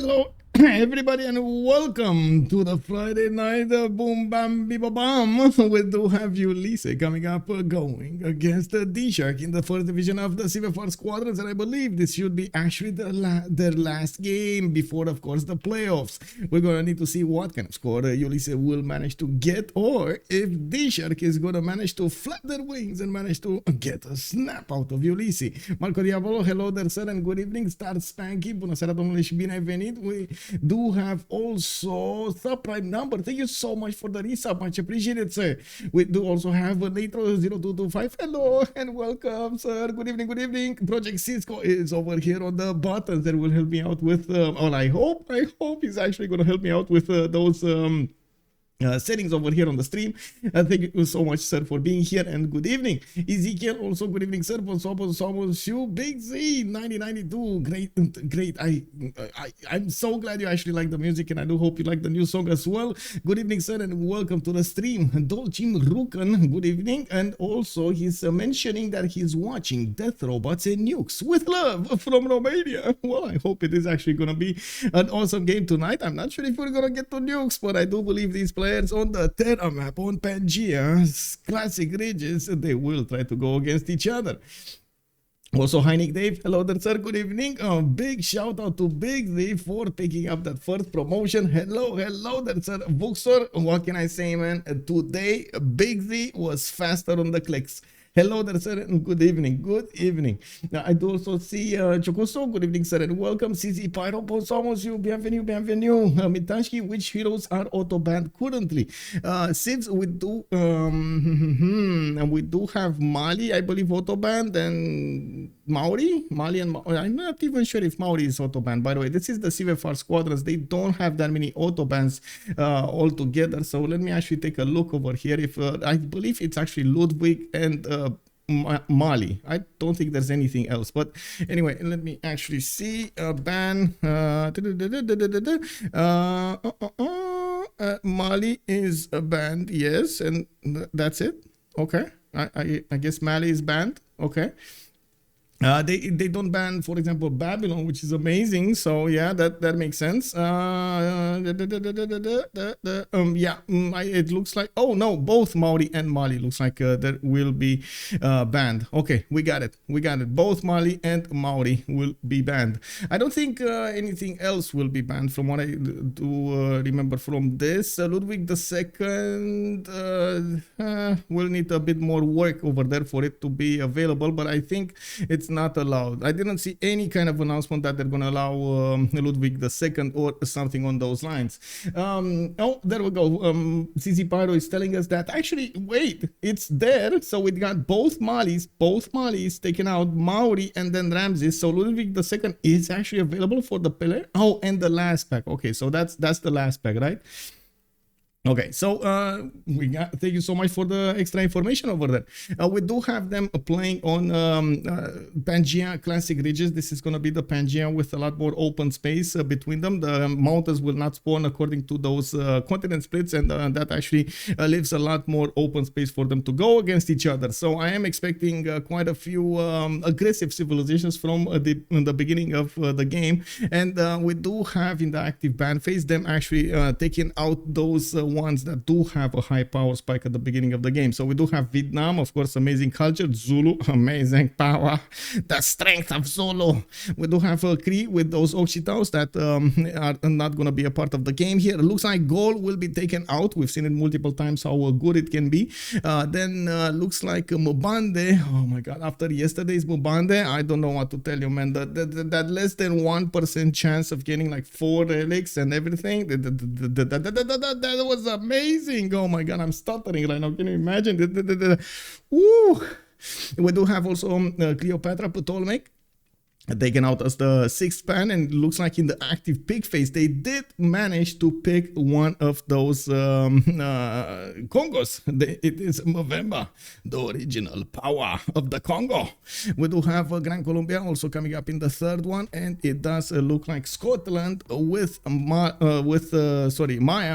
Hello everybody and welcome to the Friday night boom bam biba bam. We do have Ulyss coming up going against the DShark in the first division of the CivFR Squadrons, and I believe this should be actually their last game before, of course, the playoffs. We're gonna need to see what kind of score Ulyss will manage to get, or if DShark is gonna manage to flap their wings and manage to get a snap out of Ulyss. Marco Diavolo, hello there sir and good evening. Star Spanky, bună seara domnule și bine ai venit. We do have also subprime number. Thank you so much for the resub, much appreciated sir. We do also have Natro0225, hello and welcome sir. Good evening, good evening. Project Cisco is over here on the buttons that will help me out with well, I hope he's actually gonna help me out with those settings over here on the stream. Thank you so much sir for being here and good evening. Ezekiel also good evening sir. You Big Z 9092, great. I'm so glad you actually like the music, and I do hope you like the new song as well. Good evening sir and welcome to the stream. Dolcim Rukan, good evening, and also he's mentioning that he's watching Death Robots and Nukes with love from Romania. Well, I hope it is actually gonna be an awesome game tonight. I'm not sure if we're gonna get to Nukes, but I do believe these players on the Terra map on Pangea classic ridges, they will try to go against each other. Also, hi Nick Dave, hello there sir, good evening. Big shout out to Big Z for picking up that first promotion. Hello there sir. Vuxor, what can I say man, today Big Z was faster on the clicks. Hello there sir and good evening, Now I do also see Chocoso, good evening sir and welcome. CC Pyro, Posamos, you, bienvenue. Mitanski, which heroes are auto banned currently? Since we do and we do have Mali, I believe, auto banned, and Mali and I'm not even sure if Maori is auto banned. By the way, this is the CivFR Squadrons. They don't have that many auto bans all together, so let me actually take a look over here. If I believe it's actually Ludwig and Mali. I don't think there's anything else, but anyway, let me actually see. Ban Mali is banned, yes, and that's it. Okay, I guess Mali is banned. Okay. They don't ban, for example, Babylon, which is amazing. So yeah, that makes sense. It looks like, oh no, both Maori and Mali looks like there will be banned. Okay, we got it. Both Mali and Maori will be banned. I don't think anything else will be banned from what I do remember from this. Ludwig II will need a bit more work over there for it to be available, but I think it's not allowed. I didn't see any kind of announcement that they're going to allow Ludwig II or something on those lines. Oh, there we go. CZ Pyro is telling us that actually, wait, it's there. So we got both Malis taken out, Maori and then Ramses. So Ludwig II is actually available for the pillar. Oh, and the last pack. Okay, so that's the last pack, right? Okay, so thank you so much for the extra information over there. We do have them playing on Pangea Classic Ridges. This is going to be the Pangea with a lot more open space between them. The mountains will not spawn according to those continent splits, and that actually leaves a lot more open space for them to go against each other. So I am expecting quite a few aggressive civilizations from the beginning of the game, and we do have in the active ban phase them actually taking out those ones that do have a high power spike at the beginning of the game. So we do have Vietnam, of course, amazing culture. Zulu, amazing power, the strength of Zulu. We do have Cree with those Occitaos that are not going to be a part of the game here. It looks like Gaul will be taken out. We've seen it multiple times how good it can be. Then looks like Mbande. Oh my god, after yesterday's Mbande, I don't know what to tell you, man. That less than 1% chance of getting like 4 relics and everything, that was amazing. Oh my god, I'm stuttering right now. Can you imagine? Ooh. We do have also Cleopatra Ptolemy taken out as the 6th pan, and it looks like in the active pick phase they did manage to pick one of those Congos. It is Mvemba, the original power of the Congo. We do have Gran Colombia also coming up in the 3rd one, and it does look like Scotland with Maya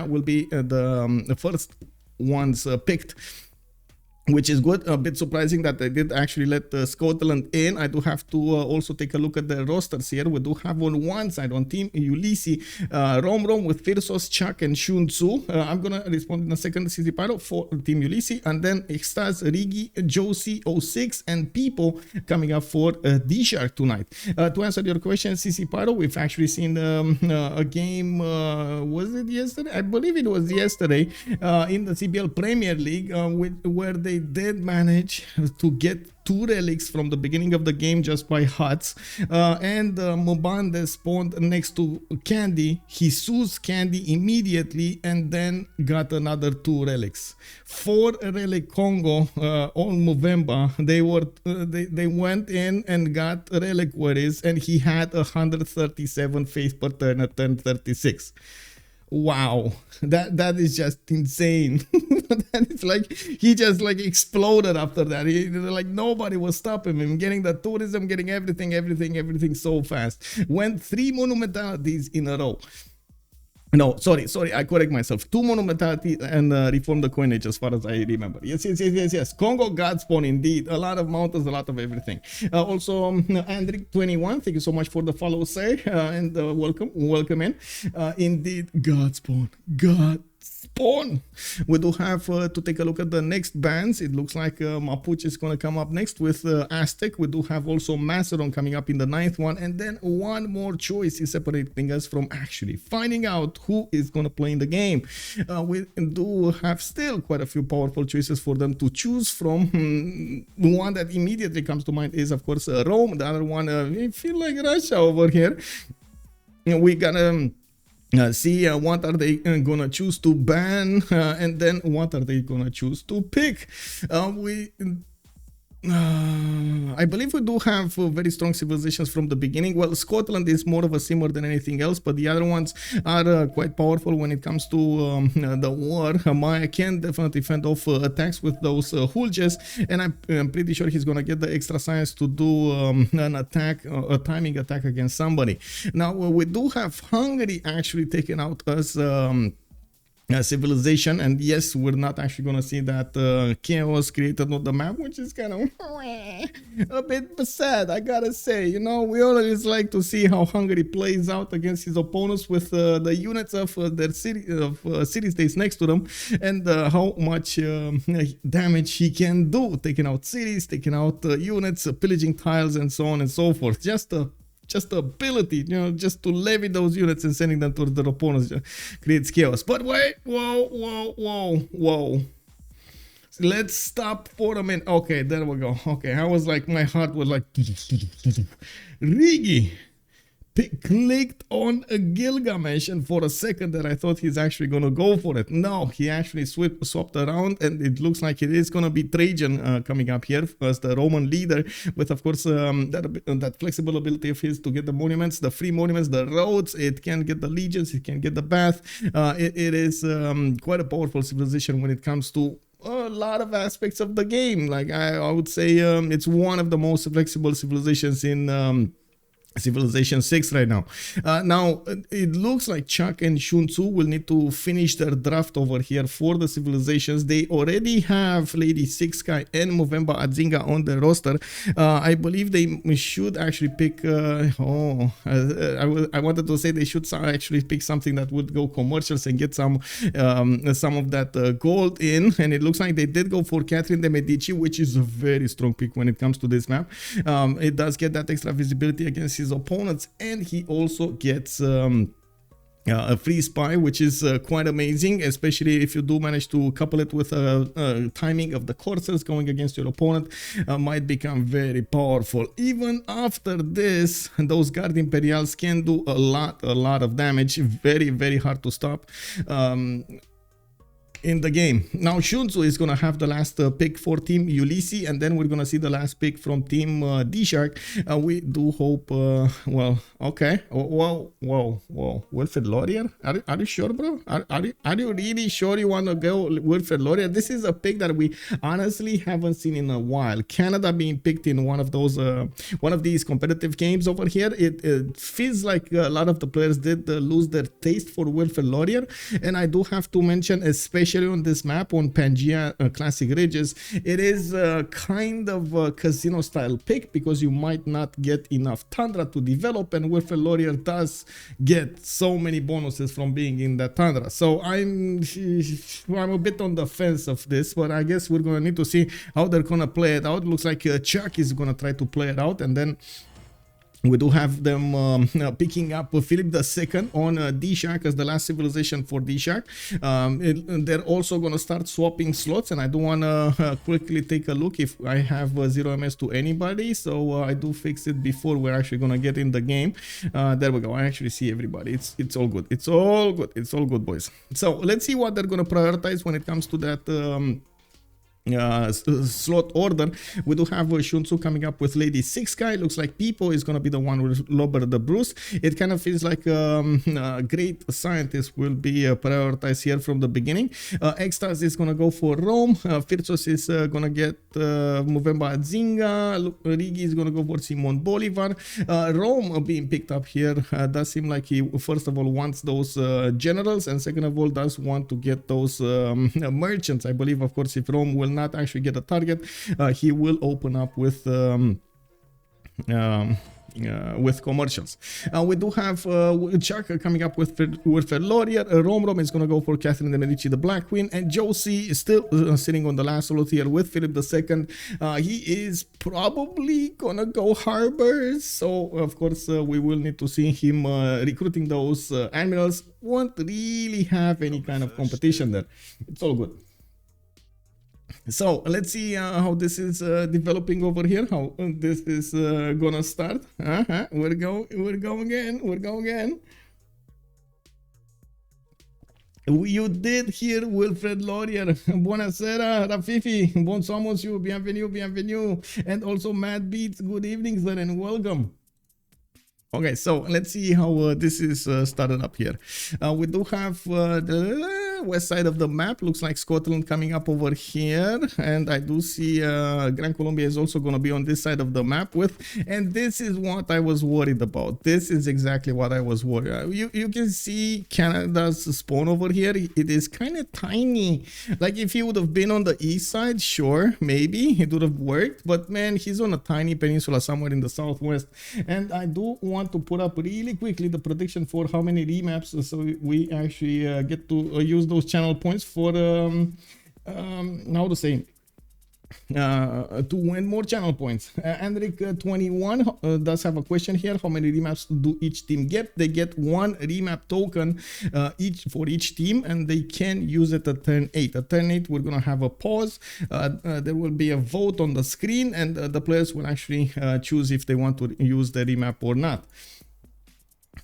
will be the first ones picked. which is good. A bit surprising that they did actually let Scotland in. I do have to also take a look at the rosters here. We do have on one side on Team Ulyss, Romrom with Phyrsos, Chuck, and Sun-Tzu. I'm gonna respond in a second. CivFR for Team Ulyss, and then EXTAZZ, Riggy, Joce, 06, and Pipo coming up for DShark tonight. To answer your question, CivFR, we've actually seen a game. Was it yesterday? I believe it was yesterday in the CBL Premier League, where they did manage to get 2 relics from the beginning of the game just by huts, and Mvemba spawned next to Candy. He sues Candy immediately and then got another 2 relics. 4 relic Congo on Mvemba. They went in and got reliquaries, and he had 137 faith per turn at turn 36. Wow, that is just insane. That is like he just like exploded after that. Like nobody was stopping him, getting the tourism, getting everything so fast. Went 3 monumentalities in a row. No, sorry, I correct myself. 2 monumentality and reform the coinage as far as I remember. Yes. Congo God spawn indeed. A lot of mountains, a lot of everything. Also, Andric21, thank you so much for the follow, sir, and welcome in. Indeed, God spawn. We do have to take a look at the next bands. It looks like Mapuche is going to come up next with Aztec. We do have also Macedon coming up in the 9th one, and then one more choice is separating us from actually finding out who is going to play in the game. We do have still quite a few powerful choices for them to choose from. One that immediately comes to mind is, of course, Rome. The other one, we feel like Russia over here. We got see what are they gonna choose to ban, and then what are they gonna choose to pick. I believe we do have very strong civilizations from the beginning. Well, Scotland is more of a simmer than anything else, but the other ones are quite powerful when it comes to the war. Maya can definitely fend off attacks with those hulges, and I'm pretty sure he's gonna get the extra science to do an attack, a timing attack against somebody. Now we do have Hungary actually taken out as civilization, and yes, we're not actually gonna see that chaos created on the map, which is kind of a bit sad, I gotta say. You know, we always like to see how Hungary plays out against his opponents with the units of their city states next to them, and how much damage he can do, taking out cities, taking out units, pillaging tiles, and so on and so forth. Just the ability, you know, just to levy those units and sending them towards their opponents creates chaos. But wait, whoa. Let's stop for a minute. Okay, there we go. Okay, I was like, my heart was like, Riggy clicked on a Gilgamesh, and for a second that I thought he's actually gonna go for it. No, he actually swapped around, and it looks like it is gonna be Trajan coming up here as the Roman leader, with of course that flexible ability of his to get the monuments, the free monuments, the roads. It can get the legions, it can get the bath. It is quite a powerful civilization when it comes to a lot of aspects of the game. Like I would say it's one of the most flexible civilizations in Civilization 6 right now. Now it looks like Chuck and Sun-Tzu will need to finish their draft over here for the civilizations. They already have Lady Six Sky and Mvemba Adzinga on the roster. I believe they should actually pick I wanted to say they should actually pick something that would go commercials and get some of that gold in, and it looks like they did go for Catherine de Medici, which is a very strong pick when it comes to this map. It does get that extra visibility against his opponents, and he also gets a free spy, which is quite amazing, especially if you do manage to couple it with timing of the coursers going against your opponent. Might become very powerful. Even after this, those Guard Imperials can do a lot of damage. Very hard to stop in the game. Now Sun-Tzu is gonna have the last pick for Team Ulyss, and then we're gonna see the last pick from Team DShark. We do hope well, okay. Whoa, Wilfred Laurier? Are you sure, bro? Are you really sure you want to go Wilfred Laurier? This is a pick that we honestly haven't seen in a while. Canada being picked in one of those one of these competitive games over here. It feels like a lot of the players did lose their taste for Wilfred Laurier, and I do have to mention especially especially on this map on Pangea Classic Ridges, it is kind of a casino style pick because you might not get enough tundra to develop, and Warfare Warrior does get so many bonuses from being in that tundra. So I'm a bit on the fence of this, but I guess we're gonna need to see how they're gonna play it out. Looks like Chuck is gonna try to play it out, and then we do have them picking up Philip II on DShark as the last civilization for DShark. They're also going to start swapping slots, and I do want to quickly take a look if I have 0 MS to anybody. So I do fix it before we're actually going to get in the game. There we go. I actually see everybody. It's all good. It's all good. It's all good, boys. So let's see what they're going to prioritize when it comes to that slot order. We do have Sun-Tzu coming up with Lady 6 guy. Looks like Pipo is gonna be the one with Lober the Bruce. It kind of feels like a great scientist will be prioritized here from the beginning. EXTAZZ is gonna go for Rome. Phyrsos is gonna get Mvemba Zinga. Riggy is gonna go for Simon Bolivar. Rome being picked up here does seem like he first of all wants those generals, and second of all does want to get those merchants. I believe, of course, if Rome will not actually get a target, he will open up with commercials. We do have Chuck coming up with Warfare Warrior. Romrom is going to go for Catherine de Medici, the Black Queen, and Joce is still sitting on the last slot here with Philip II. He is probably going to go Harbor, so of course we will need to see him recruiting those admirals. Won't really have any kind of competition there. It's all good. So let's see how this is developing over here, how this is gonna start. We're going again. You did hear Wilfred Laurier. Buonasera, Rafifi. Bon somos you. Bienvenue. And also Mad Beats. Good evening, sir, and welcome. Okay, so let's see how this is started up here. We do have the west side of the map. Looks like Scotland coming up over here, and I do see Gran Colombia is also going to be on this side of the map with, and this is what I was worried about. This is exactly what I was worried. You can see Canada's spawn over here. It is kind of tiny. Like if he would have been on the east side, sure, maybe it would have worked, but man, he's on a tiny peninsula somewhere in the southwest, and I do want to put up really quickly the prediction for how many remaps, so we actually get to use those channel points for how to say to win more channel points. Andric21 does have a question here. How many remaps do each team get? They get one remap token for each team, and they can use it at turn 8. At turn 8 we're gonna have a pause. There will be a vote on the screen, and the players will actually choose if they want to use the remap or not.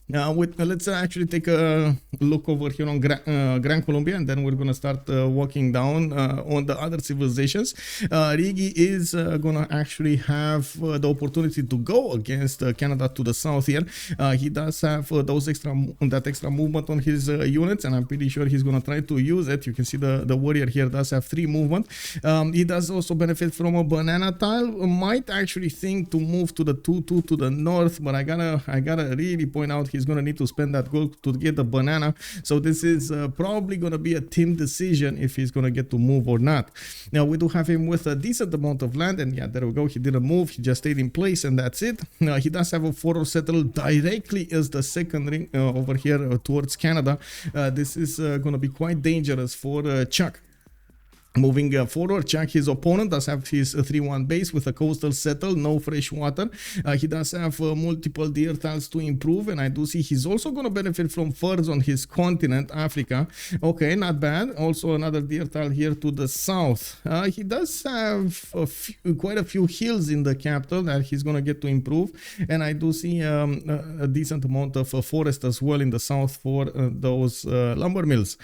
Let's actually take a look over here on Gran Colombia, and then we're going to start walking down on the other civilizations. Riggy is going to actually have the opportunity to go against Canada to the south here. He does have that extra movement on his units, and I'm pretty sure he's going to try to use it. You can see the warrior here does have 3 movement. He does also benefit from a banana tile. Might actually think to move to the 2-2 to the north, but I gotta really point out he's gonna need to spend that gold to get the banana. So this is probably gonna be a team decision if he's gonna get to move or not. Now we do have him with a decent amount of land, and yeah, there we go. He didn't move. He just stayed in place, and that's it. Now he does have a forward settle directly as the second ring over here towards Canada. This is gonna be quite dangerous for Chuck. Moving forward, Chuck, his opponent, does have his 3-1 base with a coastal settle, no fresh water. He does have multiple deer tiles to improve, and I do see he's also going to benefit from furs on his continent, Africa. Okay, not bad. Also another deer tile here to the south. He does have quite a few hills in the capital that he's going to get to improve, and I do see a decent amount of forest as well in the south for those lumber mills.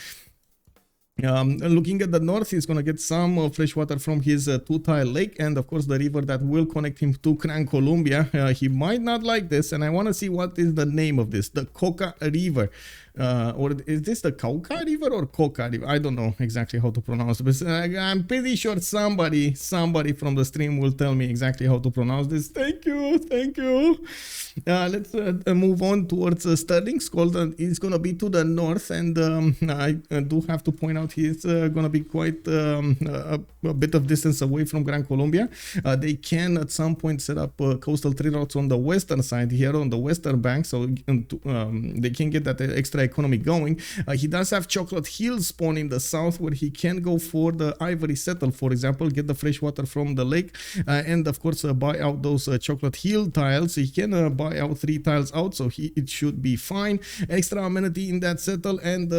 Looking at the north, he's going to get some fresh water from his 2-tile lake, and of course the river that will connect him to Gran Colombia. He might not like this, and I want to see what is the name of this. The Coca River. or is this the Kauka River or Koka River? I don't know exactly how to pronounce it, but I'm pretty sure somebody from the stream will tell me exactly how to pronounce this. Thank you, thank you. Let's move on towards Sterling. Scotland is gonna be to the north, and I do have to point out he's gonna be quite a bit of distance away from Gran Colombia. They can at some point set up coastal trade routes on the western side here on the western bank, so they can get that extra economy going. He does have Chocolate Hill spawn in the south, where he can go for the Ivory Settle, for example, get the fresh water from the lake, and of course buy out those Chocolate Hill tiles. He can buy out 3 tiles out, so it should be fine. Extra amenity in that settle, and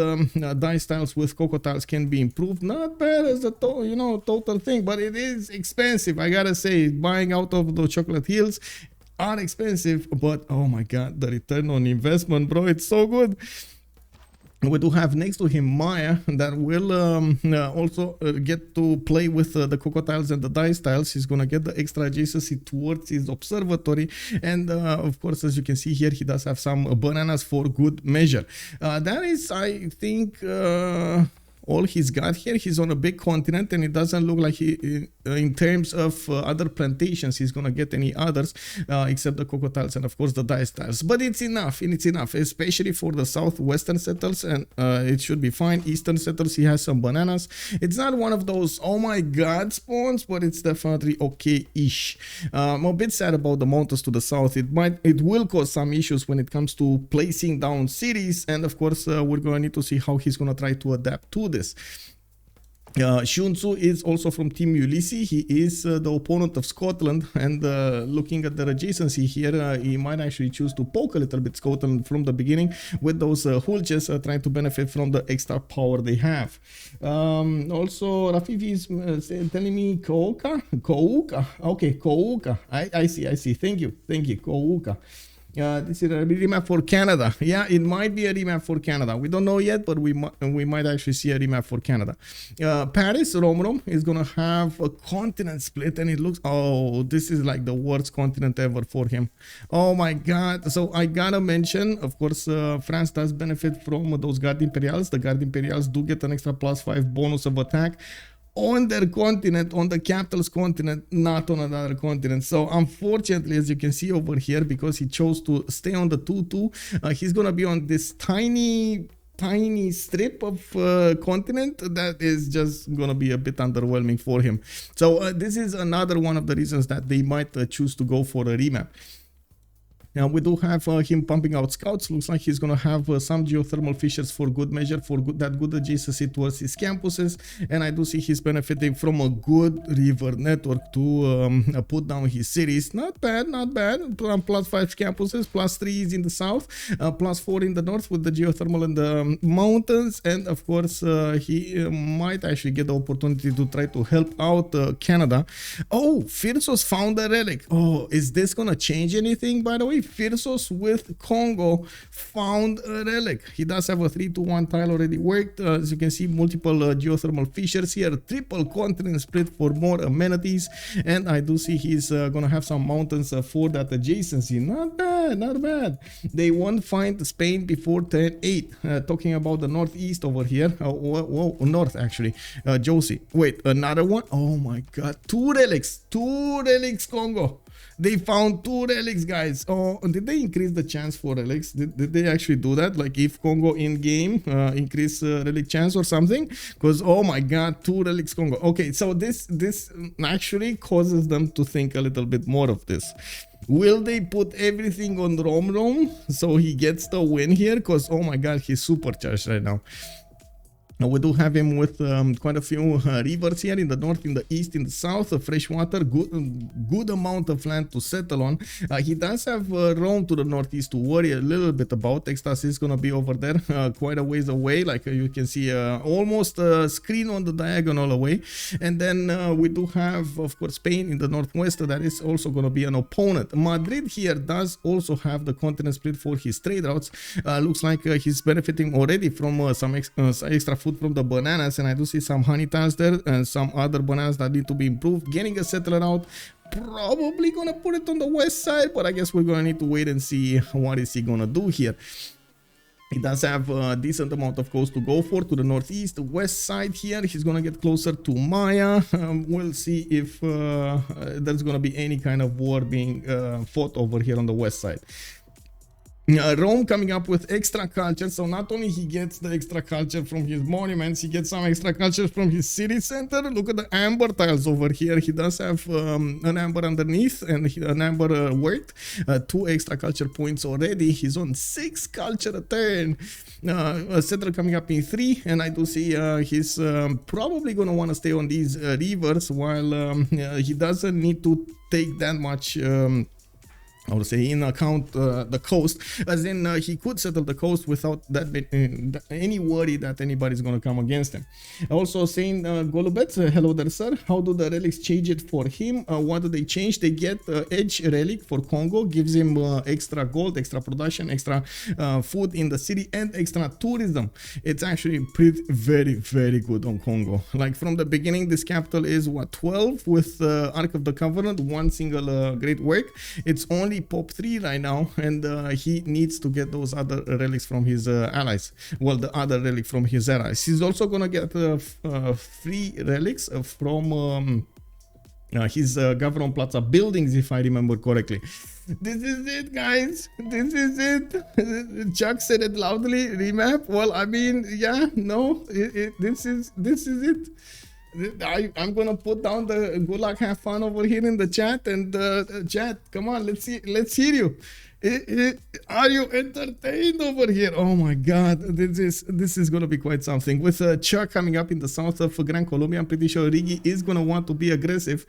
dice tiles with cocoa tiles can be improved. Not bad as a total thing, but it is expensive. I gotta say, buying out of the Chocolate Hills are expensive, but oh my god, the return on investment, bro, it's so good. We do have next to him Maya, that will also get to play with the cocoa tiles and the dice tiles. He's gonna get the extra adjacency towards his observatory, and of course, as you can see here, he does have some bananas for good measure. That is, I think, all he's got here. He's on a big continent, and it doesn't look like he, in terms of other plantations, he's gonna get any others except the cocoa tiles and of course the dice tiles. But it's enough, and it's enough, especially for the southwestern settles, and it should be fine. Eastern settles, he has some bananas. It's not one of those oh my god spawns, but it's definitely okay-ish. I'm a bit sad about the mountains to the south. It will cause some issues when it comes to placing down cities, and of course we're gonna need to see how he's gonna try to adapt to this. Sun-Tzu is also from Team Ulyss. He is the opponent of Scotland, and looking at the adjacency here, he might actually choose to poke a little bit Scotland from the beginning with those hulches, trying to benefit from the extra power they have. Also, Rafif is telling me Kouka. Okay, Kouka. I see. Thank you, Kouka. This is a remap for Canada. Yeah, it might be a remap for Canada. We don't know yet, but we might actually see a remap for Canada. Paris, Romrom is gonna have a continent split, and it looks, oh, this is like the worst continent ever for him. Oh my god. So I gotta mention, of course, France does benefit from those Garde Imperials. The Garde Imperials do get an extra +5 bonus of attack on their continent, on the capital's continent, not on another continent. So unfortunately, as you can see over here, because he chose to stay on the 2-2, he's gonna be on this tiny strip of continent that is just gonna be a bit underwhelming for him. So this is another one of the reasons that they might choose to go for a remap. Now we do have him pumping out scouts. Looks like he's gonna have some geothermal fissures for good measure, for that good adjacency towards his campuses, and I do see he's benefiting from a good river network to put down his cities. Not bad. +5 campuses, +3 in the south, +4 in the north with the geothermal and the mountains, and of course he might actually get the opportunity to try to help out Canada. Oh, Phyrsos found a relic. Oh, is this gonna change anything, by the way? Phyrsos with Congo found a relic. He does have a 3-1 tile already worked. As you can see, multiple geothermal fissures here, triple continent split for more amenities, and I do see he's gonna have some mountains for that adjacency. Not bad. They won't find Spain before 10-8. Talking about the northeast over here. Whoa, north actually. Joce. Wait, another one? Oh my god, 2 relics, Congo. They found 2 relics, guys. Oh, did they increase the chance for relics? Did they actually do that? Like if Congo in game increase relic chance or something? Because oh my god, 2 relics Congo. Okay, so this actually causes them to think a little bit more of this. Will they put everything on Romrom so he gets the win here? Because oh my god, he's supercharged right now. Now we do have him with quite a few rivers here in the north, in the east, in the south, fresh water, good amount of land to settle on. He does have Rome to the northeast to worry a little bit about. EXTAZZ is going to be over there quite a ways away, like you can see almost a screen on the diagonal away. And then we do have, of course, Spain in the northwest. That is also going to be an opponent. Madrid here does also have the continent split for his trade routes. Looks like he's benefiting already from some extra food from the bananas, and I do see some honey tiles there and some other bananas that need to be improved. Getting a settler out, probably gonna put it on the west side, but I guess we're gonna need to wait and see what is he gonna do here. He does have a decent amount of coast to go for to the northeast, the west side here. He's gonna get closer to Maya. We'll see if there's gonna be any kind of war being fought over here on the west side. Rome coming up with extra culture, so not only he gets the extra culture from his monuments, he gets some extra culture from his city center. Look at the amber tiles over here. He does have an amber underneath and an amber worked. 2 extra culture points already. He's on 6 culture a turn. A settler coming up in 3, and I do see he's probably gonna want to stay on these rivers while he doesn't need to take that much I would say in account the coast, as in he could settle the coast without that any worry that anybody's gonna come against him. Also saying Golubets, hello there sir, how do the relics change it for him? What do they change? They get edge relic for Congo, gives him extra gold, extra production, extra food in the city, and extra tourism. It's actually pretty very good on Congo. Like from the beginning, this capital is what, 12 with Ark of the Covenant, 1 single great work. It's only pop 3 right now, and he needs to get those other relics from his allies. Well, the other relic from his allies. He's also gonna get 3 relics from his Gavron Plaza buildings, if I remember correctly. This is it, guys. This is it. Chuck said it loudly. Remap. Well, I mean, yeah, no, this is it. I'm gonna put down the good luck, have fun over here in the chat, and chat, come on, let's hear you. Are you entertained over here? Oh my god, this is gonna be quite something. With Chuck coming up in the south of Gran Colombia, I'm pretty sure Riggy is gonna want to be aggressive.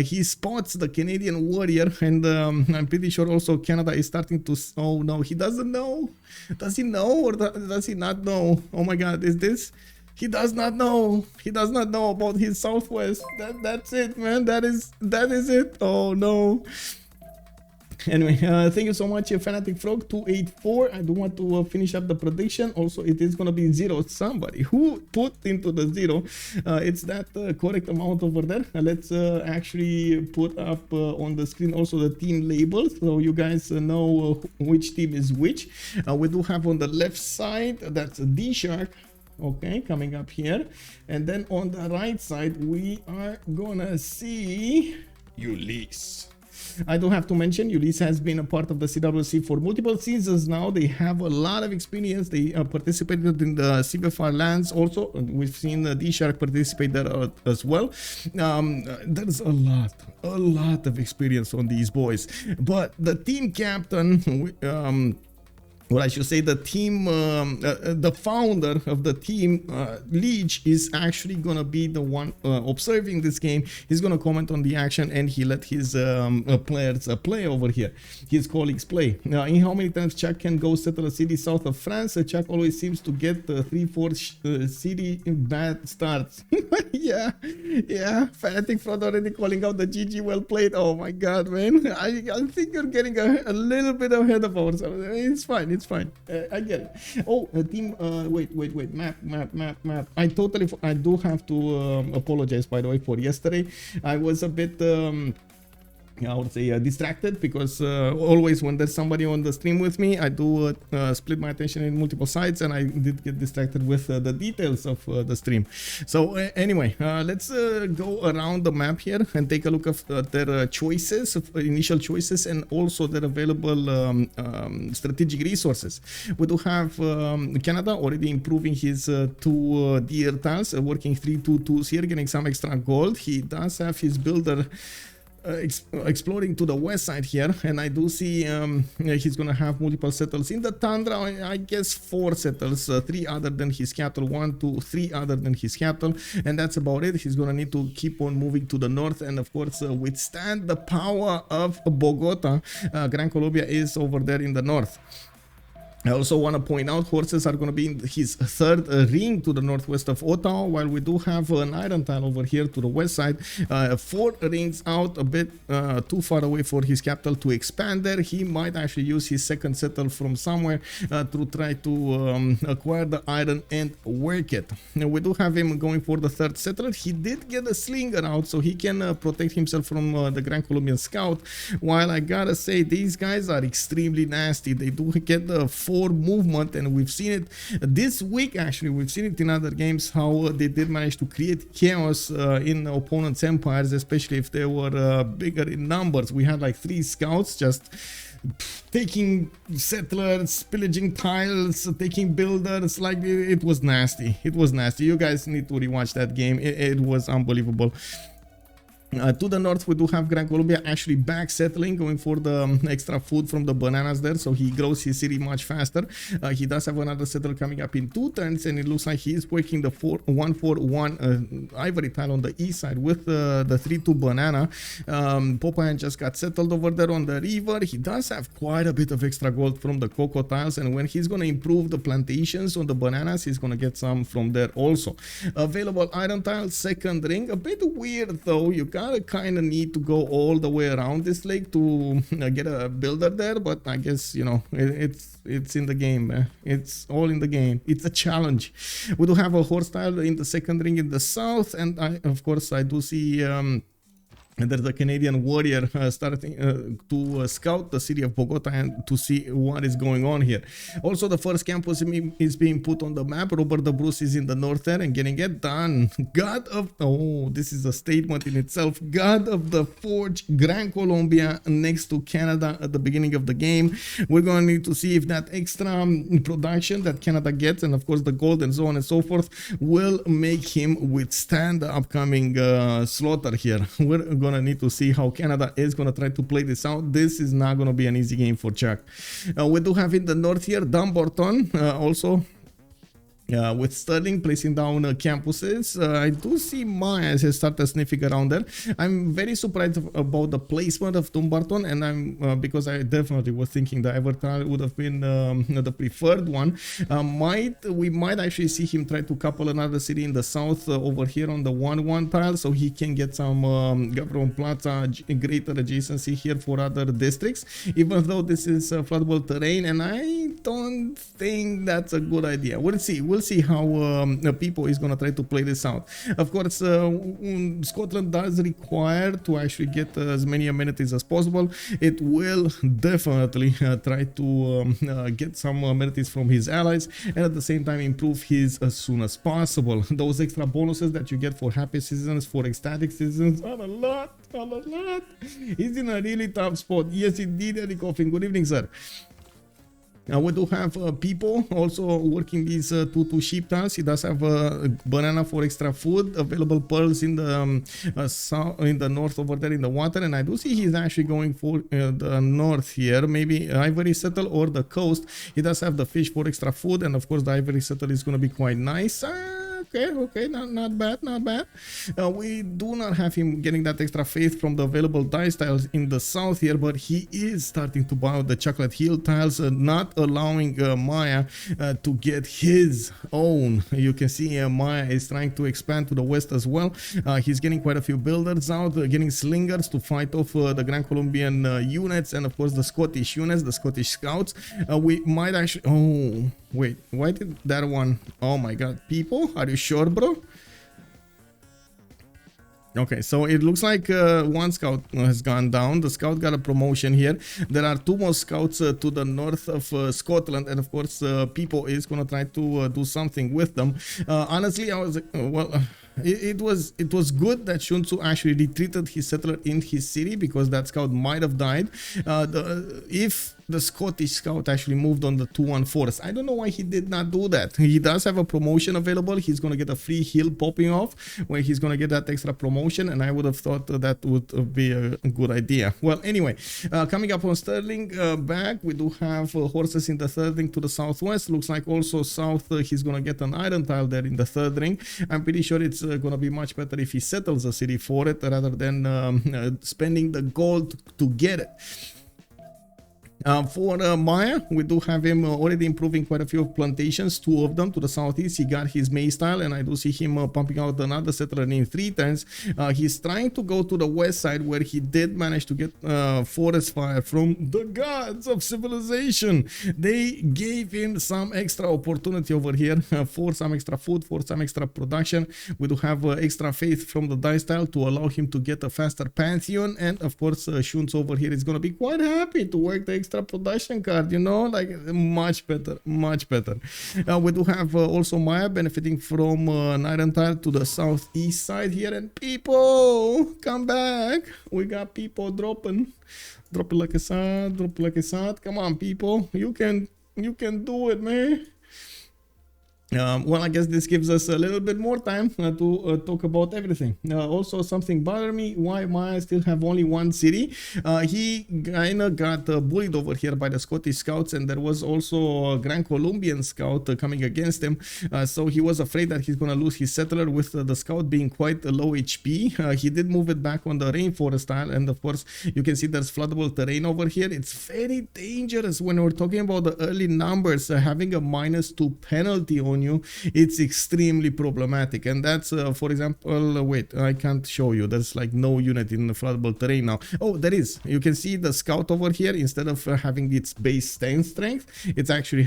He spots the Canadian warrior, and I'm pretty sure also Canada is starting to. Oh no, he doesn't know. Does he know, or does he not know? Oh my god, is this? He does not know. He does not know about his southwest. That's it, man. That is it. Oh no. Anyway, thank you so much, Fanatic Frog 284. I do want to finish up the prediction. Also, it is gonna be 0. Somebody who put into the 0. It's that correct amount over there. Let's actually put up on the screen also the team labels, so you guys know which team is which. We do have on the left side, that's DShark. Okay, coming up here, and then on the right side we are gonna see Ulyss. I do have to mention Ulyss has been a part of the CWC for multiple seasons now. They have a lot of experience. They participated in the CivFR lands also. We've seen DShark participate there as well. There's a lot of experience on these boys, but the team captain, well, I should say the team, the founder of the team, Leech, is actually gonna be the one observing this game. He's gonna comment on the action, and he let his players play over here, his colleagues play. In how many times Chuck can go settle a city south of France? Chuck always seems to get 3-4 city bad starts. yeah, Fanatic Fraud already calling out the GG, well played. Oh my god, man, I think you're getting a little bit ahead of ourselves. It's fine. It's fine. I get it. Oh, team. Wait. Map. I do have to apologize, by the way, for yesterday. I was a bit. I would say distracted, because always when there's somebody on the stream with me, I do split my attention in multiple sides, and I did get distracted with the details of the stream. So anyway, let's go around the map here and take a look at their choices, initial choices, and also their available strategic resources. We do have Canada already improving his 2 deer tiles, working 3-2-2s here, getting some extra gold. He does have his builder exploring to the west side here, and I do see he's gonna have multiple settles in the tundra. I guess 4 settles, 3 other than his capital, 1, 2, 3 other than his capital, and that's about it. He's gonna need to keep on moving to the north, and of course withstand the power of Bogota. Gran Colombia is over there in the north. I also want to point out horses are going to be in his 3rd ring to the northwest of Ottawa, while we do have an iron tile over here to the west side. 4 rings out, a bit too far away for his capital to expand there. He might actually use his 2nd settle from somewhere to try to acquire the iron and work it. Now, we do have him going for the 3rd settler. He did get a slinger out, so he can protect himself from the Grand Colombian scout, while I gotta say these guys are extremely nasty. They do get the 4 movement, and we've seen it this week. Actually, we've seen it in other games how they did manage to create chaos in opponents' empires, especially if they were bigger in numbers. We had like 3 scouts just taking settlers, pillaging tiles, taking builders. Like, it was nasty. It was nasty. You guys need to rewatch that game. It was unbelievable. To the north, we do have Gran Colombia actually back settling, going for the extra food from the bananas there, so he grows his city much faster. He does have another settler coming up in 2 turns, and it looks like he is working the 1-4-1 ivory tile on the east side with the 3-2 banana. Popeye just got settled over there on the river. He does have quite a bit of extra gold from the cocoa tiles, and when he's going to improve the plantations on the bananas, he's going to get some from there also. Available iron tiles, second ring. A bit weird though. You gotta kind of need to go all the way around this lake to get a builder there, but I guess, you know, it's in the game, man. It's all in the game. It's a challenge. We do have a horse tile in the second ring in the south, and of course I do see there's a Canadian warrior starting to scout the city of Bogota and to see what is going on here. Also, the first campus is being put on the map. Robert the Bruce is in the north there and getting it done. God of... Oh, this is a statement in itself. God of the Forge, Gran Colombia next to Canada at the beginning of the game. We're going to need to see if that extra production that Canada gets, and of course the gold and so on and so forth, will make him withstand the upcoming slaughter here. We're going to need to see how Canada is going to try to play this out. This is not going to be an easy game for Chuck. We do have in the north here Dumbarton also with Sterling placing down campuses. I do see Maya has started sniffing around there. I'm very surprised about the placement of Dumbarton, and I'm because I definitely was thinking the Everton would have been the preferred one. We might actually see him try to couple another city in the south over here on the 1-1 tile, so he can get some Gavron Plaza greater adjacency here for other districts, even though this is floodable terrain, and I don't think that's a good idea. We'll see. We'll see how Pipo is going to try to play this out. Of course, Scotland does require to actually get as many amenities as possible. It will definitely try to get some amenities from his allies, and at the same time improve his as soon as possible. Those extra bonuses that you get for happy citizens, for ecstatic citizens, are a lot. He's in a really tough spot. Yes, indeed, Eddie Coffin. Good evening, sir. We do have Pipo also working these 2-2 sheep tiles. He does have a banana for extra food, available pearls in the south, in the north over there in the water, and I do see he's actually going for the north here, maybe Ivory Settle or the coast. He does have the fish for extra food, and of course the Ivory Settle is going to be quite nice. Okay, not bad. We do not have him getting that extra faith from the available dice tiles in the south here, but he is starting to buy out the chocolate hill tiles, not allowing Maya to get his own. You can see Maya is trying to expand to the west as well. He's getting quite a few builders out, getting slingers to fight off the Gran Colombian units, and of course the Scottish units, the Scottish scouts. We might actually... Oh, wait, why did that one... Oh my god, people, are you sure, bro? Okay, so it looks like one scout has gone down. The scout got a promotion here. There are 2 more scouts to the north of Scotland, and of course Pipo is gonna try to do something with them. Honestly, I was it was good that Sun-Tzu actually retreated his settler in his city, because that scout might have died if the Scottish scout actually moved on the 2-1 forest. I don't know why he did not do that. He does have a promotion available. He's going to get a free hill popping off where he's going to get that extra promotion, and I would have thought that would be a good idea. Well, anyway, coming up on Sterling back, we do have horses in the third ring to the southwest. Looks like also south he's going to get an iron tile there in the third ring. I'm pretty sure it's going to be much better if he settles a city for it rather than spending the gold to get it. For Maya, we do have him already improving quite a few plantations, 2 of them to the southeast. He got his maize tile, and I do see him pumping out another settler in 3 turns. He's trying to go to the west side, where he did manage to get forest fire from the gods of civilization. They gave him some extra opportunity over here for some extra food, for some extra production. We do have extra faith from the dice tile to allow him to get a faster pantheon, and of course Sun-Tzu over here is going to be quite happy to work the extra extra production card, you know, like much better, much better. We do have also Maya benefiting from an iron tile to the southeast side here, and Pipo, come back. We got Pipo dropping. Drop it like a sad, drop it like a sad. Come on, Pipo, you can do it, man. Well, I guess this gives us a little bit more time to talk about everything. Also, something bothered me, why Maya still have only one city. He kinda got bullied over here by the Scottish scouts, and there was also a Gran Colombian scout coming against him. So he was afraid that he's gonna lose his settler with the scout being quite low HP. He did move it back on the rainforest tile, and of course, you can see there's floodable terrain over here. It's very dangerous when we're talking about the early numbers. Having a -2 penalty on you, it's extremely problematic. And that's for example, wait, I can't show you, there's like no unit in the floodable terrain now. Oh, there is. You can see the scout over here, instead of having its base 10 strength, it's actually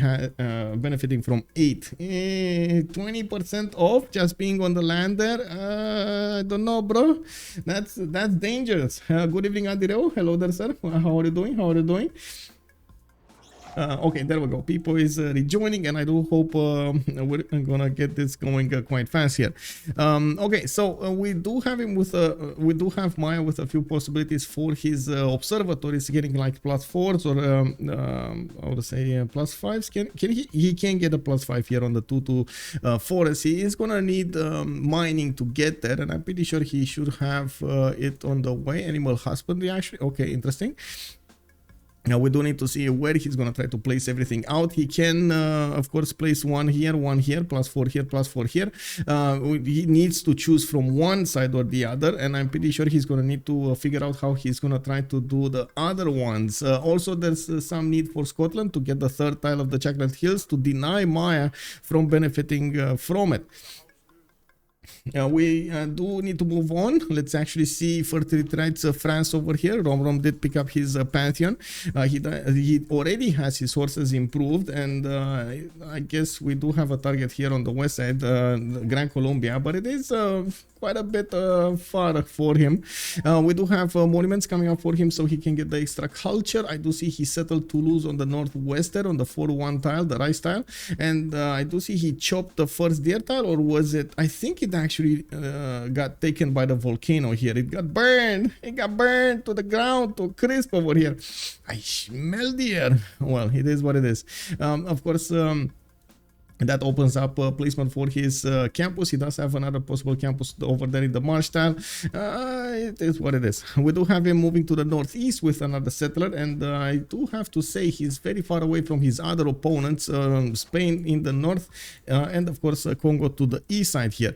benefiting from 8, 20% off just being on the land there. I don't know, bro, that's dangerous. Good evening, Adireo. Hello there, sir. How are you doing? How are you doing? Okay, there we go. Pipo is rejoining, and I do hope we're gonna get this going quite fast here. Okay, so we do have him with we do have Maya with a few possibilities for his observatories, getting like +4s or I would say +5s. He can get a +5 here on the 2 to forest. He is gonna need mining to get there, and I'm pretty sure he should have it on the way. Animal husbandry, actually. Okay, interesting. Now we do need to see where he's gonna try to place everything out. He can of course place one here, +4 here, +4 here. He needs to choose from one side or the other, and I'm pretty sure he's gonna need to figure out how he's gonna try to do the other ones. Also, there's some need for Scotland to get the 3rd tile of the Chocolate Hills to deny Maya from benefiting from it. We do need to move on. Let's actually see fertility rights France over here. Romrom did pick up his pantheon. He already has his horses improved, and I guess we do have a target here on the west side, Gran Colombia, but it is quite a bit far for him. We do have monuments coming up for him so he can get the extra culture. I do see he settled Toulouse on the northwest there on the 4-1 tile, the rice tile, and I do see he chopped the first deer tile, or was it? I think it actually got taken by the volcano here. It got burned. It got burned to the ground, to crisp over here. I smell deer. Well, it is what it is. Of course, that opens up a placement for his campus. He does have another possible campus over there in the marsh tile. It is what it is. We do have him moving to the northeast with another settler, and I do have to say he's very far away from his other opponents, Spain in the north, and of course Congo to the east side here.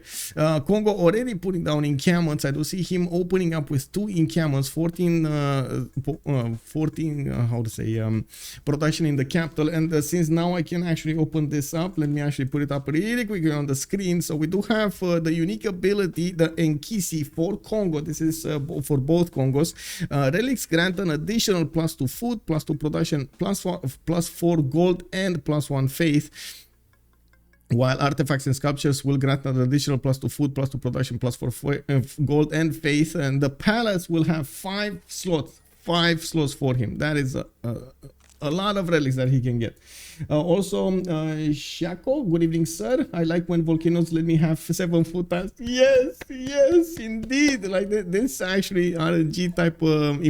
Congo already putting down encampments. I do see him opening up with 2 encampments, 14 how to say production in the capital, and since now I can actually open this up, let me actually put it up really quickly on the screen. So we do have the unique ability, the Enkisi for Congo. This is for both Congos. Relics grant an additional +2 food, +2 production, +4 gold, and +1 faith. While artifacts and sculptures will grant an additional +2 food, +2 production, +4 gold and faith. And the palace will have 5 slots. 5 slots for him. That is a lot of relics that he can get. Also, Shako, good evening, sir. I like when volcanoes let me have 7 food tiles. Yes, yes, indeed. Like this actually RNG type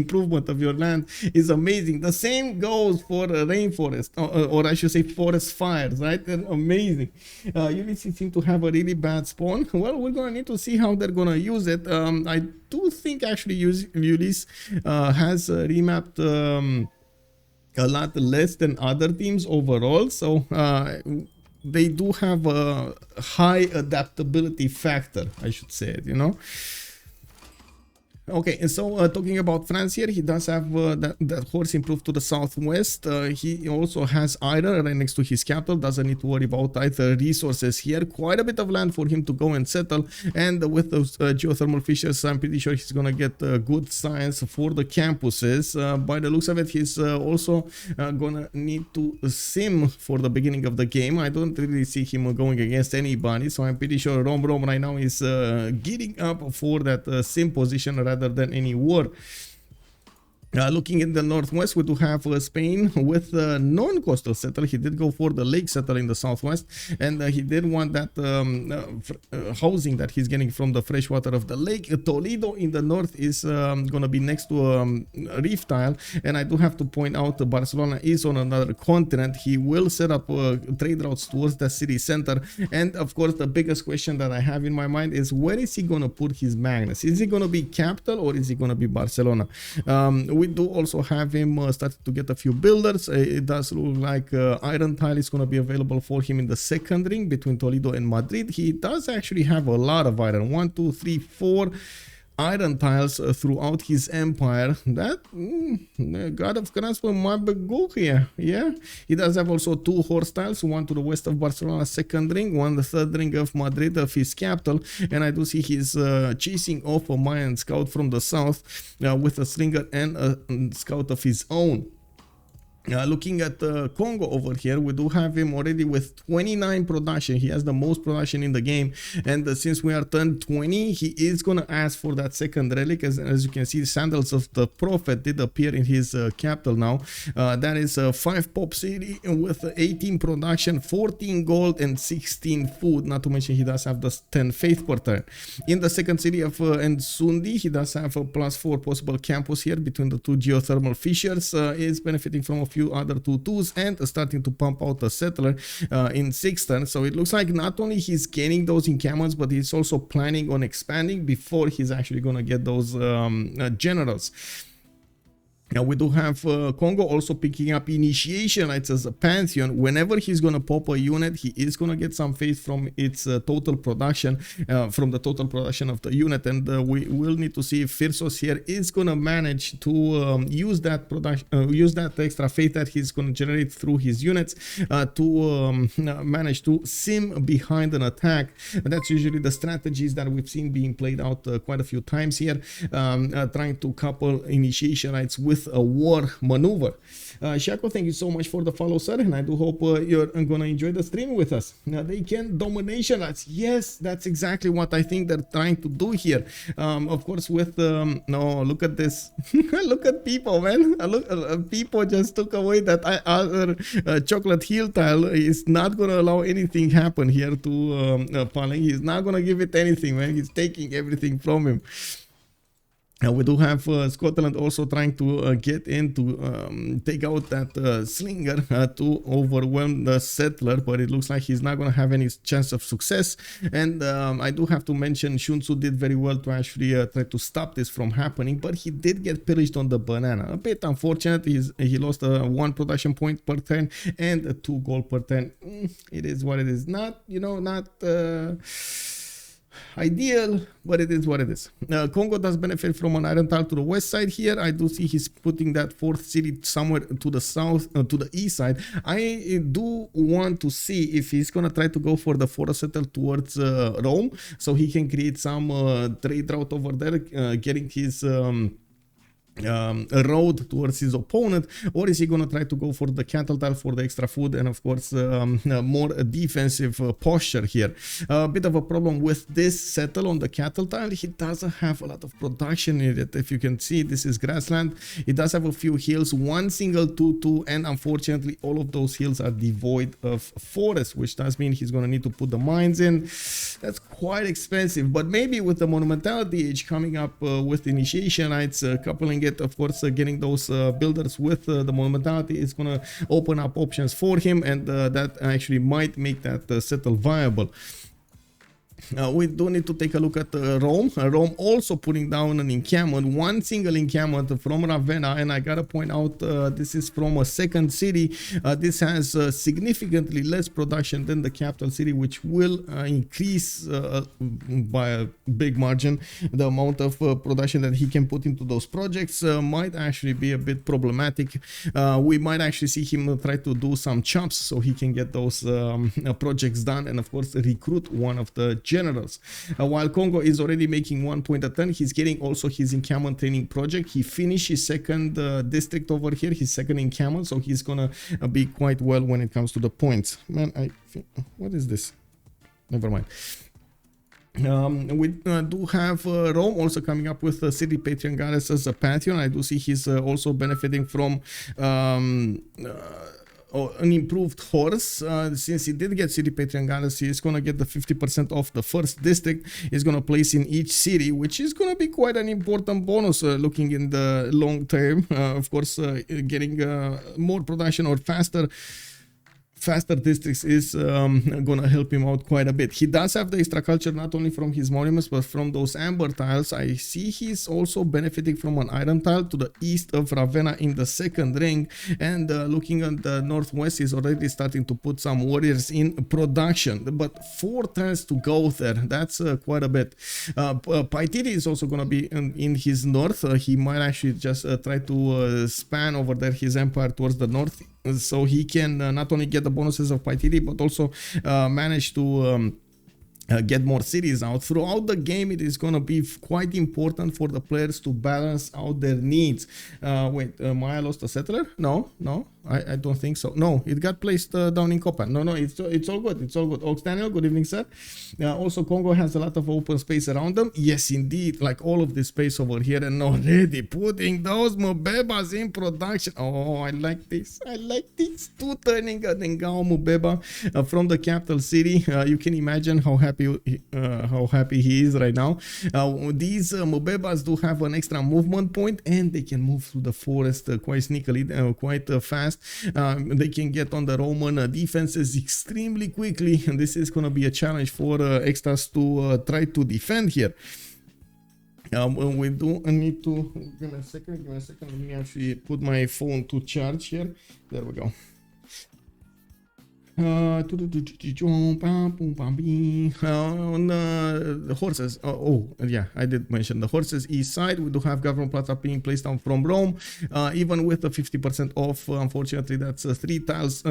improvement of your land is amazing. The same goes for rainforest, or I should say forest fires, right? They're amazing. Ulyss seem to have a really bad spawn. Well, we're gonna need to see how they're gonna use it. I do think actually Ulyss has remapped a lot less than other teams overall, so they do have a high adaptability factor, I should say it, you know. Okay, and so talking about France here, he does have that horse improved to the southwest. He also has iron right next to his capital, doesn't need to worry about either resources here. Quite a bit of land for him to go and settle, and with those geothermal fissures, I'm pretty sure he's gonna get good science for the campuses. By the looks of it, he's also gonna need to sim for the beginning of the game. I don't really see him going against anybody, so I'm pretty sure Romrom right now is gearing up for that sim position rather than any war. Looking in the northwest, we do have Spain with a non-coastal settle. He did go for the lake settle in the southwest, and he did want that housing that he's getting from the fresh water of the lake. Toledo in the north is going to be next to a reef tile, and I do have to point out Barcelona is on another continent. He will set up trade routes towards the city center, and of course the biggest question that I have in my mind is where is he going to put his magnets? Is he going to be capital or is he going to be Barcelona? We do also have him starting to get a few builders. It does look like iron tile is going to be available for him in the second ring between Toledo and Madrid. He does actually have a lot of iron, 1, 2, 3, 4 iron tiles throughout his empire. That God of Grasp might be good here. Yeah, he does have also 2 horse tiles, one to the west of Barcelona, second ring, one the third ring of Madrid, of his capital, and I do see he's chasing off a Mayan scout from the south with a slinger and a scout of his own. Looking at Congo over here, we do have him already with 29 production. He has the most production in the game, and since we are turned 20, he is going to ask for that second relic. As you can see, Sandals of the Prophet did appear in his capital now. That is 5 pop city with 18 production, 14 gold and 16 food, not to mention he does have the 10 faith per turn. In the second city of Nsundi, he does have a +4 possible campus here between the 2 geothermal fissures. Is benefiting from a few other 2/2s and starting to pump out a settler in 6th turn. So it looks like not only he's gaining those encampments, but he's also planning on expanding before he's actually going to get those generals. Now we do have Congo also picking up initiation rights as a pantheon. Whenever he's going to pop a unit, he is going to get some faith from its total production, from the total production of the unit, and we will need to see if Phyrsos here is going to manage to use that production, use that extra faith that he's going to generate through his units to manage to sim behind an attack. That's usually the strategies that we've seen being played out quite a few times here, trying to couple initiation rights with a war maneuver. Shako, thank you so much for the follow, sir, and I do hope you're gonna enjoy the stream with us. Now they can domination rights. Yes, that's exactly what I think they're trying to do here. Of course, with no, look at this. Look at Pipo, man. Look, Pipo just took away that other chocolate heel tile. He's not gonna allow anything happen here to Paling. He's not gonna give it anything, man. He's taking everything from him. We do have Scotland also trying to get in to take out that slinger to overwhelm the settler, but it looks like he's not going to have any chance of success. And I do have to mention Sun-Tzu did very well to actually try to stop this from happening, but he did get pillaged on the banana. A bit unfortunate. He lost 1 production point per turn and 2 gold per turn. It is what it is. Not, you know, not ideal, but it is what it is. Congo does benefit from an iron tile to the west side here. I do see he's putting that 4th city somewhere to the south, to the east side. I do want to see if he's gonna try to go for the forest settle towards Rome, so he can create some trade route over there, getting his a road towards his opponent, or is he going to try to go for the cattle tile for the extra food and of course more defensive posture here. A bit of a problem with this settle on the cattle tile. He doesn't have a lot of production in it. If you can see, this is grassland. It does have a few hills, 1 single 2/2, and unfortunately all of those hills are devoid of forest, which does mean he's going to need to put the mines in. That's quite expensive, but maybe with the monumentality age coming up with initiation rights, coupling it, of course, getting those builders with the monumentality is going to open up options for him, and that actually might make that settle viable. We do need to take a look at Rome. Rome also putting down an encampment, 1 single encampment from Ravenna, and I gotta point out this is from a 2nd city. This has significantly less production than the capital city, which will increase by a big margin the amount of production that he can put into those projects. Might actually be a bit problematic. We might actually see him try to do some chops so he can get those projects done, and of course recruit one of the generals. While Congo is already making 1 point a turn, he's getting also his encampment training project. He finished his 2nd district over here, his 2nd encampment, so he's gonna be quite well when it comes to the points. Man, what is this? Never mind. We do have Rome also coming up with City Patron Goddess as a Pantheon. I do see he's also benefiting from an improved horse. Since he did get City Patron Goddess, he is going to get the 50% of the first district. He's going to place in each city, which is going to be quite an important bonus looking in the long term. Of course, getting more production or faster districts is gonna help him out quite a bit. He does have the extra culture not only from his monuments but from those amber tiles. I see he's also benefiting from an iron tile to the east of Ravenna in the second ring, and looking at the northwest, he's already starting to put some warriors in production, but 4 turns to go there. That's quite a bit. Paititi is also gonna be in his north. He might actually just try to span over there his empire towards the north, so he can not only get the bonuses of Paititi but also manage to get more cities out. Throughout the game, it is going to be quite important for the players to balance out their needs. Wait, Maya lost a settler? No, I don't think so. No, it got placed down in Copan. No, it's all good. It's all good. Ox Daniel, good evening, sir. Also, Congo has a lot of open space around them. Yes, indeed, like all of this space over here, and already putting those Mvembas in production. Oh, I like this. I like this. 2 turning a Dengao Mvemba from the capital city. You can imagine how happy he is right now. These Mvembas do have an extra movement point, and they can move through the forest quite sneakily, quite fast. They can get on the Roman defenses extremely quickly, and this is going to be a challenge for EXTAZZ to try to defend here. We do need to give me a second. Let me actually put my phone to charge here. There we go. On the horses, yeah, I did mention the horses east side. We do have government plaza being placed down from Rome, even with the 50% off. Unfortunately, that's 3 turns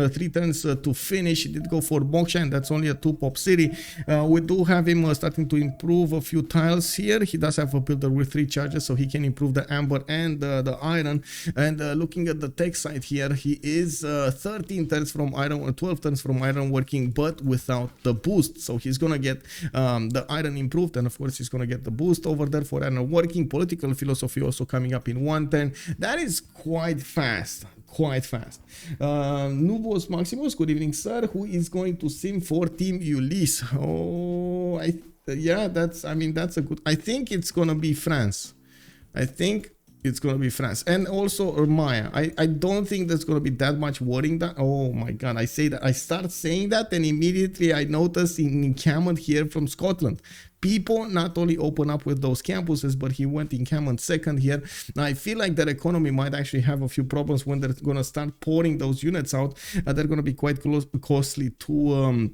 to finish. He did go for Moksha, and that's only a 2-pop city. We do have him starting to improve a few tiles here. He does have a builder with 3 charges, so he can improve the amber and the iron. And looking at the tech side here, he is 13 turns from iron, or 12 turns from iron working, but without the boost. So he's gonna get the iron improved, and of course he's gonna get the boost over there for iron working. Political philosophy also coming up in 110. That is quite fast. Nubos Maximus, good evening, sir. Who is going to sim for Team Ulyss? Oh, yeah, that's a good. I think it's gonna be France. It's going to be France, and also Maya. I don't think there's going to be that much worrying that. Oh my god, I start saying that, and immediately I notice in encampment here from Scotland. Pipo not only open up with those campuses, but he went encampment second here. Now, I feel like their economy might actually have a few problems when they're going to start pouring those units out. They're going to be quite costly to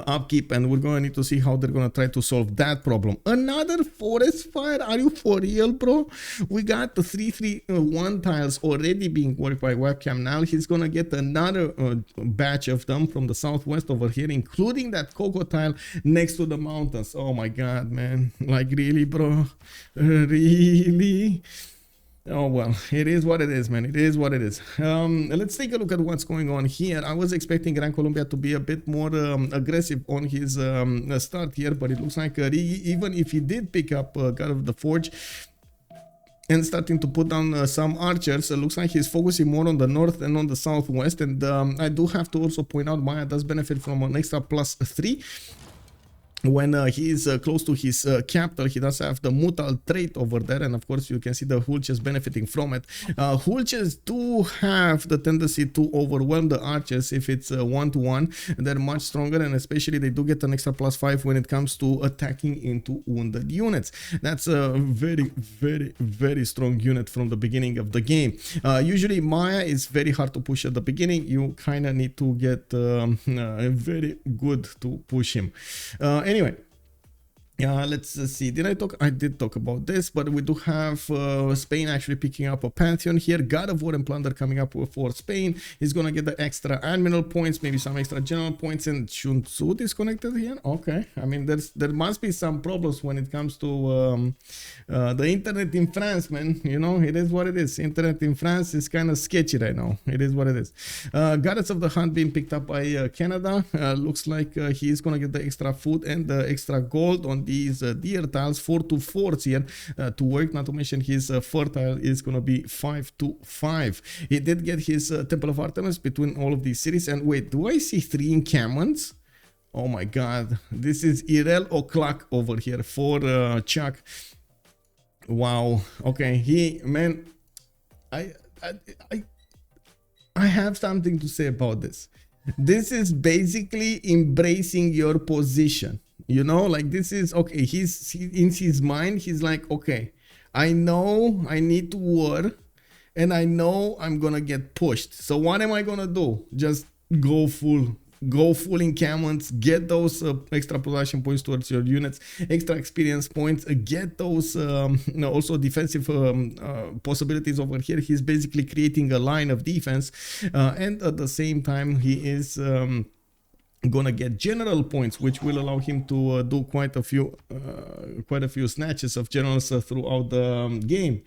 upkeep, and we're going to need to see how they're going to try to solve that problem. Another forest fire? Are you for real, bro? We got the 331 tiles already being worked by webcam. Now he's going to get another batch of them from the southwest over here, including that cocoa tile next to the mountains. Oh my god, man, like really, bro? Really? Oh well, it is what it is, man. It is what it is. Let's take a look at what's going on here. I was expecting Gran Colombia to be a bit more aggressive on his start here, but it looks like Riggy, even if he did pick up God of the Forge and starting to put down some archers, it looks like he's focusing more on the north and on the southwest. And I do have to also point out, Maya does benefit from an extra +3. When he is close to his capital, he does have the Mutal trait over there, and of course you can see the Hulches benefiting from it. Hulches do have the tendency to overwhelm the archers if it's 1-to-1. They're much stronger, and especially they do get an extra +5 when it comes to attacking into wounded units. That's a very strong unit from the beginning of the game. Usually Maya is very hard to push at the beginning. You kind of need to get very good to push him. Anyway, Let's see. Did I talk? I did talk about this, but we do have Spain actually picking up a pantheon here. God of War and Plunder coming up for Spain. He's gonna get the extra admiral points, maybe some extra general points, and Sun-Tzu disconnected here. Okay, I mean there must be some problems when it comes to the internet in France, man. You know, it is what it is. Internet in France is kind of sketchy right now. It is what it is. Goddess of the Hunt being picked up by Canada. Looks like he is gonna get the extra food and the extra gold on these deer tiles, 4 to 4s here to work. Not to mention his fertile is gonna be 5 to 5. He did get his Temple of Artemis between all of these cities. And wait, do I see 3 encampments? Oh my god, this is Irel O'Clock over here for Chuck. Wow. Okay, man, I have something to say about this. This is basically embracing your position. You know, like this is okay. He's in his mind. He's like, okay, I know I need to war, and I know I'm gonna get pushed. So what am I gonna do? Just go full encampments, get those extra production points towards your units, extra experience points, get those also defensive possibilities over here. He's basically creating a line of defense, and at the same time he is gonna get general points, which will allow him to do quite a few snatches of generals throughout the game.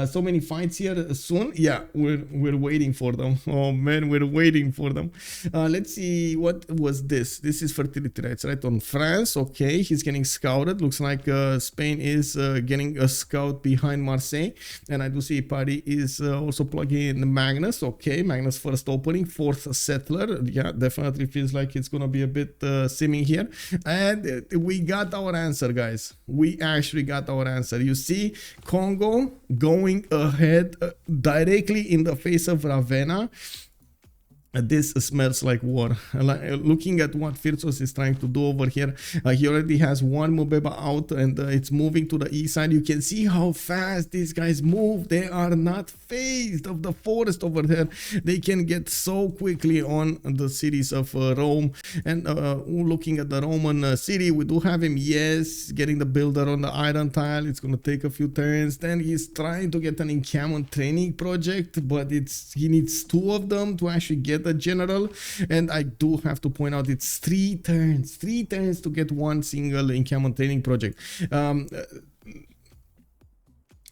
So many fights here soon. Yeah, we're waiting for them. Oh man, we're waiting for them. Let's see, what was this? This is fertility rates, right? On France. Okay, he's getting scouted. Looks like Spain is getting a scout behind Marseille, and I do see Paris is also plugging in Magnus. Okay, Magnus first opening, 4th settler. Yeah, definitely feels like it's gonna be a bit simming here, and we got our answer, guys. We actually got our answer. You see Congo going ahead directly in the face of Ravenna. This smells like war. Looking at what Phyrsos is trying to do over here, he already has one Mvemba out, and it's moving to the east side. You can see how fast these guys move. They are not phased of the forest over there. They can get so quickly on the cities of Rome. And looking at the Roman city, we do have him, yes, getting the builder on the iron tile. It's going to take a few turns. Then he's trying to get an encampment training project, but he needs 2 of them to actually get the general. And I do have to point out, it's 3 turns to get one single encampment training project.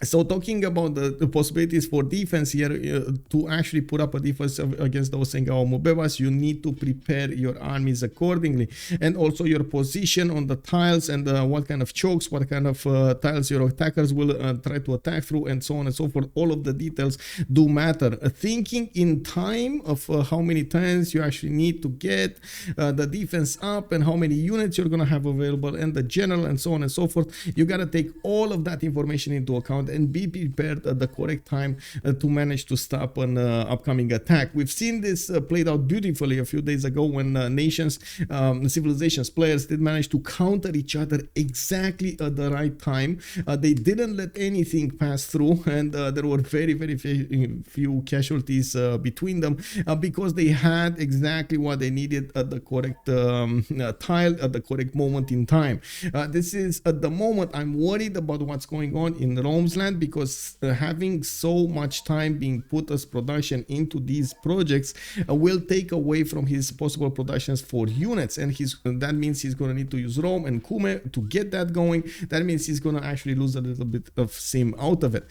So talking about the possibilities for defense here, to actually put up a defense against those Sengao Mvembas, you need to prepare your armies accordingly, and also your position on the tiles, and what kind of chokes, what kind of tiles your attackers will try to attack through, and so on and so forth. All of the details do matter. Thinking in time of how many turns you actually need to get the defense up, and how many units you're gonna have available, and the general, and so on and so forth. You gotta take all of that information into account and be prepared at the correct time to manage to stop an upcoming attack. We've seen this played out beautifully a few days ago when civilizations players did manage to counter each other exactly at the right time. They didn't let anything pass through, and there were very few casualties between them because they had exactly what they needed at the correct tile at the correct moment in time. This is at the moment I'm worried about what's going on in Rome's land, because having so much time being put as production into these projects will take away from his possible productions for units, and that means he's going to need to use Rome and Kume to get that going. That means he's going to actually lose a little bit of sim out of it.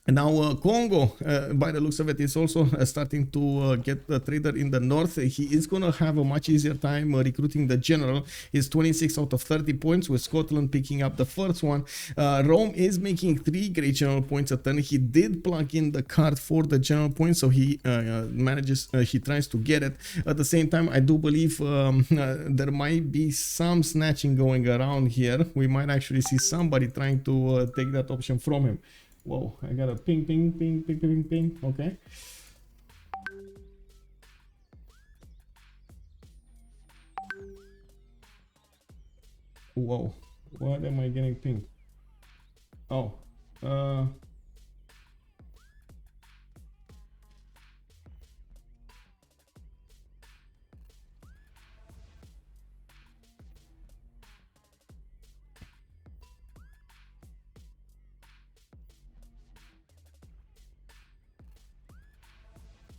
And now Congo, by the looks of it, is also starting to get the trader in the north. He is going to have a much easier time recruiting the general. He's 26 out of 30 points, with Scotland picking up the first one. Rome is making 3 great general points a turn. He did plug in the card for the general points, so he he tries to get it. At the same time, I do believe there might be some snatching going around here. We might actually see somebody trying to take that option from him. Whoa, I got a ping. Okay. Whoa, what am I getting pinged? Oh,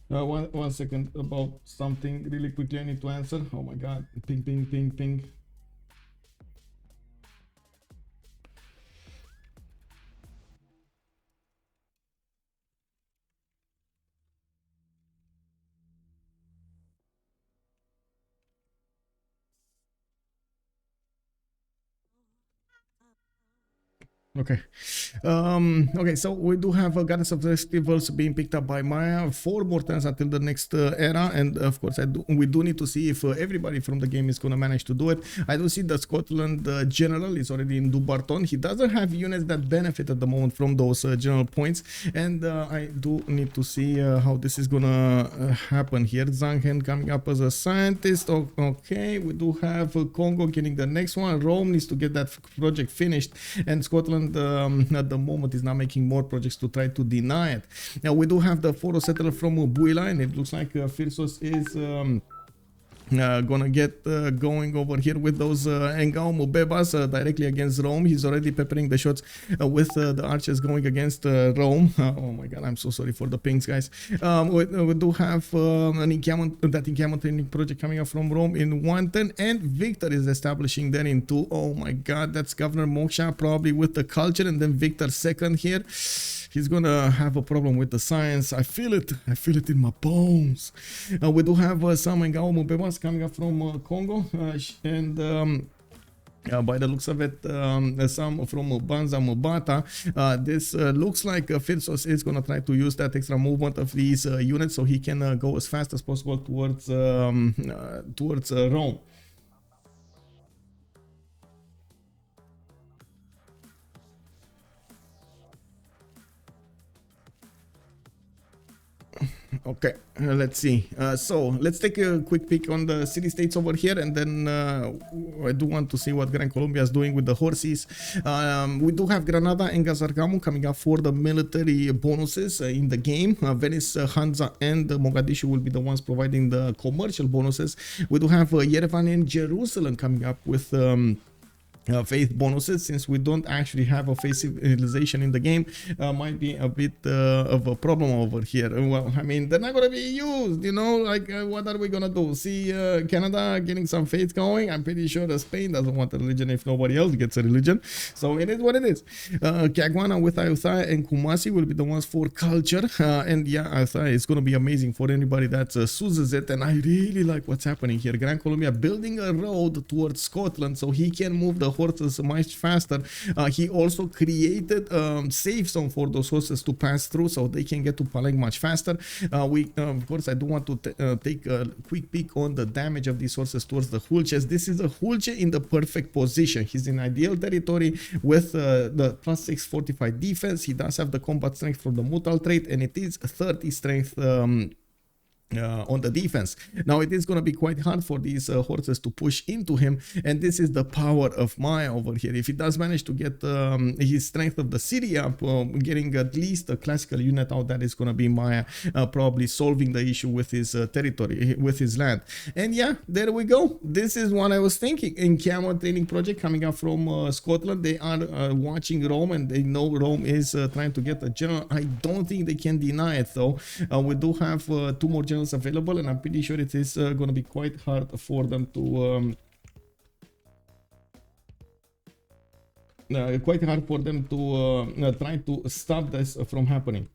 One second about something really quickly. I need to answer. Oh my god. Ping, ping, ping, ping. Okay. Okay, so we do have a Goddess of Festivals being picked up by Maya. 4 more turns until the next era, and of course we do need to see if everybody from the game is gonna manage to do it. I do see that Scotland general is already in Dubarton. He doesn't have units that benefit at the moment from those general points, and I do need to see how this is gonna happen here. Zanghen coming up as a scientist. Okay, we do have Congo getting the next one. Rome needs to get that project finished, and Scotland at the moment is not making more projects to try to deny it. Now we do have the photo settler from Buila, and it looks like Phyrsos is gonna get going over here with those Engao Mvembas directly against Rome. He's already peppering the shots with the archers going against Rome. Oh my god, I'm so sorry for the pings, guys. We do have an encampment training project coming up from Rome in 1 turn, and Victor is establishing there in 2. Oh my god, that's Governor Moksha probably with the culture, and then Victor second here. He's gonna have a problem with the science. I feel it in my bones. We do have some Engao Mvembas coming up from Congo, and by the looks of it, some from Banza Mubata. This looks like Phyrsos is gonna try to use that extra movement of these units so he can go as fast as possible towards Rome. Okay, let's see. So let's take a quick peek on the city states over here, and then I do want to see what Gran Colombia is doing with the horses. We do have Granada and Gazargamu coming up for the military bonuses in the game. Venice, Hanza, and Mogadishu will be the ones providing the commercial bonuses. We do have Yerevan and Jerusalem coming up with faith bonuses. Since we don't actually have a faith civilization in the game, might be a bit of a problem over here. Well, I mean, they're not gonna be used, you know, like what are we gonna do? See Canada getting some faith going? I'm pretty sure that Spain doesn't want a religion if nobody else gets a religion, so it is what it is. Kagwana with Ayutthaya and Kumasi will be the ones for culture, and yeah, Ayutthaya is gonna be amazing for anybody that chooses it, and I really like what's happening here. Gran Colombia building a road towards Scotland so he can move the horses much faster. He also created safe zone for those horses to pass through so they can get to Paleng much faster. Of course, I do want to take a quick peek on the damage of these horses towards the Hulches. This is a Hulche in the perfect position. He's in ideal territory with the +6 fortified defense. He does have the combat strength from the mutal trait, and it is 30 strength on the defense. Now it is going to be quite hard for these horses to push into him, and this is the power of Maya over here. If he does manage to get his strength of the city up, getting at least a classical unit out, that is going to be Maya probably solving the issue with his territory, with his land. And yeah, there we go. This is what I was thinking. Encampment training project coming up from Scotland. They are watching Rome, and they know Rome is trying to get a general. I don't think they can deny it though. We do have 2 more generals available, and I'm pretty sure it is going to be quite hard for them to try to stop this from happening.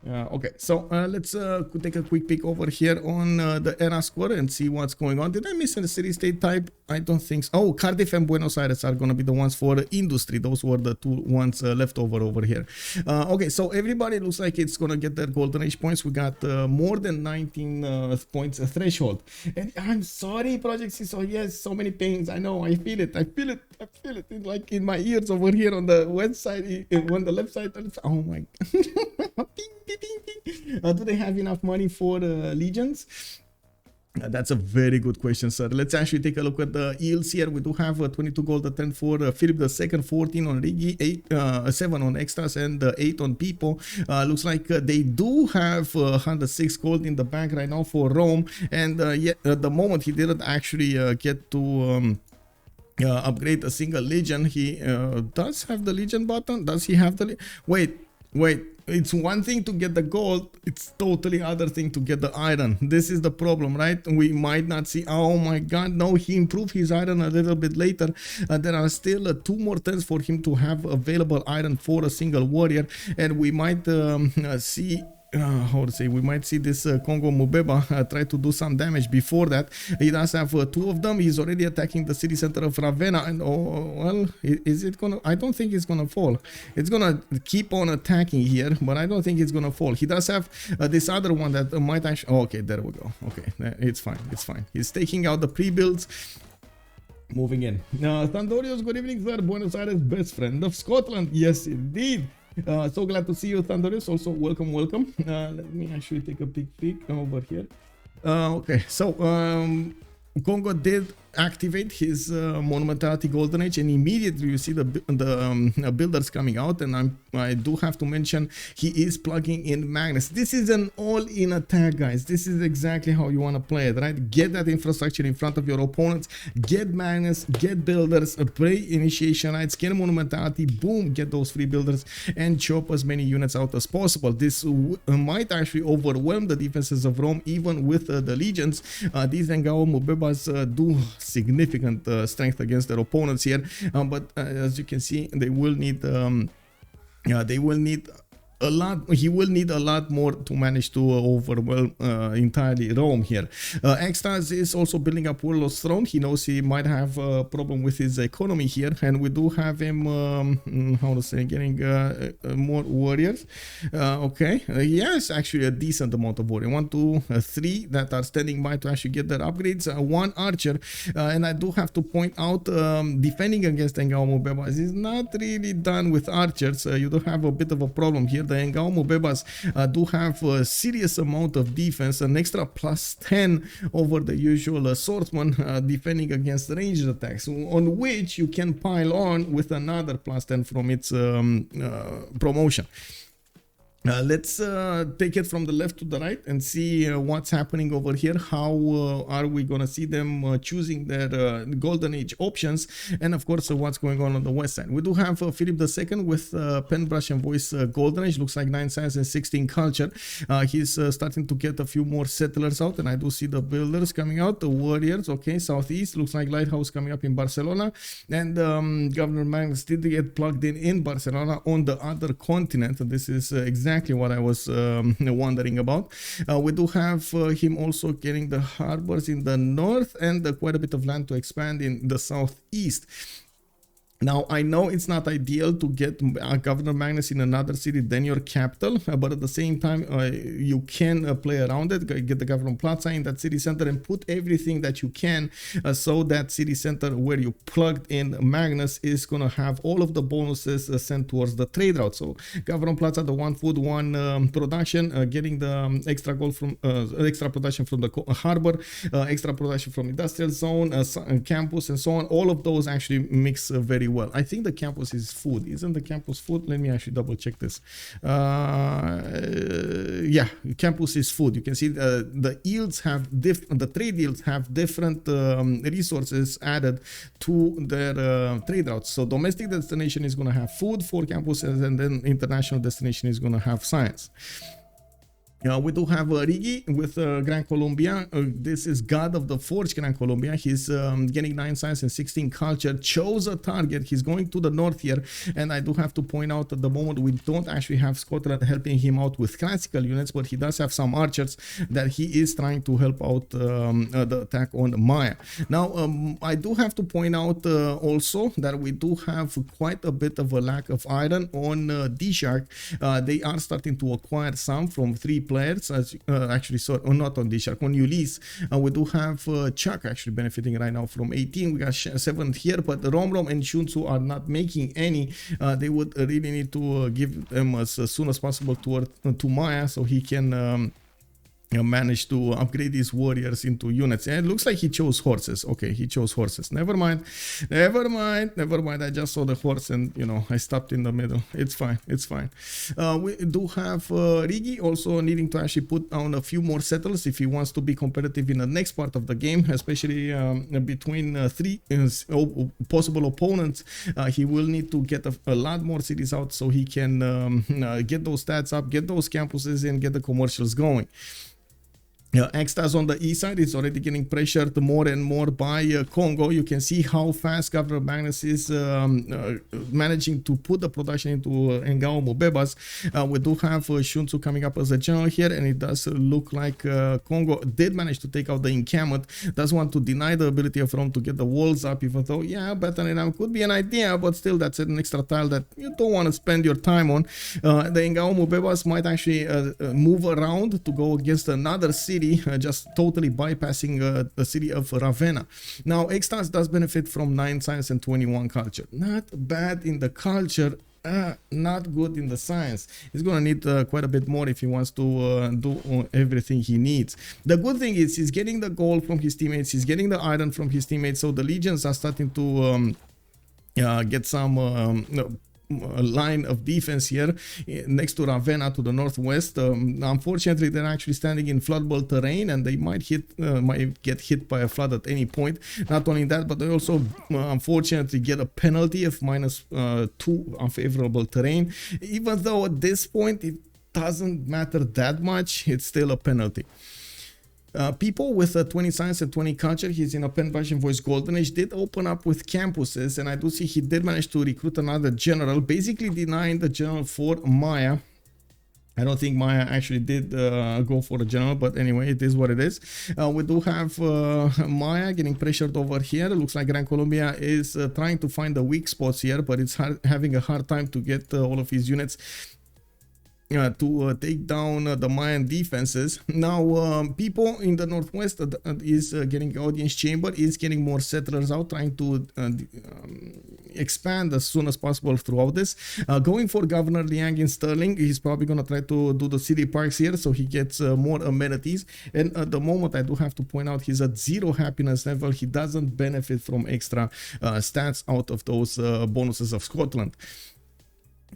Okay, so let's take a quick peek over here on the era score and see what's going on. Did I miss a city state type? I don't think so. Oh, Cardiff and Buenos Aires are going to be the ones for industry. Those were the 2 ones left over here. Okay, so everybody looks like it's going to get their golden age points. We got more than 19 points threshold. And I'm sorry, Project CISO. Yes, so many pains. I know. I feel it. I feel it. I feel it. It's like in my ears over here on the website, on the left side. Oh my God. Do they have enough money for legions? That's a very good question, sir. Let's actually take a look at the yields here. We do have 22 gold at 10 for Philip II, 14 on Riggy, 7 on EXTAZZ, and 8 on Pipo. Looks like they do have 106 gold in the bank right now for Rome, and yet at the moment he didn't actually get to upgrade a single legion. He does have the legion button. Does he have the wait? Wait, it's one thing to get the gold, it's totally other thing to get the iron. This is the problem, right? We might not see, oh my god, no, he improved his iron a little bit later. There are still 2 more turns for him to have available iron for a single warrior, and we might see how to say, we might see this Congo Mvemba try to do some damage. Before that, he does have 2 of them. He's already attacking the city center of Ravenna, and oh well, is it gonna, I don't think it's gonna fall. It's gonna keep on attacking here, but I don't think it's gonna fall. He does have this other one that might actually, oh, okay, there we go. Okay, it's fine, it's fine. He's taking out the pre-builds. Moving in. Thundorius, good evening, sir. Buenos Aires, best friend of Scotland. Yes, indeed. So glad to see you, Thundorius. Also, welcome, welcome. Let me actually take a peek over here. Okay, so Congo did activate his monumentality golden age, and immediately you see the builders coming out, and I do have to mention he is plugging in Magnus. This is an all-in attack, guys. This is exactly how you want to play it, right? Get that infrastructure in front of your opponents, get Magnus, get builders, play initiation rights, get monumentality, boom, get those free builders, and chop as many units out as possible. This might actually overwhelm the defenses of Rome, even with the legions. These Ngao Mvembas do significant strength against their opponents here, but as you can see, they will need a lot. He will need a lot more to manage to overwhelm entirely Rome here. EXTAZZ is also building up Warlord's Throne. He knows he might have a problem with his economy here, and we do have him how to say, getting more warriors. Okay, he has actually a decent amount of warriors. 1, 2, 3 that are standing by to actually get their upgrades. 1 archer, and I do have to point out, defending against Ngao Mvemba is not really done with archers. You do have a bit of a problem here. The Ngao Mvembas do have a serious amount of defense, an extra +10 over the usual swordsman, defending against ranged attacks, on which you can pile on with another +10 from its promotion. Let's take it from the left to the right and see what's happening over here. How are we gonna see them choosing their golden age options, and of course what's going on the west side. We do have Philip II with pen, brush and voice golden age. Looks like 9 science and 16 culture. He's starting to get a few more settlers out, and I do see the builders coming out, the warriors. Okay, southeast looks like lighthouse coming up in Barcelona, and Governor Magnus did get plugged in Barcelona on the other continent. This is exactly what I was wondering about. We do have him also getting the harbors in the north and quite a bit of land to expand in the southeast. Now, I know it's not ideal to get Governor Magnus in another city than your capital, but at the same time, you can play around it, get the Governor Plaza in that city center and put everything that you can, so that city center where you plugged in Magnus is going to have all of the bonuses sent towards the trade route. So Governor Plaza, the 1 food, 1 production, getting the extra gold from extra production from the harbor, extra production from industrial zone, campus and so on. All of those actually mix very well. I think the campus is food. Isn't the campus food? Let me actually double check this. Yeah, campus is food. You can see the yields have the trade yields have different resources added to their trade routes. So domestic destination is going to have food for campuses, and then international destination is going to have science. We do have Riggy with Gran Colombia. This is God of the Forge, Gran Colombia. He's getting 9 science and 16 culture. Chose a target. He's going to the north here. And I do have to point out at the moment we don't actually have Scotland helping him out with classical units, but he does have some archers that he is trying to help out the attack on Maya. Now, I do have to point out also that we do have quite a bit of a lack of iron on DShark. They are starting to acquire some from 3 players, as actually, so not on DShark, on Ulyss. We do have Chuck actually benefiting right now from 18. We got 7 here, but Romrom and Sun-Tzu are not making any. They would really need to give them as soon as possible to Maya, so he can managed to upgrade his warriors into units. And it looks like he chose horses. Okay, he chose horses. Never mind. Never mind. Never mind. I just saw the horse and, you know, I stopped in the middle. It's fine. It's fine. We do have Riggy also needing to actually put down a few more settlers if he wants to be competitive in the next part of the game, especially between three possible opponents. He will need to get a lot more cities out so he can get those stats up, get those campuses in, get the commercials going. EXTAZZ on the east side is already getting pressured more and more by Congo. You can see how fast Governor Magnus is managing to put the production into Mvemba's. We do have Sun-Tzu coming up as a general here, and it does look like Congo did manage to take out the encampment. Does want to deny the ability of Rome to get the walls up, even though, yeah, better than Ram could be an idea, but still that's an extra tile that you don't want to spend your time on. The Mvemba's might actually move around to go against another city, just totally bypassing the city of Ravenna. Now, EXTAZZ does benefit from 9 science and 21 culture. Not bad in the culture, not good in the science. He's gonna need quite a bit more if he wants to do everything he needs. The good thing is he's getting the gold from his teammates, he's getting the iron from his teammates, so the legions are starting to get some a line of defense here next to Ravenna to the northwest. Unfortunately, they're actually standing in floodable terrain, and they might get hit by a flood at any point. Not only that, but they also unfortunately get a penalty of -2 unfavorable terrain. Even though at this point it doesn't matter that much, it's still a penalty. Pipo with 20 science and 20 culture, he's in a pen bash in voice golden age, did open up with campuses, and I do see he did manage to recruit another general, basically denying the general for Maya. I don't think Maya actually did go for a general, but anyway, it is what it is. We do have Maya getting pressured over here. It looks like Gran Colombia is trying to find the weak spots here, but it's having a hard time to get all of his units to take down the Mayan defenses. Now, people in the northwest is getting audience chamber, is getting more settlers out, trying to expand as soon as possible throughout this. Going for Governor Liang in Sterling, he's probably going to try to do the city parks here so he gets more amenities. And at the moment, I do have to point out he's at 0 happiness level. He doesn't benefit from extra stats out of those bonuses of Scotland.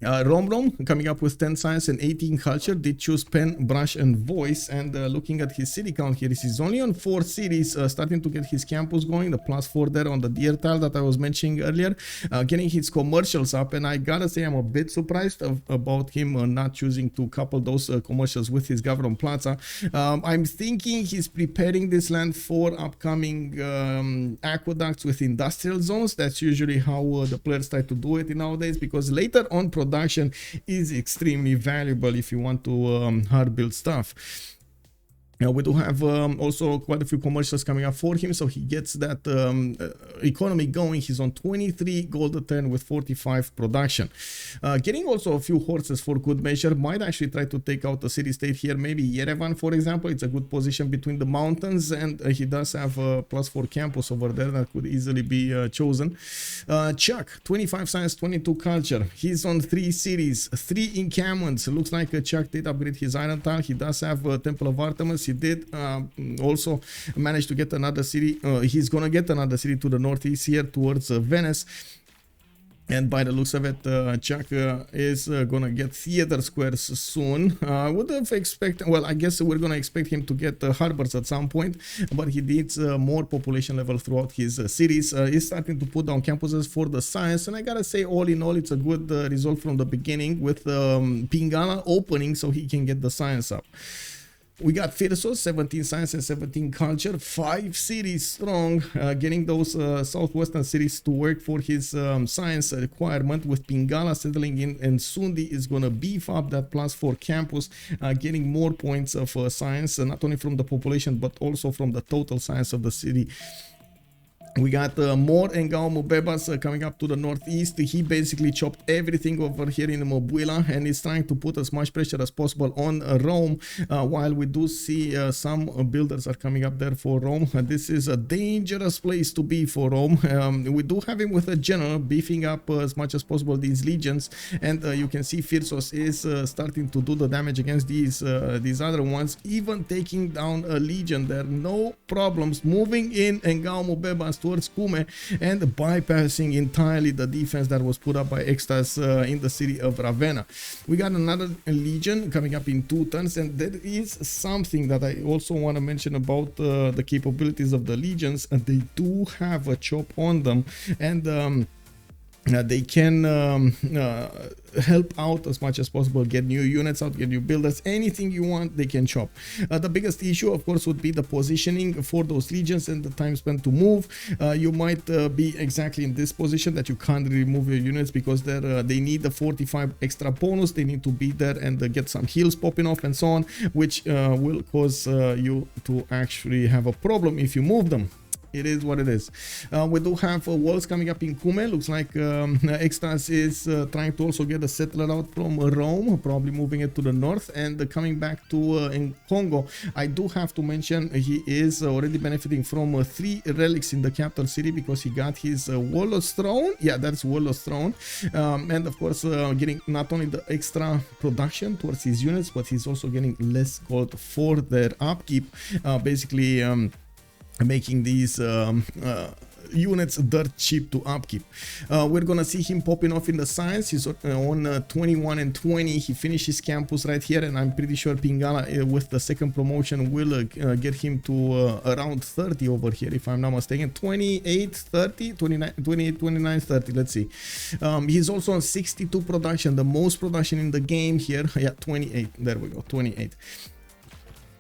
Romrom coming up with 10 science and 18 culture, did choose pen, brush and voice, and looking at his city count here, he's only on 4 cities, starting to get his campus going, the +4 there on the deer tile that I was mentioning earlier, getting his commercials up, and I gotta say I'm a bit surprised about him not choosing to couple those commercials with his government plaza. I'm thinking he's preparing this land for upcoming aqueducts with industrial zones. That's usually how the players try to do it nowadays, because later on production is extremely valuable if you want to hard build stuff. We do have also quite a few commercials coming up for him, so he gets that economy going. He's on 23 gold a turn with 45 production. Getting also a few horses for good measure. Might actually try to take out the city-state here, maybe Yerevan, for example. It's a good position between the mountains, and he does have a +4 campus over there that could easily be chosen. Chuck, 25 science, 22 culture. He's on 3 cities, 3 encampments. Looks like Chuck did upgrade his iron tile. He does have Temple of Artemis. He did also manage to get another city. He's gonna get another city to the northeast here towards Venice. And by the looks of it, Chuck is gonna get theater squares soon. I would have expected, well, I guess we're gonna expect him to get harbors at some point, but he needs more population level throughout his cities. He's starting to put down campuses for the science, and I gotta say, all in all, it's a good result from the beginning with Pingala opening so he can get the science up. We got Phyrsos, 17 science and 17 culture, 5 cities strong, getting those southwestern cities to work for his science requirement, with Pingala settling in, and Sundi is going to beef up that +4 campus, getting more points of science, not only from the population but also from the total science of the city. We got more Ngao Mubebas coming up to the northeast. He basically chopped everything over here in Mobwila and is trying to put as much pressure as possible on Rome, while we do see some builders are coming up there for Rome. This is a dangerous place to be for Rome. We do have him with a general beefing up as much as possible these legions, and you can see Phyrsos is starting to do the damage against these other ones, even taking down a legion there. No problems, moving in Ngao Mubebas towards Kume and bypassing entirely the defense that was put up by EXTAZZ in the city of Ravenna. We got another legion coming up in 2 turns, and there is something that I also want to mention about the capabilities of the legions. They do have a chop on them, and they can help out as much as possible, get new units out, get new builders, anything you want they can chop. The biggest issue of course would be the positioning for those legions and the time spent to move. You might be exactly in this position that you can't remove your units because they need the 45 extra bonus, they need to be there and get some heals popping off and so on, which will cause you to actually have a problem if you move them. It is what it is. We do have walls coming up in Kume. Looks like EXTAZZ is trying to also get a settler out from Rome, probably moving it to the north and coming back to in Congo. I do have to mention he is already benefiting from 3 relics in the capital city because he got his Warlord's Throne. Yeah, that's Warlord's Throne. And of course, getting not only the extra production towards his units, but he's also getting less gold for their upkeep. Basically, making these units dirt cheap to upkeep. We're gonna see him popping off in the science. He's on 21 and 20. He finished his campus right here, and I'm pretty sure Pingala with the second promotion will get him to around 30 over here, if I'm not mistaken. 28, 30, 29, 28, 29, 30. Let's see. He's also on 62 production, the most production in the game here. Yeah, 28. There we go, 28.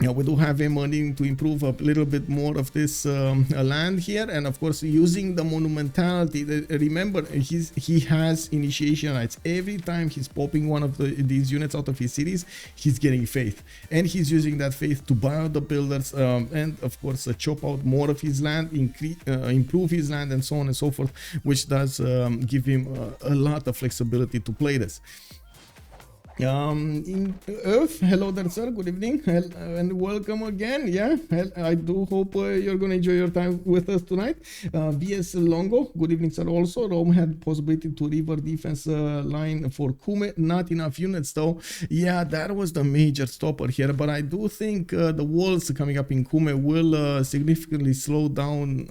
Yeah, we do have him needing to improve a little bit more of this land here, and of course using the monumentality. Remember, he has initiation rights. Every time he's popping one of these units out of his cities, he's getting faith, and he's using that faith to buy out the builders, and of course chop out more of his land, improve his land, and so on and so forth, which does give him a lot of flexibility to play this. In Earth, hello there sir, good evening and welcome again. Yeah, I do hope you're gonna enjoy your time with us tonight. VS Longo, good evening sir. Also, Rome had possibility to river defense line for Kume, not enough units though. Yeah, that was the major stopper here, but I do think the walls coming up in Kume will significantly slow down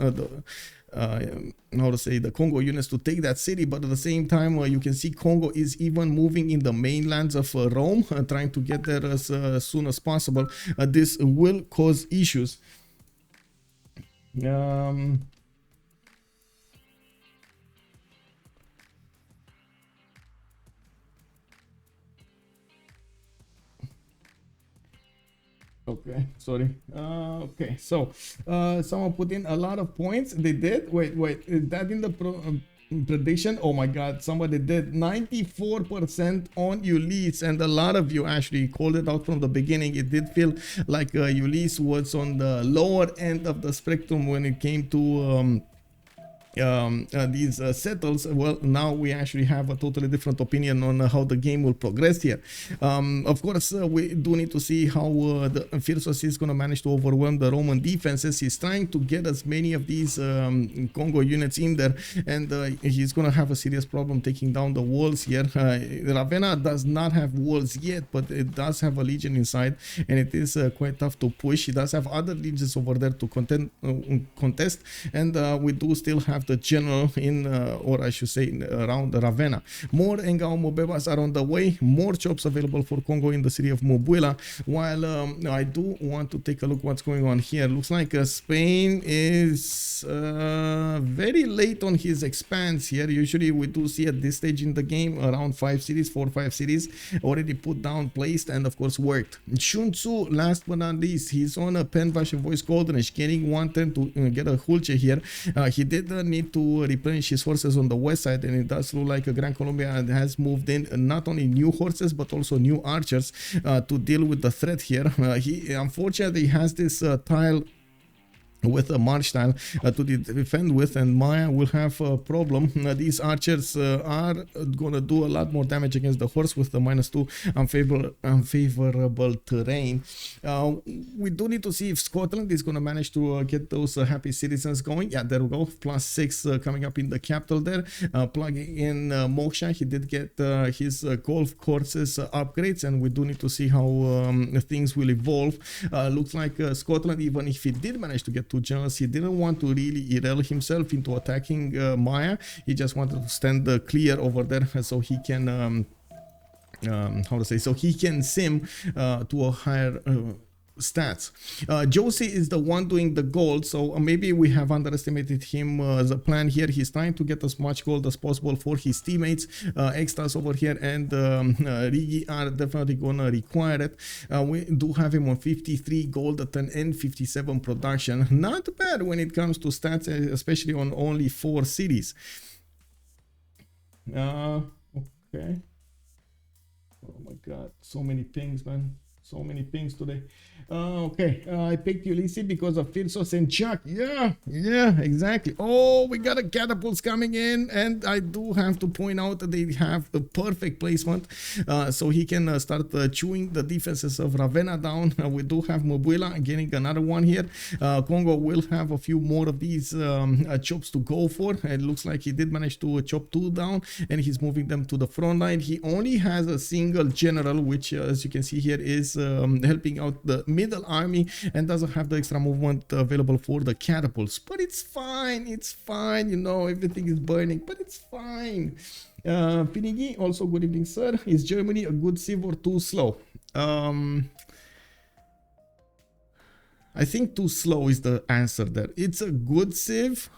how to say, the Congo units to take that city. But at the same time, you can see Congo is even moving in the mainlands of Rome, trying to get there as soon as possible. This will cause issues. Okay, sorry. Okay, so someone put in a lot of points. They did. Wait, is that in the prediction? Oh my god, somebody did 94% on Ulyss, and a lot of you actually called it out from the beginning. It did feel like Ulyss was on the lower end of the spectrum when it came to these settles. Well, now we actually have a totally different opinion on how the game will progress here. Of course, we do need to see how the Phyrsos is going to manage to overwhelm the Roman defenses. He's trying to get as many of these Congo units in there, and he's going to have a serious problem taking down the walls here. Ravenna does not have walls yet, but it does have a legion inside, and it is quite tough to push. He does have other legions over there to contest, and we do still have the general in, or I should say, around Ravenna. More Ngao Mubebas are on the way. More chops available for Congo in the city of Mobwila. While I do want to take a look what's going on here. Looks like Spain is very late on his expanse here. Usually we do see at this stage in the game around 4 or 5 cities already put down, placed, and of course worked. Sun-Tzu, last but not least, he's on a Penvash and Voice Goldenish, getting 1 turn to get a Hulce here. He did need to replenish his forces on the west side, and it does look like Gran Colombia has moved in not only new horses but also new archers to deal with the threat here. He unfortunately has this tile with a march style to defend with, and Maya will have a problem. These archers are gonna do a lot more damage against the horse with the -2 unfavorable terrain. We do need to see if Scotland is gonna manage to get those happy citizens going. Yeah, there we go, +6 coming up in the capital there. Plugging in Moksha, he did get his golf courses upgrades, and we do need to see how things will evolve. Looks like Scotland, even if he did manage to get to Joce, he didn't want to really derail himself into attacking Maya. He just wanted to stand clear over there so he can so he can sim to a higher stats. Joce is the one doing the gold, so maybe we have underestimated him as a plan here. He's trying to get as much gold as possible for his teammates. EXTAZZ over here and Riggy are definitely gonna require it. We do have him on 53 gold at an N57 production. Not bad when it comes to stats, especially on only 4 cities. Okay. Oh my god, so many pings, man. So many pings today. Okay, I picked Ulyss because of Phyrsos and Chuck. Yeah, exactly. Oh, we got a catapults coming in, and I do have to point out that they have the perfect placement, so he can start chewing the defenses of Ravenna down. We do have Mvemba getting another one here. Congo will have a few more of these chops to go for. It looks like he did manage to chop 2 down, and he's moving them to the front line. He only has a single general, which as you can see here is helping out the middle army, and doesn't have the extra movement available for the catapults, but it's fine, you know, everything is burning, but it's fine. Pinigi, also good evening, sir. Is Germany a good civ or too slow? I think too slow is the answer there. It's a good civ,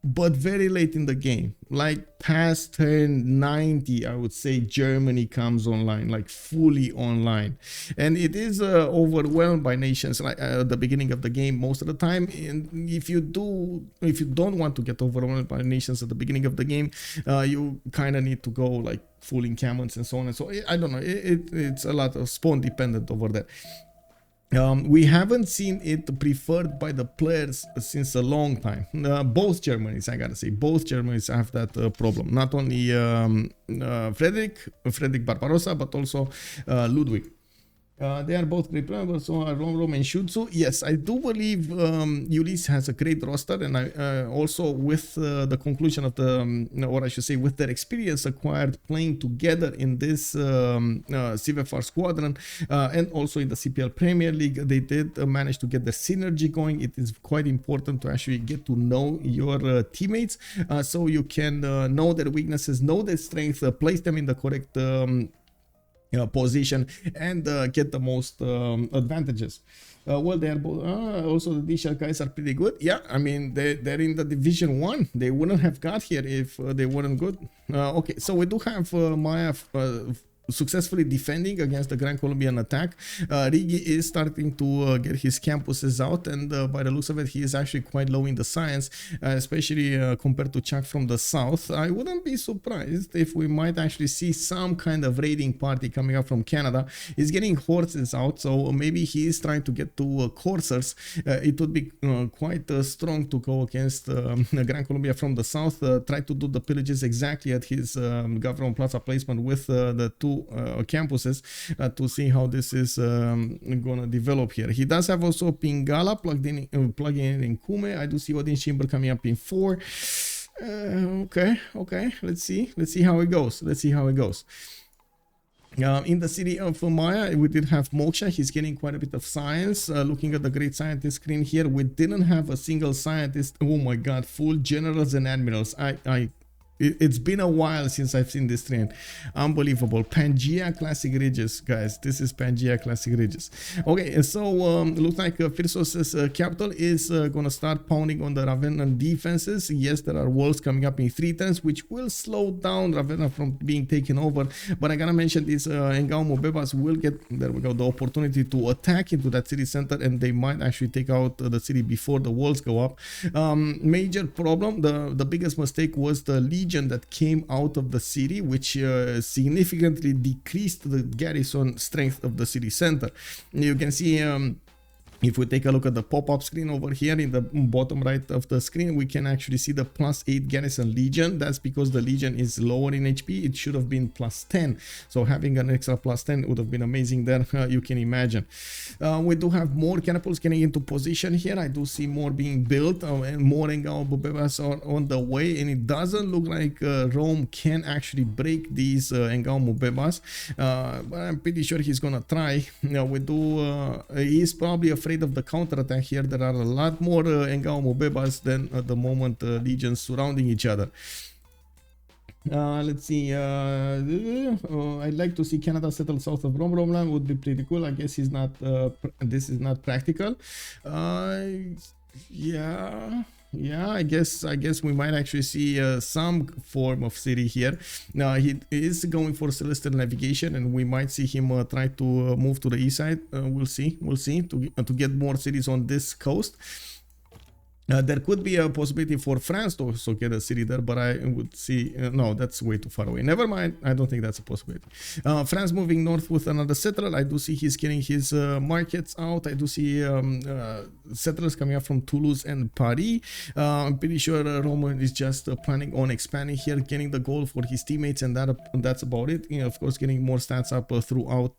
but very late in the game, like past turn 90, I would say Germany comes online, like fully online, and it is overwhelmed by nations like at the beginning of the game most of the time. And if you don't want to get overwhelmed by nations at the beginning of the game, you kind of need to go like full encampments and so on and so. I don't know, it's a lot of spawn dependent over there. We haven't seen it preferred by the players since a long time. Both Germanys, I gotta say, both Germanys have that problem. Not only Frederick Barbarossa, but also Ludwig. They are both great players, so are Romrom and Sun-Tzu. Yes, I do believe Ulyss has a great roster, and I also with the conclusion of the, or I should say, with their experience acquired playing together in this CivFR squadron and also in the CPL Premier League, they did manage to get the synergy going. It is quite important to actually get to know your teammates, so you can know their weaknesses, know their strengths, place them in the correct position, and get the most advantages. Well, they are both also the DShark guys are pretty good. Yeah, I mean they're in the Division 1. They wouldn't have got here if they weren't good. Okay, so we do have Maya successfully defending against the Gran Colombian attack. Riggy is starting to get his campuses out, and by the looks of it, he is actually quite low in the science, especially compared to Chuck from the south. I wouldn't be surprised if we might actually see some kind of raiding party coming up from Canada. He's getting horses out, so maybe he is trying to get to coursers. It would be quite strong to go against Gran Colombia from the south, try to do the pillages exactly at his Government Plaza placement with the 2 campuses, to see how this is gonna develop here. He does have also Pingala plugging in in Kume. I do see Odin Chamber coming up in 4. Okay, let's see how it goes. In the city of Maya, we did have Moksha. He's getting quite a bit of science. Looking at the great scientist screen here, we didn't have a single scientist. Oh my god, full generals and admirals. It's been a while since I've seen this train. Unbelievable. Pangea Classic Ridges, guys. This is Pangea Classic Ridges. Okay, so looks like Phyrsos' capital is gonna start pounding on the Ravenna defenses. Yes, there are walls coming up in 3 turns, which will slow down Ravenna from being taken over. But I gotta mention this, Ngao Mvembas will get, there we go, the opportunity to attack into that city center, and they might actually take out the city before the walls go up. Major problem, the biggest mistake was the legion that came out of the city, which significantly decreased the garrison strength of the city center. You can see If we take a look at the pop-up screen over here in the bottom right of the screen, we can actually see the +8 garrison legion. That's because the legion is lower in HP. It should have been +10. So having an extra +10 would have been amazing there, you can imagine. We do have more catapults getting into position here. I do see more being built and more Ngao Mvembas are on the way. And it doesn't look like Rome can actually break these Ngao Mvembas. But I'm pretty sure he's going to try. He's probably afraid of the counterattack here. There are a lot more Ngao Mvembas than at the moment legions surrounding each other. Let's see. I'd like to see Canada settle south of Romrom land. Would be pretty cool. I guess he's not. This is not practical. Yeah, I guess we might actually see some form of city here. Now he is going for celestial navigation, and we might see him try to move to the east side. We'll see to get more cities on this coast. There could be a possibility for France to also get a city there, but I would see no, that's way too far away. Never mind, I don't think that's a possibility. France moving north with another settler. I do see he's getting his markets out. I do see settlers coming up from Toulouse and Paris. I'm pretty sure Roman is just planning on expanding here, getting the goal for his teammates, and that's about it. You know, of course, getting more stats up throughout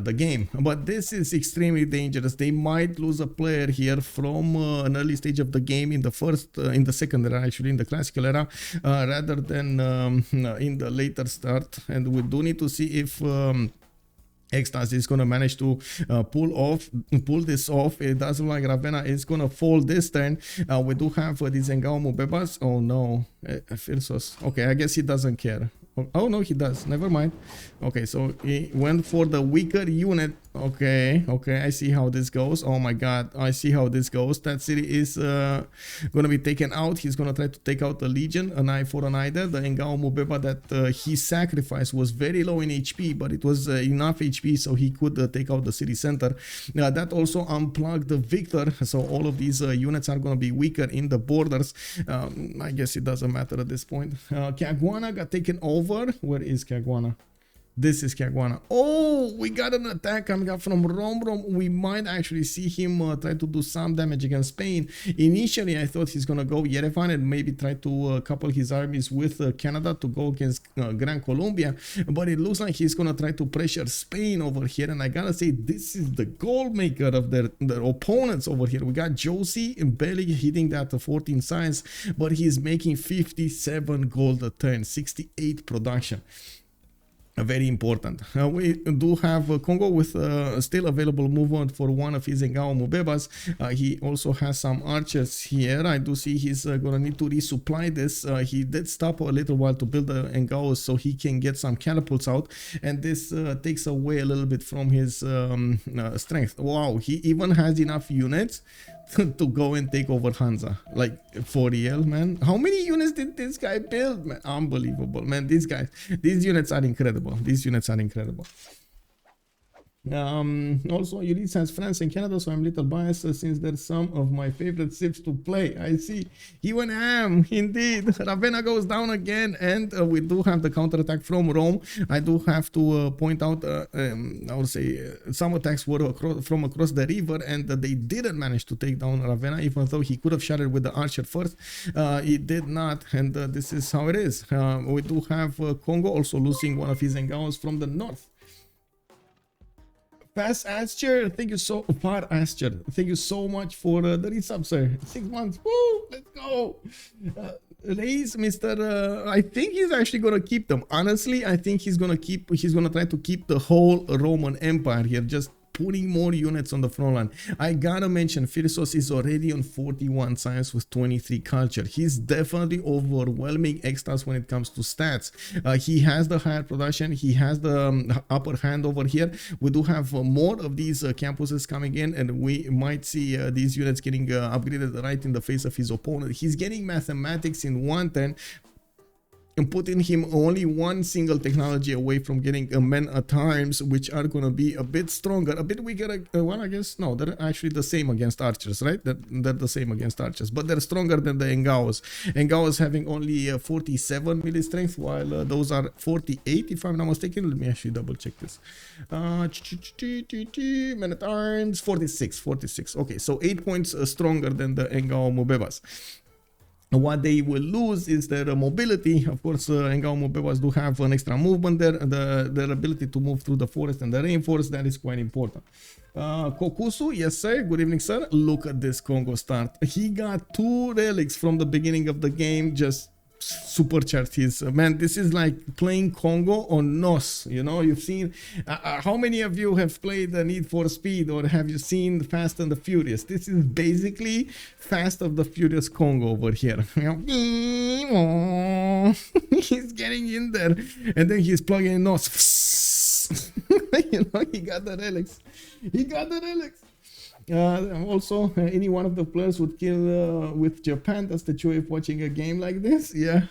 the game. But this is extremely dangerous. They might lose a player here from an early stage of the game in the second era, actually in the classical era, rather than in the later start. And we do need to see if EXTAZZ is going to manage to pull this off. It doesn't look like Ravenna is going to fall this turn. We do have these Ngao Mvembas. Oh no, Phyrsos. Okay, I guess he doesn't care. Oh no, he does. Never mind. Okay, so he went for the weaker unit. Okay, I see how this goes. Oh my god, I see how this goes. That city is gonna be taken out. He's gonna try to take out the legion, an eye for an eye there. The Ngao Mvemba that he sacrificed was very low in HP, but it was enough HP so he could take out the city center. That also unplugged the victor, so all of these units are gonna be weaker in the borders. I guess it doesn't matter at this point. Caguana got taken over. Where is Caguana? This is Caguana. Oh, we got an attack coming up from Romrom. We might actually see him try to do some damage against Spain. Initially, I thought he's going to go Yerevan and maybe try to couple his armies with Canada to go against Gran Colombia. But it looks like he's going to try to pressure Spain over here. And I got to say, this is the goal maker of their opponents over here. We got Joce barely hitting that 14 science, but he's making 57 gold a turn, 68 production. Very important. We do have Congo with still available movement for one of his Ngao Mvembas. He also has some archers here. I do see he's gonna need to resupply this. He did stop a little while to build the Ngaos so he can get some catapults out, and this takes away a little bit from his strength. Wow, he even has enough units to go and take over Hansa. Like, for real, man. How many units did this guy build, man? Unbelievable, man. These units are incredible. These units are incredible. Also, Ulyss has France and Canada, so I'm a little biased since there's some of my favorite Civs to play. I see. He went ham, indeed. Ravenna goes down again, and we do have the counterattack from Rome. I do have to point out, I would say, some attacks were from across the river, and they didn't manage to take down Ravenna, even though he could have shot it with the archer first. He did not, and this is how it is. We do have Congo also losing one of his Ngaos from the north. Fast Ascher, thank you so far, Ascher. Thank you so much for the resub, sir. 6 months. Woo! Let's go. Reis, Mr. I think he's actually gonna keep them. Honestly, I think he's gonna try to keep the whole Roman Empire here, just putting more units on the front line. I gotta mention, Phyrsos is already on 41 science with 23 culture. He's definitely overwhelming EXTAZZ when it comes to stats. He has the higher production. He has the upper hand over here. We do have more of these campuses coming in, and we might see these units getting upgraded right in the face of his opponent. He's getting mathematics in one turn, putting him only one single technology away from getting men at arms, which are going to be a bit stronger, a bit weaker. Well, I guess no, they're actually the same against archers, right? They're the same against archers, but they're stronger than the Ngaos. Ngaos having only 47 melee strength, while those are 48, if I'm not mistaken. Let me actually double check this. Men at arms 46. Okay, so 8 points stronger than the Ngao Mvembas. What they will lose is their mobility. Of course, Ngao Mvembas do have an extra movement there. Their ability to move through the forest and the rainforest, that is quite important. Kokusu, yes sir, good evening sir. Look at this Congo start. He got 2 relics from the beginning of the game, just supercharged his man. This is like playing Congo on NOS. You know, you've seen how many of you have played the Need for Speed, or have you seen Fast and the Furious? This is basically Fast of the Furious Congo over here. He's getting in there, and then he's plugging in NOS. You know, he got the relics. Also, any one of the players would kill with Japan. That's the joy of watching a game like this. Yeah.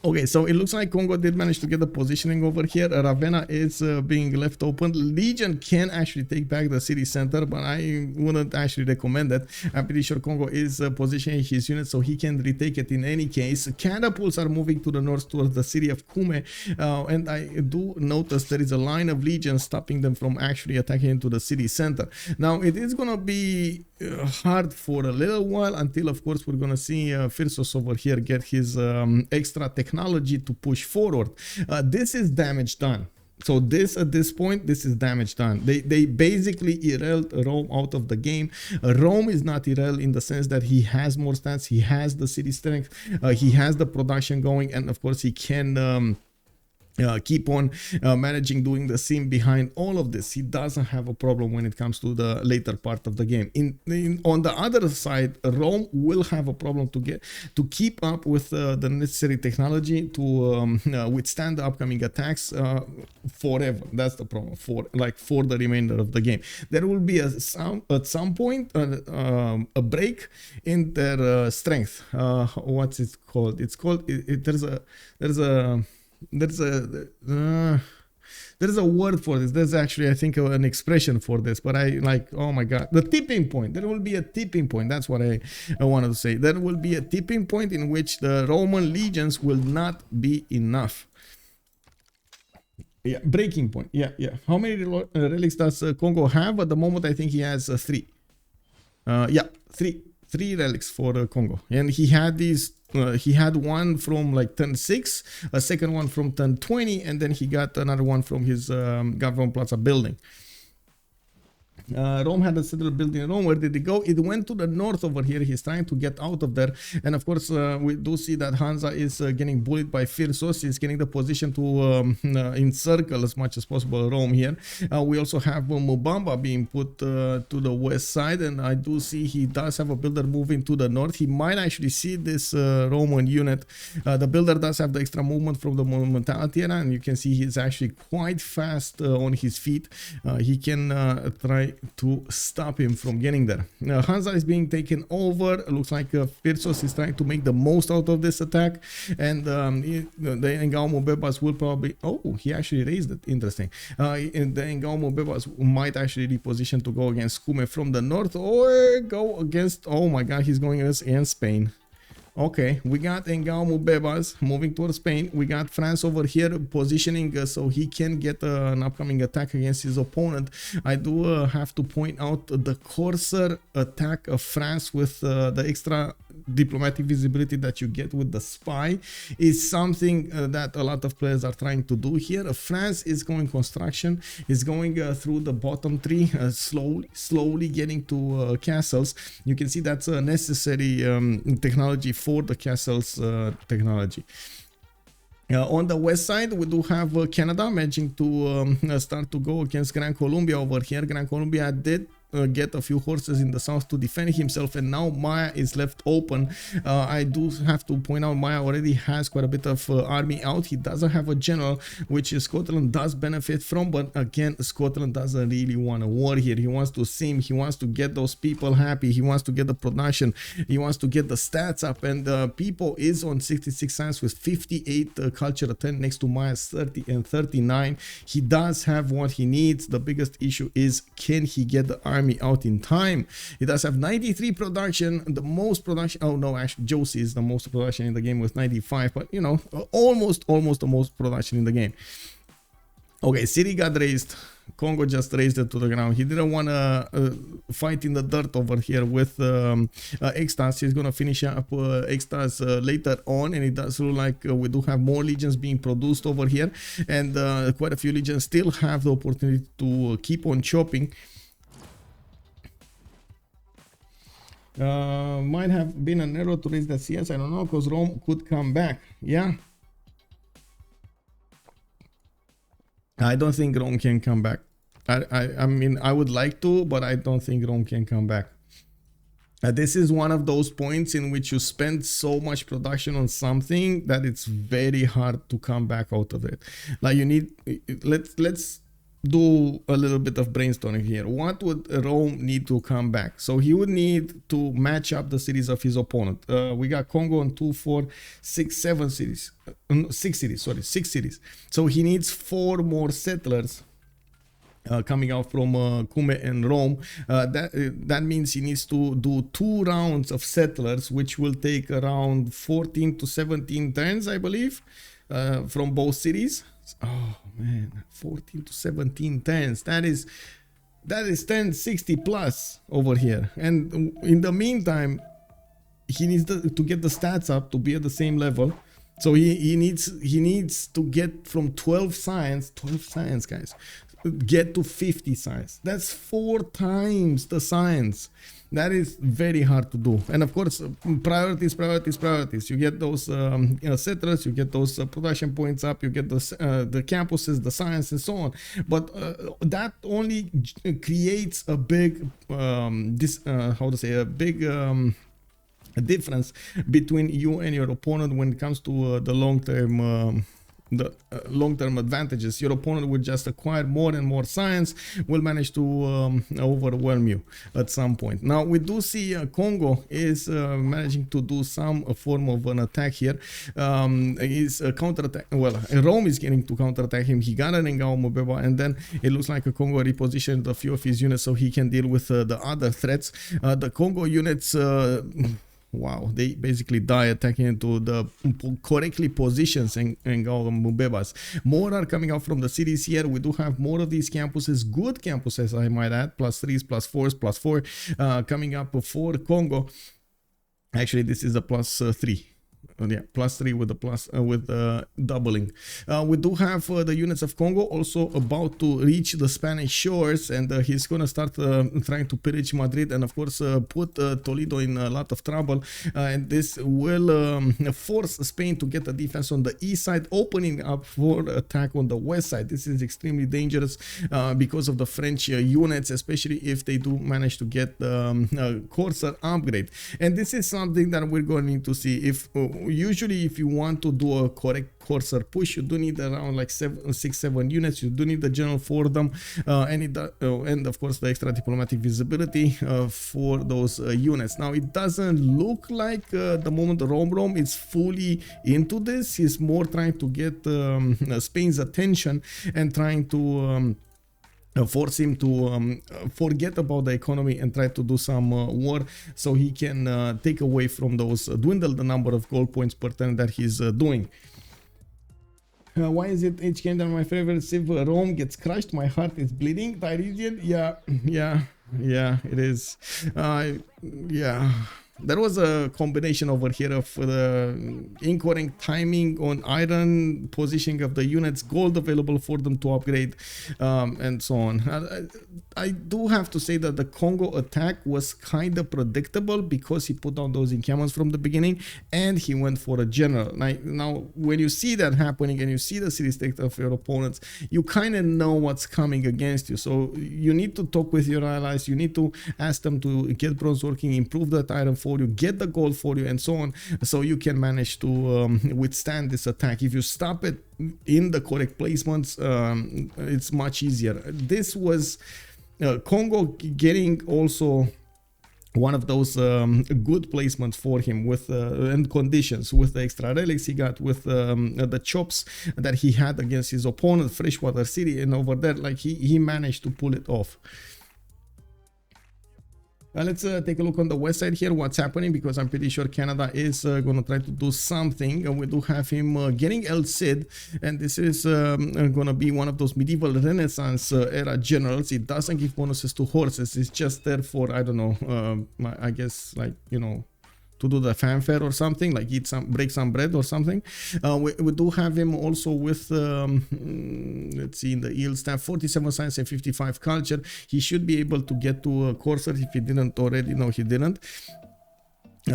Okay, so it looks like Congo did manage to get the positioning over here. Ravenna is being left open. Legion can actually take back the city center, but I wouldn't actually recommend that. I'm pretty sure Congo is positioning his unit so he can retake it in any case. Catapults are moving to the north towards the city of Kume, and I do notice there is a line of legions stopping them from actually attacking into the city center. Now, it is going to be hard for a little while until, of course, we're going to see Phyrsos over here get his extra technology to push forward. This is damage done. So at this point, this is damage done. They basically erased Rome out of the game. Rome is not erased in the sense that he has more stats, he has the city strength, he has the production going, and of course he can keep on managing doing the sim behind all of this. He doesn't have a problem when it comes to the later part of the game. On the other side, Rome will have a problem to keep up with the necessary technology to withstand the upcoming attacks forever. That's the problem for the remainder of the game. There will be at some point a break in their strength. What's it called? It's called there's a word for this. There's actually, I think, an expression for this, but oh my god, the tipping point. There will be a tipping point. That's what I wanted to say. There will be a tipping point in which the Roman legions will not be enough. Yeah, breaking point. Yeah. How many relics does Congo have at the moment? I think he has 3. Yeah, three relics for Congo, and he had these. He had one from like turn 6, a second one from turn 20, and then he got another one from his Government Plaza building. Rome had a settled building in Rome. Where did it go? It went to the north over here. He's trying to get out of there, and of course we do see that Hansa is getting bullied by Phyrsos. He's getting the position to encircle as much as possible Rome here. We also have Mvemba being put to the west side, and I do see he does have a builder moving to the north. He might actually see this Roman unit. The builder does have the extra movement from the monumentality, and you can see he's actually quite fast on his feet. He can try to stop him from getting there. Hansa is being taken over. Looks like Phyrsos is trying to make the most out of this attack, and the Ngao Mvembas will probably... Oh, he actually raised it. Interesting. And the Ngao Mvembas might actually reposition to go against Kume from the north, or go against... Oh my god, he's going against Spain. Okay, we got Ngao Mvembas moving towards Spain. We got France over here positioning so he can get an upcoming attack against his opponent. I do have to point out the coarser attack of France with the extra diplomatic visibility that you get with the spy is something that a lot of players are trying to do here. France is going construction, is going through the bottom 3, slowly getting to castles. You can see that's a necessary technology for the castles technology. On the west side, we do have Canada managing to start to go against Gran Colombia over here. Gran Colombia did get a few horses in the south to defend himself, and now Maya is left open. I do have to point out Maya already has quite a bit of army out. He doesn't have a general, which Scotland does benefit from, but again, Scotland doesn't really want a war here. He wants to sim, he wants to get those people happy, he wants to get the production, he wants to get the stats up, and Pipo is on 66 science with 58 culture 10 next to Maya's 30 and 39. He does have what he needs. The biggest issue is, can he get the army out in time? He does have 93 production, the most production. Oh no, actually Joce is the most production in the game with 95, but you know, almost the most production in the game. Okay, city got raised. Congo just raised it to the ground. He didn't want to fight in the dirt over here with EXTAZZ. He's going to finish up EXTAZZ later on, and it does look like we do have more legions being produced over here, and quite a few legions still have the opportunity to keep on chopping. Might have been an error to raise the CS, I don't know, because Rome could come back. Yeah, I don't think Rome can come back. I mean, I would like to, but I don't think Rome can come back. This is one of those points in which you spend so much production on something that it's very hard to come back out of it. Like you need, let's do a little bit of brainstorming here. What would Rome need to come back? So he would need to match up the cities of his opponent. We got Congo on 2, 4, 6, 7 cities. 6 cities, sorry, 6 cities. So he needs 4 more settlers coming out from Cume and Rome. That means he needs to do 2 rounds of settlers, which will take around 14 to 17 turns, I believe, from both cities. Oh man, 14 to 17 turns. That is 1060 plus over here. And in the meantime, he needs to get the stats up to be at the same level. So he needs to get from 12 science guys, get to 50 science. That's 4 times the science. That is very hard to do. And of course, priorities. You get those settlers, you get those production points up, you get those the campuses, the science, and so on. But that only creates a big difference between you and your opponent when it comes to the long-term advantages. Your opponent will just acquire more and more science, will manage to overwhelm you at some point. Now we do see Congo is managing to do some form of an attack here. He's counter-attack. Well, Rome is getting to counter-attack him. He got an Mvemba, and then it looks like a Congo repositioned a few of his units so he can deal with the other threats. The Congo units, wow, they basically die attacking into the correctly positions and Mvembas. More are coming out from the cities here. We do have more of these campuses, good campuses, I might add, +3s, +4s, +4 coming up for Congo. Actually, this is a +3. Yeah, +3 with the doubling. We do have the units of Congo also about to reach the Spanish shores, and he's gonna start trying to pillage Madrid, and of course put Toledo in a lot of trouble, and this will force Spain to get a defense on the east side, opening up for attack on the west side. This is extremely dangerous because of the French units, especially if they do manage to get Corsair upgrade. And this is something that we're going to need to see. If usually if you want to do a correct Corsair push, you do need around like 6-7 units. You do need the general for them, and of course the extra diplomatic visibility for those units. Now it doesn't look like the moment Romrom is fully into this. He's more trying to get Spain's attention and trying to force him to forget about the economy and try to do some war, so he can take away from those, dwindle the number of gold points per turn that he's doing. Why is it each game that my favorite Civ Rome gets crushed? My heart is bleeding. Tyridian? Yeah, it is. Yeah. there was a combination over here of the incorrect timing on iron, positioning of the units, gold available for them to upgrade, and so on. I do have to say that the Congo attack was kind of predictable because he put down those encampments from the beginning and he went for a general. Now when you see that happening and you see the city state of your opponents, you kind of know what's coming against you. So you need to talk with your allies, you need to ask them to get bronze working, improve that iron for you, get the gold for you, and so on, so you can manage to withstand this attack. If you stop it in the correct placements, it's much easier. This was Congo getting also one of those good placements for him with and conditions, with the extra relics he got, with the chops that he had against his opponent, Freshwater City, and over there, like he managed to pull it off. Let's take a look on the west side here, what's happening, because I'm pretty sure Canada is going to try to do something. We do have him getting El Cid, and this is going to be one of those medieval Renaissance era generals. It doesn't give bonuses to horses. It's just there for, I don't know, I guess, like, you know, to do the fanfare or something, like break some bread or something. We do have him also with let's see, in the yield staff, 47 science and 55 culture. He should be able to get to coursers if he didn't already. No, he didn't.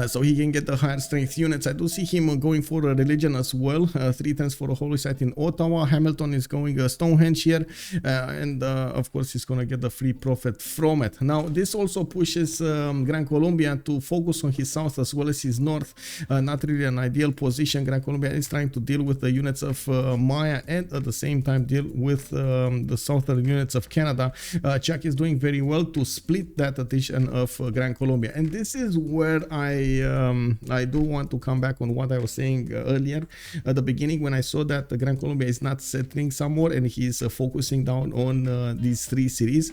So he can get the higher strength units. I do see him going for a religion as well. 3 times for a holy site in Ottawa. Hamilton is going Stonehenge here, and of course he's gonna get the free profit from it. Now this also pushes Gran Colombia to focus on his south as well as his north. Not really an ideal position. Gran Colombia is trying to deal with the units of Maya and at the same time deal with the southern units of Canada. Chuck is doing very well to split that attention of Gran Colombia, and this is where I do want to come back on what I was saying earlier at the beginning, when I saw that Gran Colombia is not settling some more and he's focusing down on these 3 cities.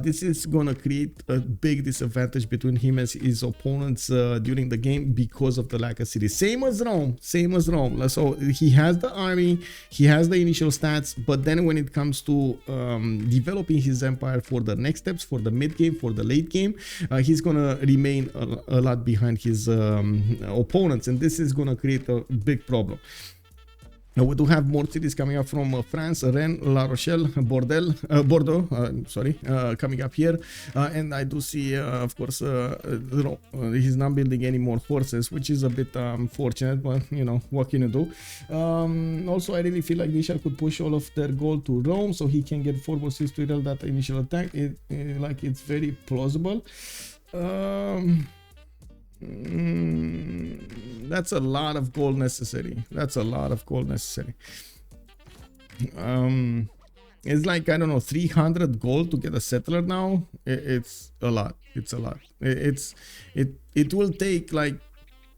This is gonna create a big disadvantage between him and his opponents during the game because of the lack of cities. Same as Rome. So he has the army, he has the initial stats, but then when it comes to developing his empire for the next steps, for the mid game, for the late game, he's gonna remain a lot behind his opponents, and this is going to create a big problem. Now we do have more cities coming up from France, Rennes, La Rochelle, Bordeaux, coming up here, and I do see, of course, he's not building any more horses, which is a bit unfortunate, but you know, what can you do? Also, I really feel like DShark could push all of their gold to Rome, so he can get forward 6 to repel that initial attack. It's very plausible. That's a lot of gold necessary. It's like, I don't know, 300 gold to get a settler now. It's a lot. It will take like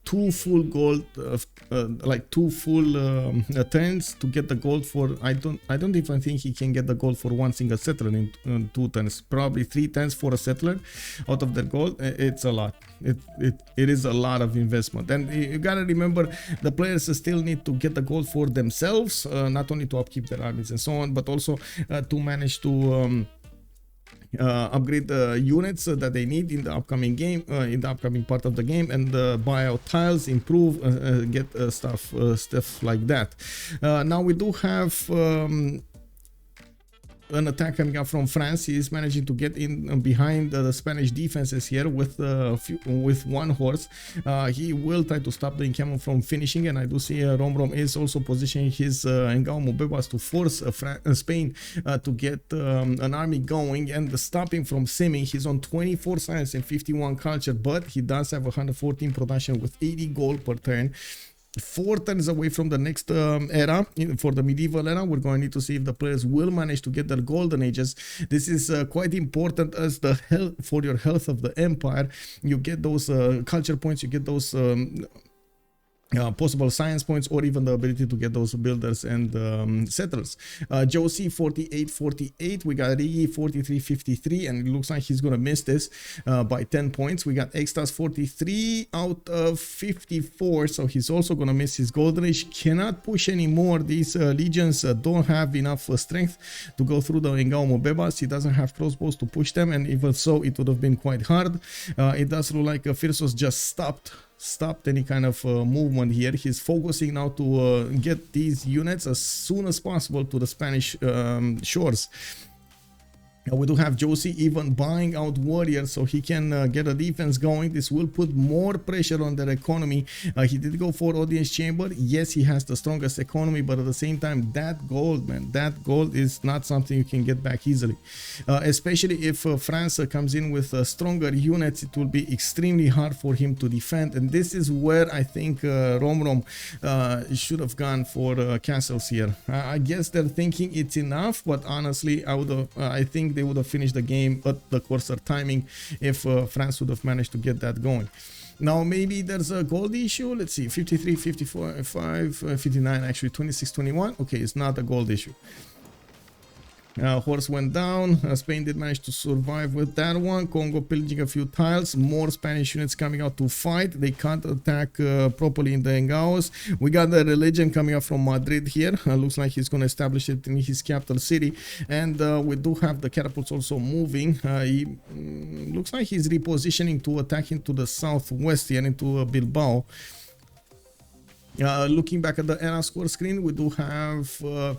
2 full gold, like 2 full turns to get the gold for. I don't even think he can get the gold for 1 single settler in 2 turns. Probably 3 turns for a settler out of their gold. It's a lot. It is a lot of investment, and you gotta remember the players still need to get the gold for themselves, not only to upkeep their armies and so on, but also to manage to upgrade the units that they need in the upcoming game, in the upcoming part of the game, and buy out tiles, improve, get stuff like that. Now we do have an attack coming up from France. He is managing to get in behind the Spanish defenses here with 1 horse. He will try to stop the encampment from finishing, and I do see Romrom is also positioning his Mvembas to force Spain to get an army going and stop him from simming. He's on 24 science and 51 culture, but he does have 114 production with 80 gold per turn. 4 turns away from the next era. For the medieval era, we're going to need to see if the players will manage to get their golden ages. This is quite important as the health, for your health of the empire. You get those culture points, you get those possible science points, or even the ability to get those builders and settlers. Joce 48-48. We got Riggy 43-53, and it looks like he's gonna miss this by 10 points. We got EXTAZZ 43 out of 54, so he's also gonna miss his golden age. Cannot push anymore. These legions don't have enough strength to go through the Mvembas. He doesn't have crossbows to push them, and even so, it would have been quite hard. It does look like Phyrsos just stopped any kind of movement here. He's focusing now to get these units as soon as possible to the Spanish shores. We do have Joce even buying out warriors so he can get a defense going. This will put more pressure on their economy. He did go for audience chamber. Yes, he has the strongest economy, but at the same time, that gold, man, that gold is not something you can get back easily. Especially if France comes in with stronger units, it will be extremely hard for him to defend. And this is where I think Romrom should have gone for castles here. I guess they're thinking it's enough, but honestly, I think they would have finished the game at the courser timing if France would have managed to get that going. Now maybe there's a gold issue. Let's see, 53, 54, 5, 59, actually 26, 21. Okay, it's not a gold issue. Horse went down. Spain did manage to survive with that one. Congo pillaging a few tiles. More Spanish units coming out to fight. They can't attack properly in the Engaos. We got the religion coming up from Madrid here. Looks like he's going to establish it in his capital city. And we do have the catapults also moving. He looks like he's repositioning to attack into the southwest here, into Bilbao. Looking back at the era score screen, we do have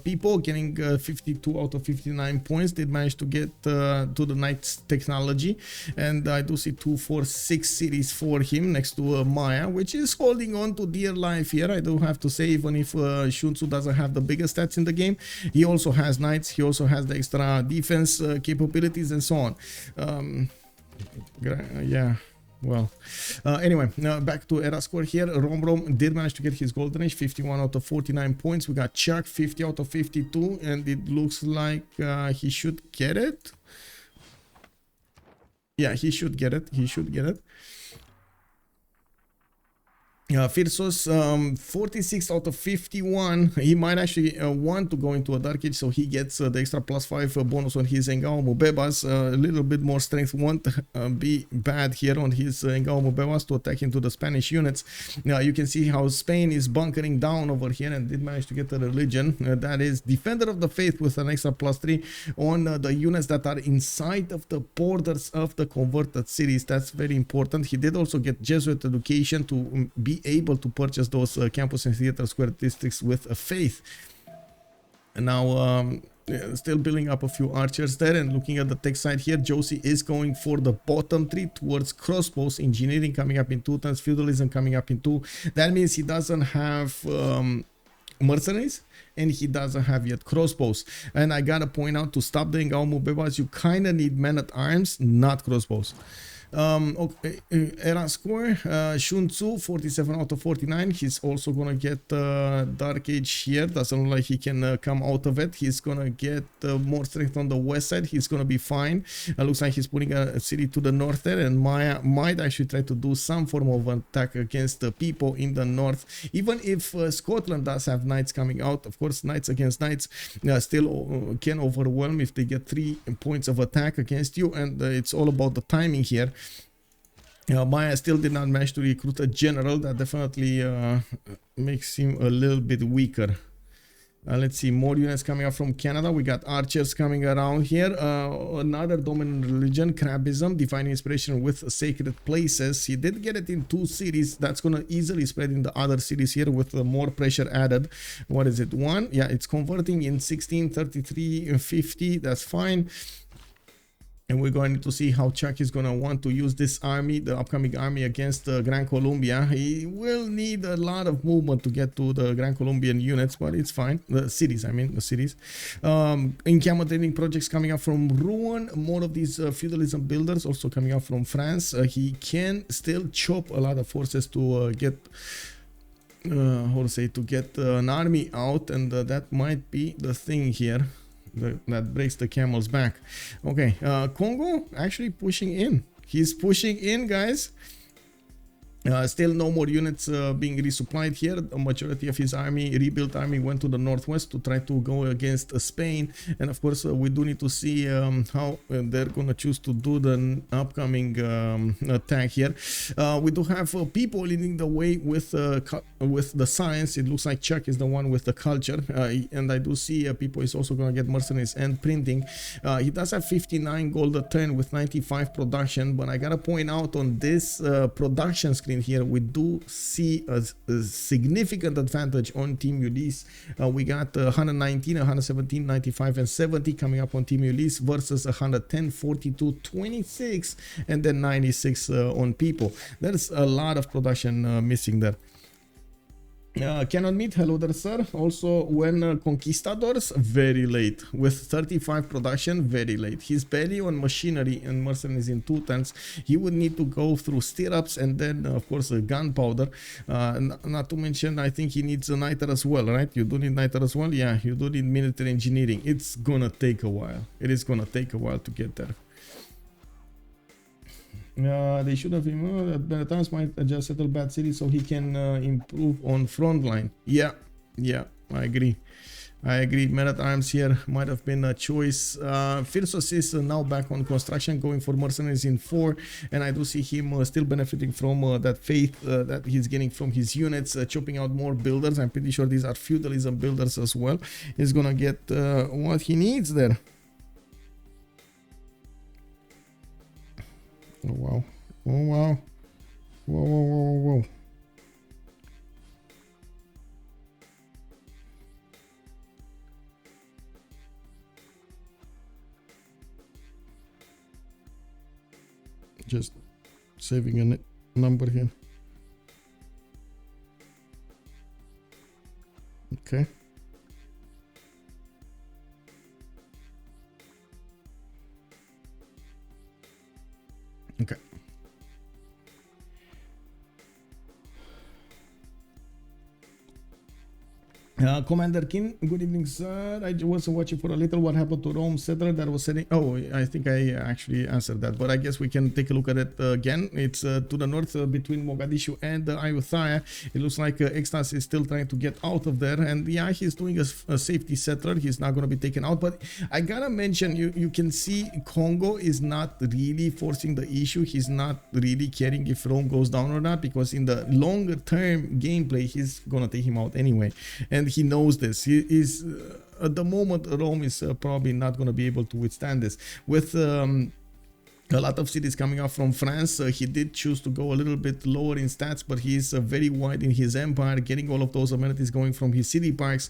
Pipo getting 52 out of 59 points. They managed to get to the Knights technology, and I do see 2, 4, 6 cities for him next to Maya, which is holding on to dear life here. I do have to say, even if Sun-Tzu doesn't have the biggest stats in the game, he also has Knights, he also has the extra defense capabilities and so on. Yeah. Well, anyway, back to era score here. Romrom did manage to get his golden age, 51 out of 49 points. We got Chuck, 50 out of 52, and it looks like he should get it. Yeah, he should get it. He should get it. Phyrsos, 46 out of 51. He might actually want to go into a dark age, so he gets the extra +5 bonus on his Engao Mvembas. A little bit more strength won't be bad here on his Engao Mvembas to attack into the Spanish units. Now you can see how Spain is bunkering down over here and did manage to get the religion. That is Defender of the Faith with an extra +3 on the units that are inside of the borders of the converted cities. That's very important. He did also get Jesuit education to be able to purchase those campus and theater square districts with a faith. And now still building up a few archers there, and looking at the tech side here, Joce is going for the bottom 3 towards crossbows, engineering coming up in 2 turns, feudalism coming up in 2. That means he doesn't have mercenaries, and he doesn't have yet crossbows. And I gotta point out, to stop the Engao Mvembas, you kind of need men at arms, not crossbows. Okay, era score, Sun-Tzu 47 out of 49. He's also gonna get dark age here. Doesn't look like he can come out of it. He's gonna get more strength on the west side. He's gonna be fine. Looks like he's putting a city to the north there, and Maya might actually try to do some form of attack against the people in the north. Even if Scotland does have knights coming out, of course knights against knights still can overwhelm if they get 3 points of attack against you, and it's all about the timing here. Maya still did not manage to recruit a general. That definitely makes him a little bit weaker. Let's see, more units coming up from Canada. We got archers coming around here. Another dominant religion, Crabism, divine inspiration with sacred places. He did get it in 2 cities. That's gonna easily spread in the other cities here with more pressure added. What is it, 1? Yeah, it's converting in 16, 33, 50. That's fine. And we're going to see how Chuck is going to want to use this army, the upcoming army, against Gran Colombia. He will need a lot of movement to get to the Gran Colombian units, but it's fine. The cities, I mean, the cities. Encampment training projects coming up from Ruin. More of these feudalism builders also coming up from France. He can still chop a lot of forces to get... how to say, to get an army out, and that might be the thing here. That breaks the camel's back. Okay, Congo actually pushing in. He's pushing in, guys. Still no more units being resupplied here. A majority of his army, rebuilt army, went to the northwest to try to go against Spain. And of course, we do need to see how they're gonna choose to do the upcoming attack here. We do have people leading the way with the science. It looks like Chuck is the one with the culture, and I do see Pipo is also gonna get mercenaries and printing. He does have 59 gold a turn with 95 production, but I gotta point out on this production screen here, we do see a significant advantage on Team Ulyss. We got 119, 117, 95 and 70 coming up on Team Ulyss versus 110, 42, 26 and then 96 on Pipo. There's a lot of production missing there. Cannot meet, hello there sir. Also when Conquistadors, very late with 35 production, very late. He's barely on machinery and mercenaries in 2 turns. He would need to go through stirrups and then of course gunpowder, not to mention I think he needs a niter as well, right? You do need niter as well. Yeah, you do need military engineering. It's gonna take a while. It is gonna take a while to get there. They should have him at better times, might just settle bad cities so he can improve on front line. Yeah, I agree. Men at arms here might have been a choice. Phyrsos is now back on construction, going for mercenaries in 4, and I do see him still benefiting from that faith that he's getting from his units, chopping out more builders. I'm pretty sure these are feudalism builders as well. He's gonna get what he needs there. Oh wow, oh wow, whoa. Just saving a number here. Okay. Okay. Commander King, good evening sir. I was watching for a little what happened to Rome settler that was setting. Oh, I think I actually answered that, but I guess we can take a look at it again. It's to the north between Mogadishu and Ayutthaya. It looks like EXTAZZ is still trying to get out of there, and yeah, he's doing a safety settler. He's not going to be taken out, but I gotta mention, you can see Congo is not really forcing the issue. He's not really caring if Rome goes down or not, because in the longer term gameplay he's gonna take him out anyway, and he knows this. He is at the moment Rome is probably not going to be able to withstand this. With a lot of cities coming up from France, he did choose to go a little bit lower in stats, but he's very wide in his empire, getting all of those amenities going from his city parks.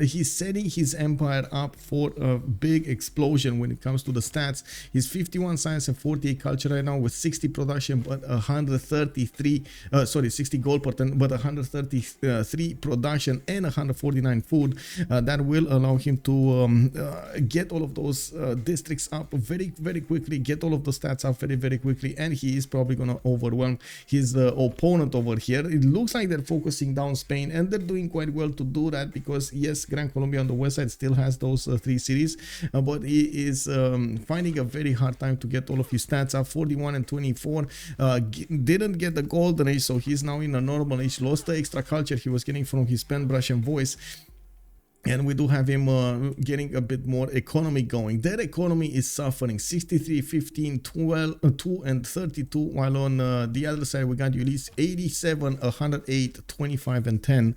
He's setting his empire up for a big explosion when it comes to the stats. He's 51 science and 48 culture right now with 60 production, but 60 gold per turn, but 133 production and 149 food. That will allow him to get all of those districts up very quickly, get all of the stats up very quickly, and he is probably gonna overwhelm his opponent over here. It looks like they're focusing down Spain, and they're doing quite well to do that, because yes, Gran Colombia on the west side still has those 3 cities, but he is finding a very hard time to get all of his stats up. 41 and 24, didn't get the golden age, so he's now in a normal age, lost the extra culture he was getting from his pen brush and voice. And we do have him getting a bit more economy going. Their economy is suffering 63, 15, 12, 2 and 32, while on the other side we got Ulyss 87, 108, 25 and 10.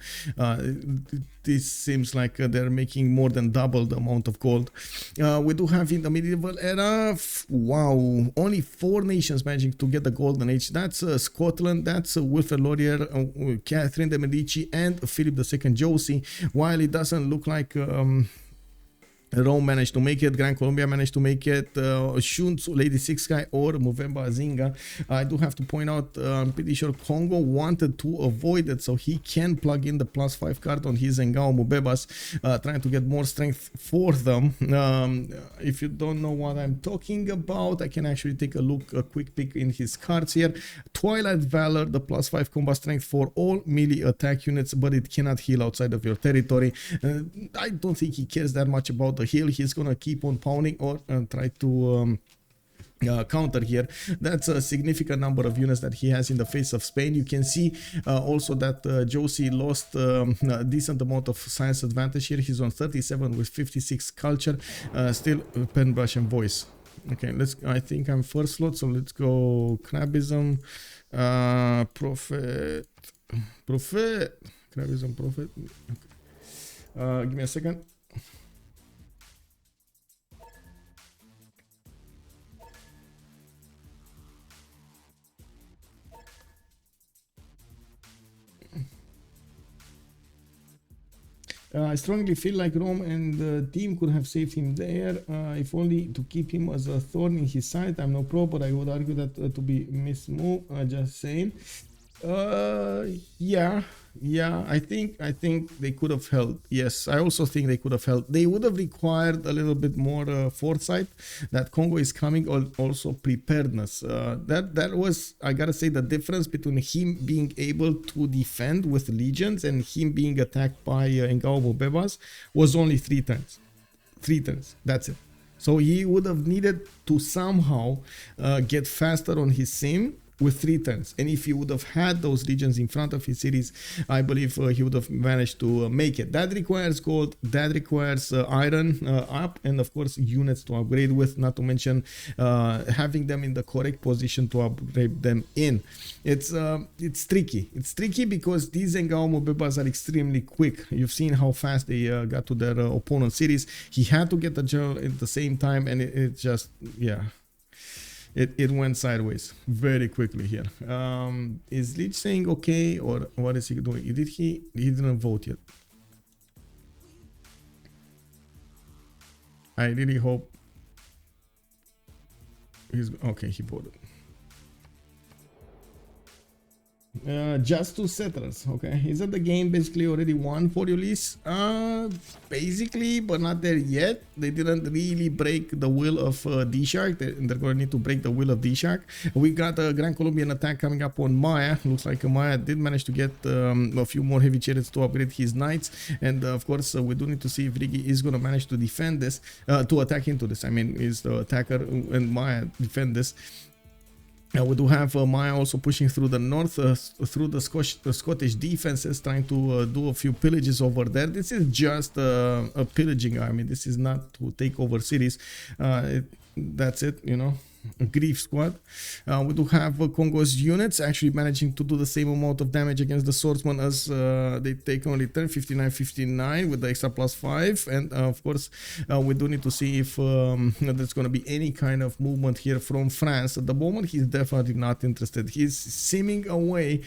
This seems like they're making more than double the amount of gold. We do have in the medieval era, wow, only 4 nations managing to get the golden age. That's Scotland, that's Wilfred Laurier, Catherine de Medici and Philip II Joce, while it doesn't look like Rome managed to make it, Gran Colombia managed to make it, Sun-Tzu, Lady Six Guy or Mvemba Zinga. I do have to point out, I'm pretty sure Congo wanted to avoid it, so he can plug in the +5 card on his Ngao Mubebas, trying to get more strength for them. If you don't know what I'm talking about, I can actually take a quick peek in his cards here. Twilight Valor, the +5 combat strength for all melee attack units, but it cannot heal outside of your territory. I don't think he cares that much about the heal. He's gonna keep on pounding or try to counter here. That's a significant number of units that he has in the face of Spain. You can see also that Joce lost a decent amount of science advantage here. He's on 37 with 56 culture, still pen, brush and voice. Okay, I think I'm first slot, so let's go Crabism, Prophet, Crabism, Prophet. Okay. Give me a second. I strongly feel like Rome and the team could have saved him there, if only to keep him as a thorn in his side. I'm no pro, but I would argue that to be mismove. Just saying. Yeah, I think they could have held. Yes, I also think they could have held. They would have required a little bit more foresight that Congo is coming, also preparedness. That was, I gotta say, the difference between him being able to defend with legions and him being attacked by Mvembas was only 3 turns. 3 turns, that's it. So he would have needed to somehow get faster on his sim with 3 turns, and if he would have had those legions in front of his cities, I believe he would have managed to make it. That requires gold, that requires iron up, and of course units to upgrade with, not to mention having them in the correct position to upgrade them in. It's tricky. It's tricky because these Mvembas are extremely quick. You've seen how fast they got to their opponent's cities. He had to get the general at the same time, and it just, yeah. It went sideways very quickly here. Is Leech saying okay, or what is he doing? He didn't vote yet. I really hope he's okay. He voted. Just 2 settlers. Okay, is that the game basically already won for Ulyss? Basically, but not there yet. They didn't really break the will of DShark. They're going to need to break the will of DShark. We got a Gran Colombian attack coming up on Maya. Looks like Maya did manage to get a few more heavy chariots to upgrade his knights, and of course we do need to see if Riggy is going to manage to defend this, to attack into this. I mean, is the attacker and Maya defend this. We do have Maya also pushing through the north, through the Scottish defenses, trying to do a few pillages over there. This is just a pillaging army. This is not to take over cities. That's it, you know. Grief squad. We do have Congo's units actually managing to do the same amount of damage against the swordsman as they take only 10, 59 with the extra +5, and of course we do need to see if there's going to be any kind of movement here from France. At the moment he's definitely not interested. He's simming away,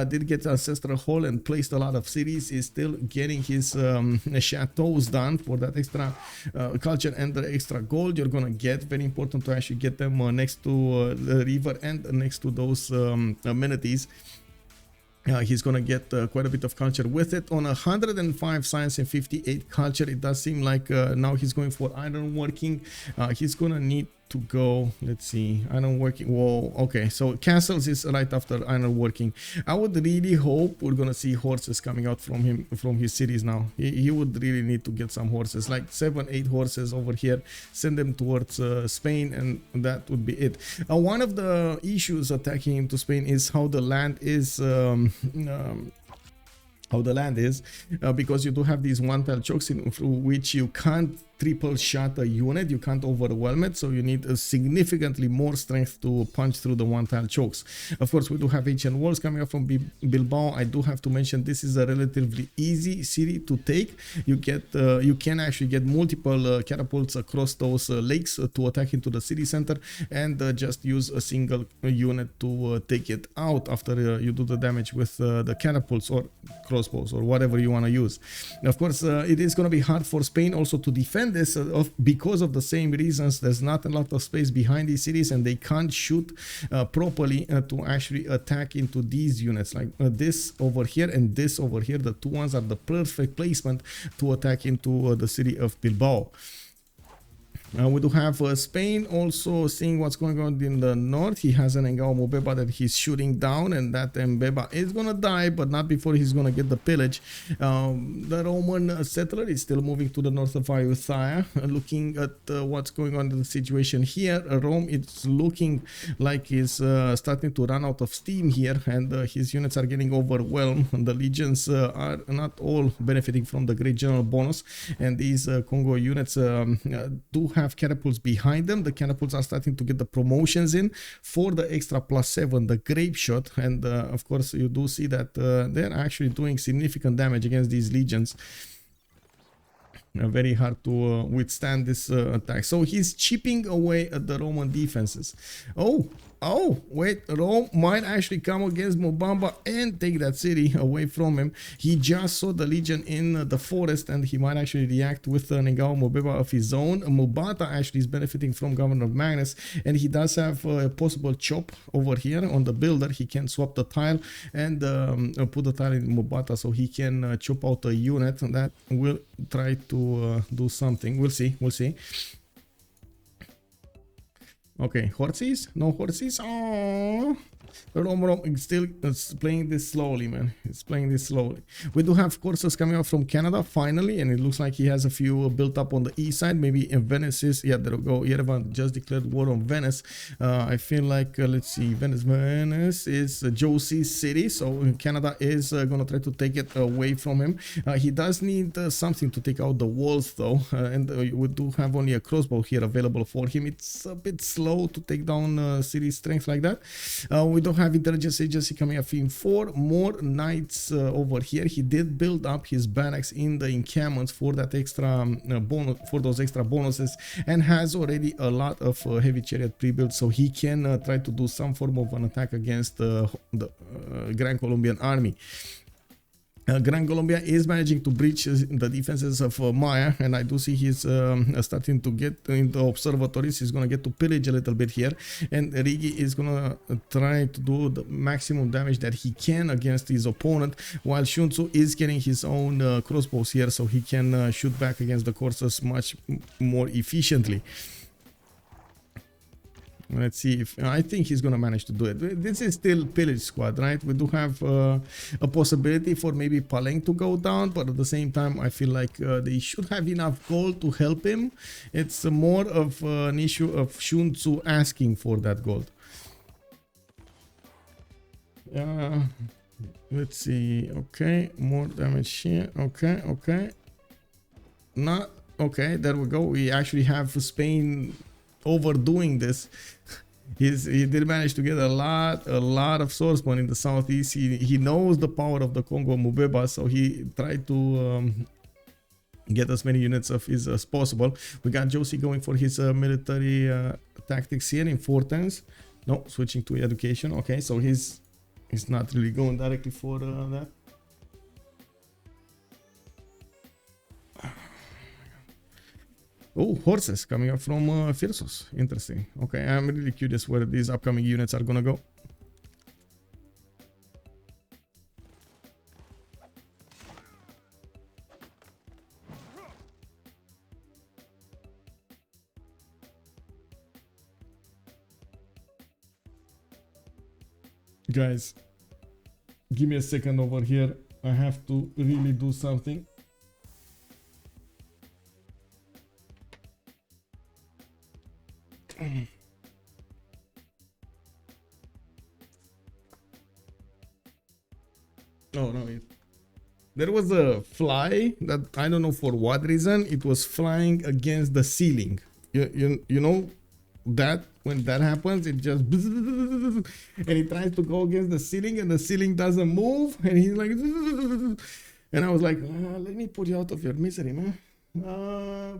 did get Ancestral Hall and placed a lot of cities, is still getting his chateaus done for that extra culture and the extra gold you're gonna get. Very important to actually get them next to the river and next to those amenities. He's gonna get quite a bit of culture with it. On 105 science and 58 culture, it does seem like now he's going for ironworking. He's gonna need to go, let's see, ironworking. Whoa, okay, so castles is right after ironworking. I would really hope we're gonna see horses coming out from him, from his cities now. He would really need to get some horses, like 7-8 horses over here, send them towards Spain, and that would be it. One of the issues attacking into Spain is how the land is because you do have these one-tile chokes through which you can't triple shot a unit, you can't overwhelm it, so you need a significantly more strength to punch through the one-tile chokes. Of course, we do have ancient walls coming up from Bilbao. I do have to mention this is a relatively easy city to take. You can actually get multiple catapults across those lakes to attack into the city center, and just use a single unit to take it out after you do the damage with the catapults or crossbows or whatever you want to use. Of course, it is going to be hard for Spain also to defend this because of the same reasons. There's not a lot of space behind these cities, and they can't shoot properly to actually attack into these units, like this over here and this over here. The two ones are the perfect placement to attack into the city of Bilbao. We do have Spain also seeing what's going on in the north. He has an Mvemba that he's shooting down, and that Mvemba is gonna die, but not before he's gonna get the pillage. The Roman settler is still moving to the north of Ayutthaya, looking at what's going on in the situation here. Rome is looking like he's starting to run out of steam here, and his units are getting overwhelmed. The legions are not all benefiting from the great general bonus, and these Congo units do have catapults behind them. The catapults are starting to get the promotions in for the extra +7, the grape shot, and of course you do see that they're actually doing significant damage against these legions. Very hard to withstand this attack. So he's chipping away at the Roman defenses. Oh, wait, Rome might actually come against Mvemba and take that city away from him. He just saw the legion in the forest, and he might actually react with an Mvemba of his own. Mubata actually is benefiting from Governor of Magnus, and he does have a possible chop over here on the builder. He can swap the tile and put the tile in Mubata, so he can chop out a unit that will try to do something. We'll see. Okay, horses? No horses? Oh, Romrom is still playing this slowly, man. It's playing this slowly. We do have courses coming out from Canada finally, and it looks like he has a few built up on the east side. Maybe in Venice is, yeah, there we go. Yerevan just declared war on Venice. I feel like, let's see, Venice is Joce's city, so Canada is gonna try to take it away from him. He does need something to take out the walls though, and we do have only a crossbow here available for him. It's a bit slow to take down city strength like that. We don't have intelligence agency coming up in 4 more knights over here. He did build up his barracks in the encampments for that extra bonus, for those extra bonuses, and has already a lot of heavy chariot pre-built, so he can try to do some form of an attack against the Gran Colombian army. Gran Colombia is managing to breach the defenses of Maya, and I do see he's starting to get into observatories. He's gonna get to pillage a little bit here, and Riggy is gonna try to do the maximum damage that he can against his opponent, while Sun-Tzu is getting his own crossbows here, so he can shoot back against the coursers much more efficiently. Let's see if I think he's gonna manage to do it. This is still pillage squad, right? We do have a possibility for maybe Paleng to go down, but at the same time I feel like they should have enough gold to help him. It's more of an issue of Sun-Tzu asking for that gold. Let's see. Okay, more damage here. Okay. Not okay. There we go. We actually have Spain overdoing this. He did manage to get a lot of swordsmen in the southeast. He knows the power of the Congo Mvemba, so he tried to get as many units of his as possible. We got Joce going for his military tactics here in 4 turns. No, switching to education. Okay, so he's not really going directly for that. Oh, horses coming up from Phyrsos. Interesting. Okay, I'm really curious where these upcoming units are gonna go. Guys, give me a second over here. I have to really do something. Oh no, there was a fly that I don't know for what reason it was flying against the ceiling. You know that when that happens, it just and he tries to go against the ceiling and the ceiling doesn't move, and he's like, and I was like, let me put you out of your misery, man.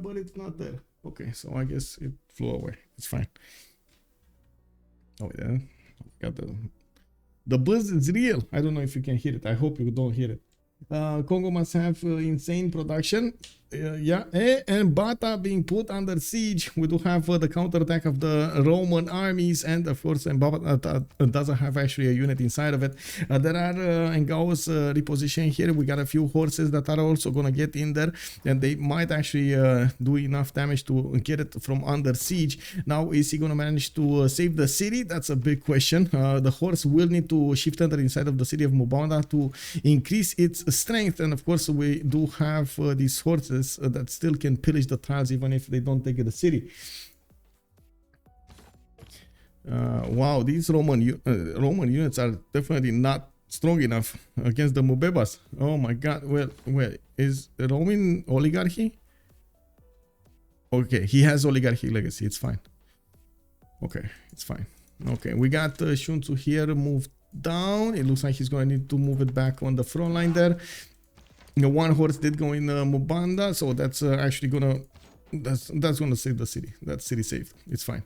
But it's not there. Okay, so I guess it flew away. It's fine. Oh yeah, got the buzz is real. I don't know if you can hear it. I hope you don't hear it. Congo must have insane production. Yeah, and Bata being put under siege. We do have the counterattack of the Roman armies, and of course, Mvemba doesn't have actually a unit inside of it. There are Ngao's reposition here. We got a few horses that are also gonna get in there, and they might actually do enough damage to get it from under siege. Now, is he gonna manage to save the city? That's a big question. The horse will need to shift under inside of the city of Mvemba to increase its strength, and of course, we do have these horses that still can pillage the tiles even if they don't take the city. Wow, these Roman units are definitely not strong enough against the Mvembas. Oh my god. Well, is Roman oligarchy? Okay, he has oligarchy legacy. It's fine. Okay, it's fine. Okay, we got Sun-Tzu here moved down. It looks like he's going to need to move it back on the front line there. One horse did go in Mvemba, so that's actually gonna gonna save the city. That city saved. It's fine.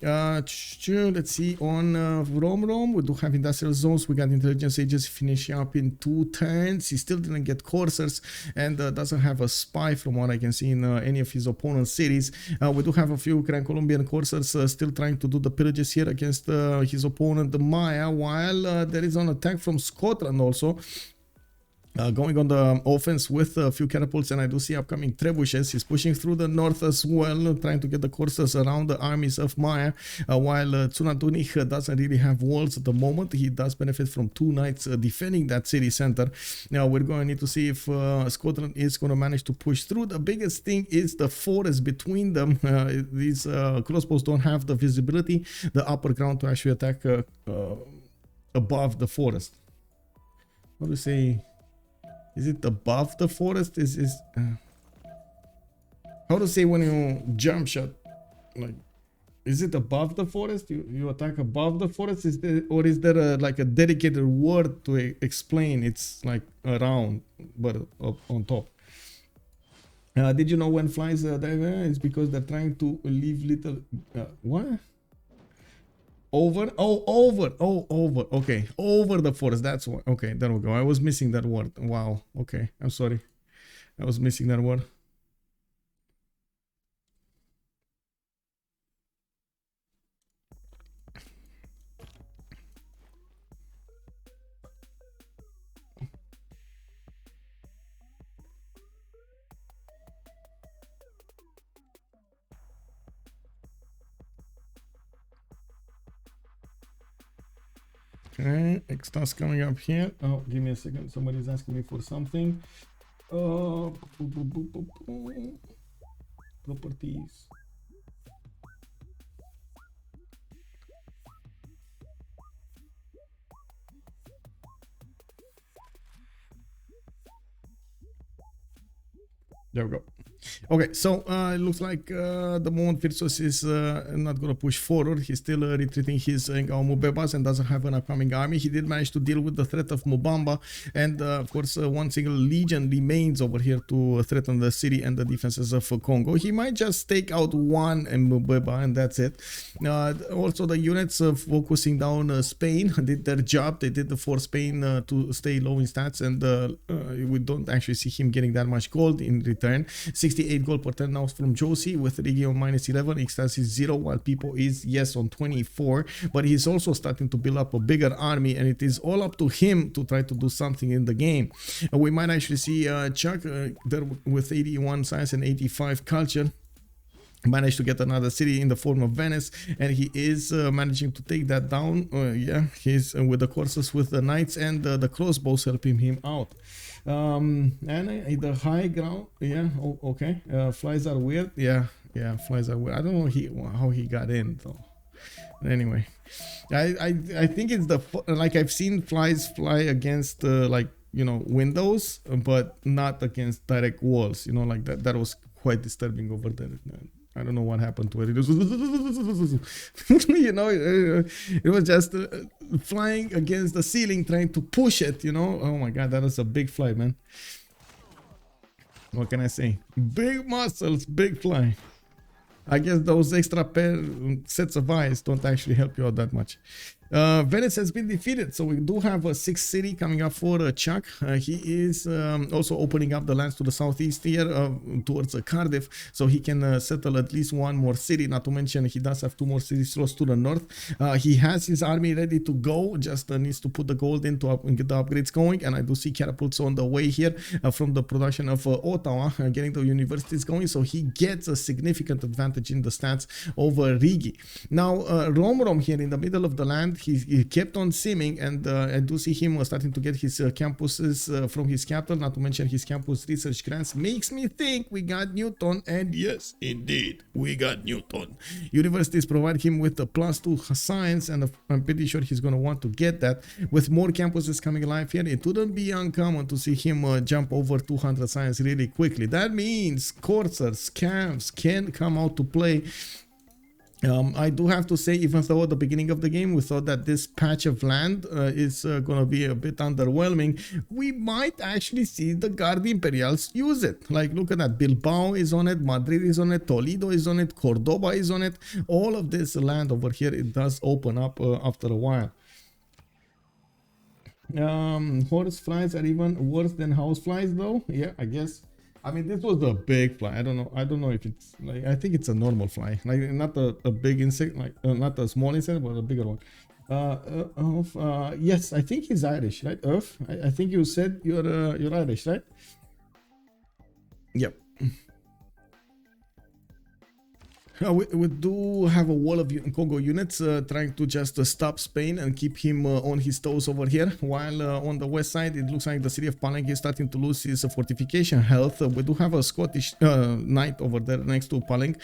Let's see on Romrom. We do have industrial zones. We got intelligence agency finishing up in 2 turns. He still didn't get coursers and doesn't have a spy from what I can see in any of his opponent's cities. We do have a few Gran Colombian coursers still trying to do the pillages here against his opponent Maya, while there is an attack from Scotland also. Going on the offense with a few catapults, and I do see upcoming trebuchets. He's pushing through the north as well, trying to get the coursers around the armies of Maya, while Tsunatunik doesn't really have walls at the moment. He does benefit from 2 knights defending that city center. Now we're going to need to see if Scotland is going to manage to push through. The biggest thing is the forest between them. These crossbows don't have the visibility, the upper ground to actually attack above the forest. What do you say? Is it above the forest? How to say when you jump shot? Like, is it above the forest? You attack above the forest? Is there like a dedicated word to explain? It's like around, but up on top. Did you know when flies dive? It's because they're trying to leave little. What? Over. Okay, over the forest. That's what. Okay, there we go. I was missing that word. Wow. Okay, I'm sorry. I was missing that word. Okay, EXTAZZ coming up here. Oh, give me a second. Somebody's asking me for something. Properties. There we go. Okay, so it looks like the moment Phyrsos is not going to push forward. He's still retreating his Mvembas and doesn't have an upcoming army. He did manage to deal with the threat of Mvemba, and of course one single legion remains over here to threaten the city and the defenses of Congo. He might just take out one Mvemba and that's it. Also the units focusing down Spain did their job. They did force Spain to stay low in stats, and we don't actually see him getting that much gold in return. 68 gold per turn now from Joce, with Riggy on -11, EXTAZZ is 0, while Pipo is, yes, on 24, but he's also starting to build up a bigger army, and it is all up to him to try to do something in the game. We might actually see Chuck there with 81 science and 85 culture managed to get another city in the form of Venice, and he is managing to take that down. Yeah, he's with the courses with the knights and the crossbows helping him out. And the high ground, yeah, okay. Flies are weird. Yeah, flies are weird. I don't know how he got in though. Anyway, I think it's like I've seen flies fly against like, you know, windows, but not against direct walls. You know, like that was quite disturbing over there. I don't know what happened to it. It was, you know, it was just flying against the ceiling, trying to push it, you know. Oh my god, that was a big fly, man. What can I say? Big muscles, big fly. I guess those extra sets of eyes don't actually help you out that much. Venice has been defeated, so we do have a 6th city coming up for Chuck. He is also opening up the lands to the southeast here towards Cardiff, so he can settle at least one more city. Not to mention he does have 2 more cities close to the north. He has his army ready to go, just needs to put the gold in to get the upgrades going. And I do see catapults on the way here from the production of Ottawa, getting the universities going, so he gets a significant advantage in the stats over Riggy. Now Romrom here in the middle of the land, he kept on simming, and I do see him starting to get his campuses from his capital, not to mention his campus research grants. Makes me think we got Newton, and yes, indeed, we got Newton. Universities provide him with a +2 science, and I'm pretty sure he's going to want to get that. With more campuses coming alive here, it wouldn't be uncommon to see him jump over 200 science really quickly. That means coursers, camps can come out to play. I do have to say, even though at the beginning of the game we thought that this patch of land is going to be a bit underwhelming, we might actually see the Guard Imperials use it. Like, look at that, Bilbao is on it, Madrid is on it, Toledo is on it, Cordoba is on it. All of this land over here, it does open up after a while. Horse flies are even worse than house flies though. Yeah, I guess. I mean, this was a big fly. I don't know if it's like, I think it's a normal fly, like not a big insect, like not a small insect, but a bigger one. Yes, I think he's Irish, right? I think you said you're Irish, right? Yep. We do have a wall of Congo units trying to just stop Spain and keep him on his toes over here, while on the west side it looks like the city of Palenque is starting to lose his fortification health. We do have a Scottish knight over there next to Palenque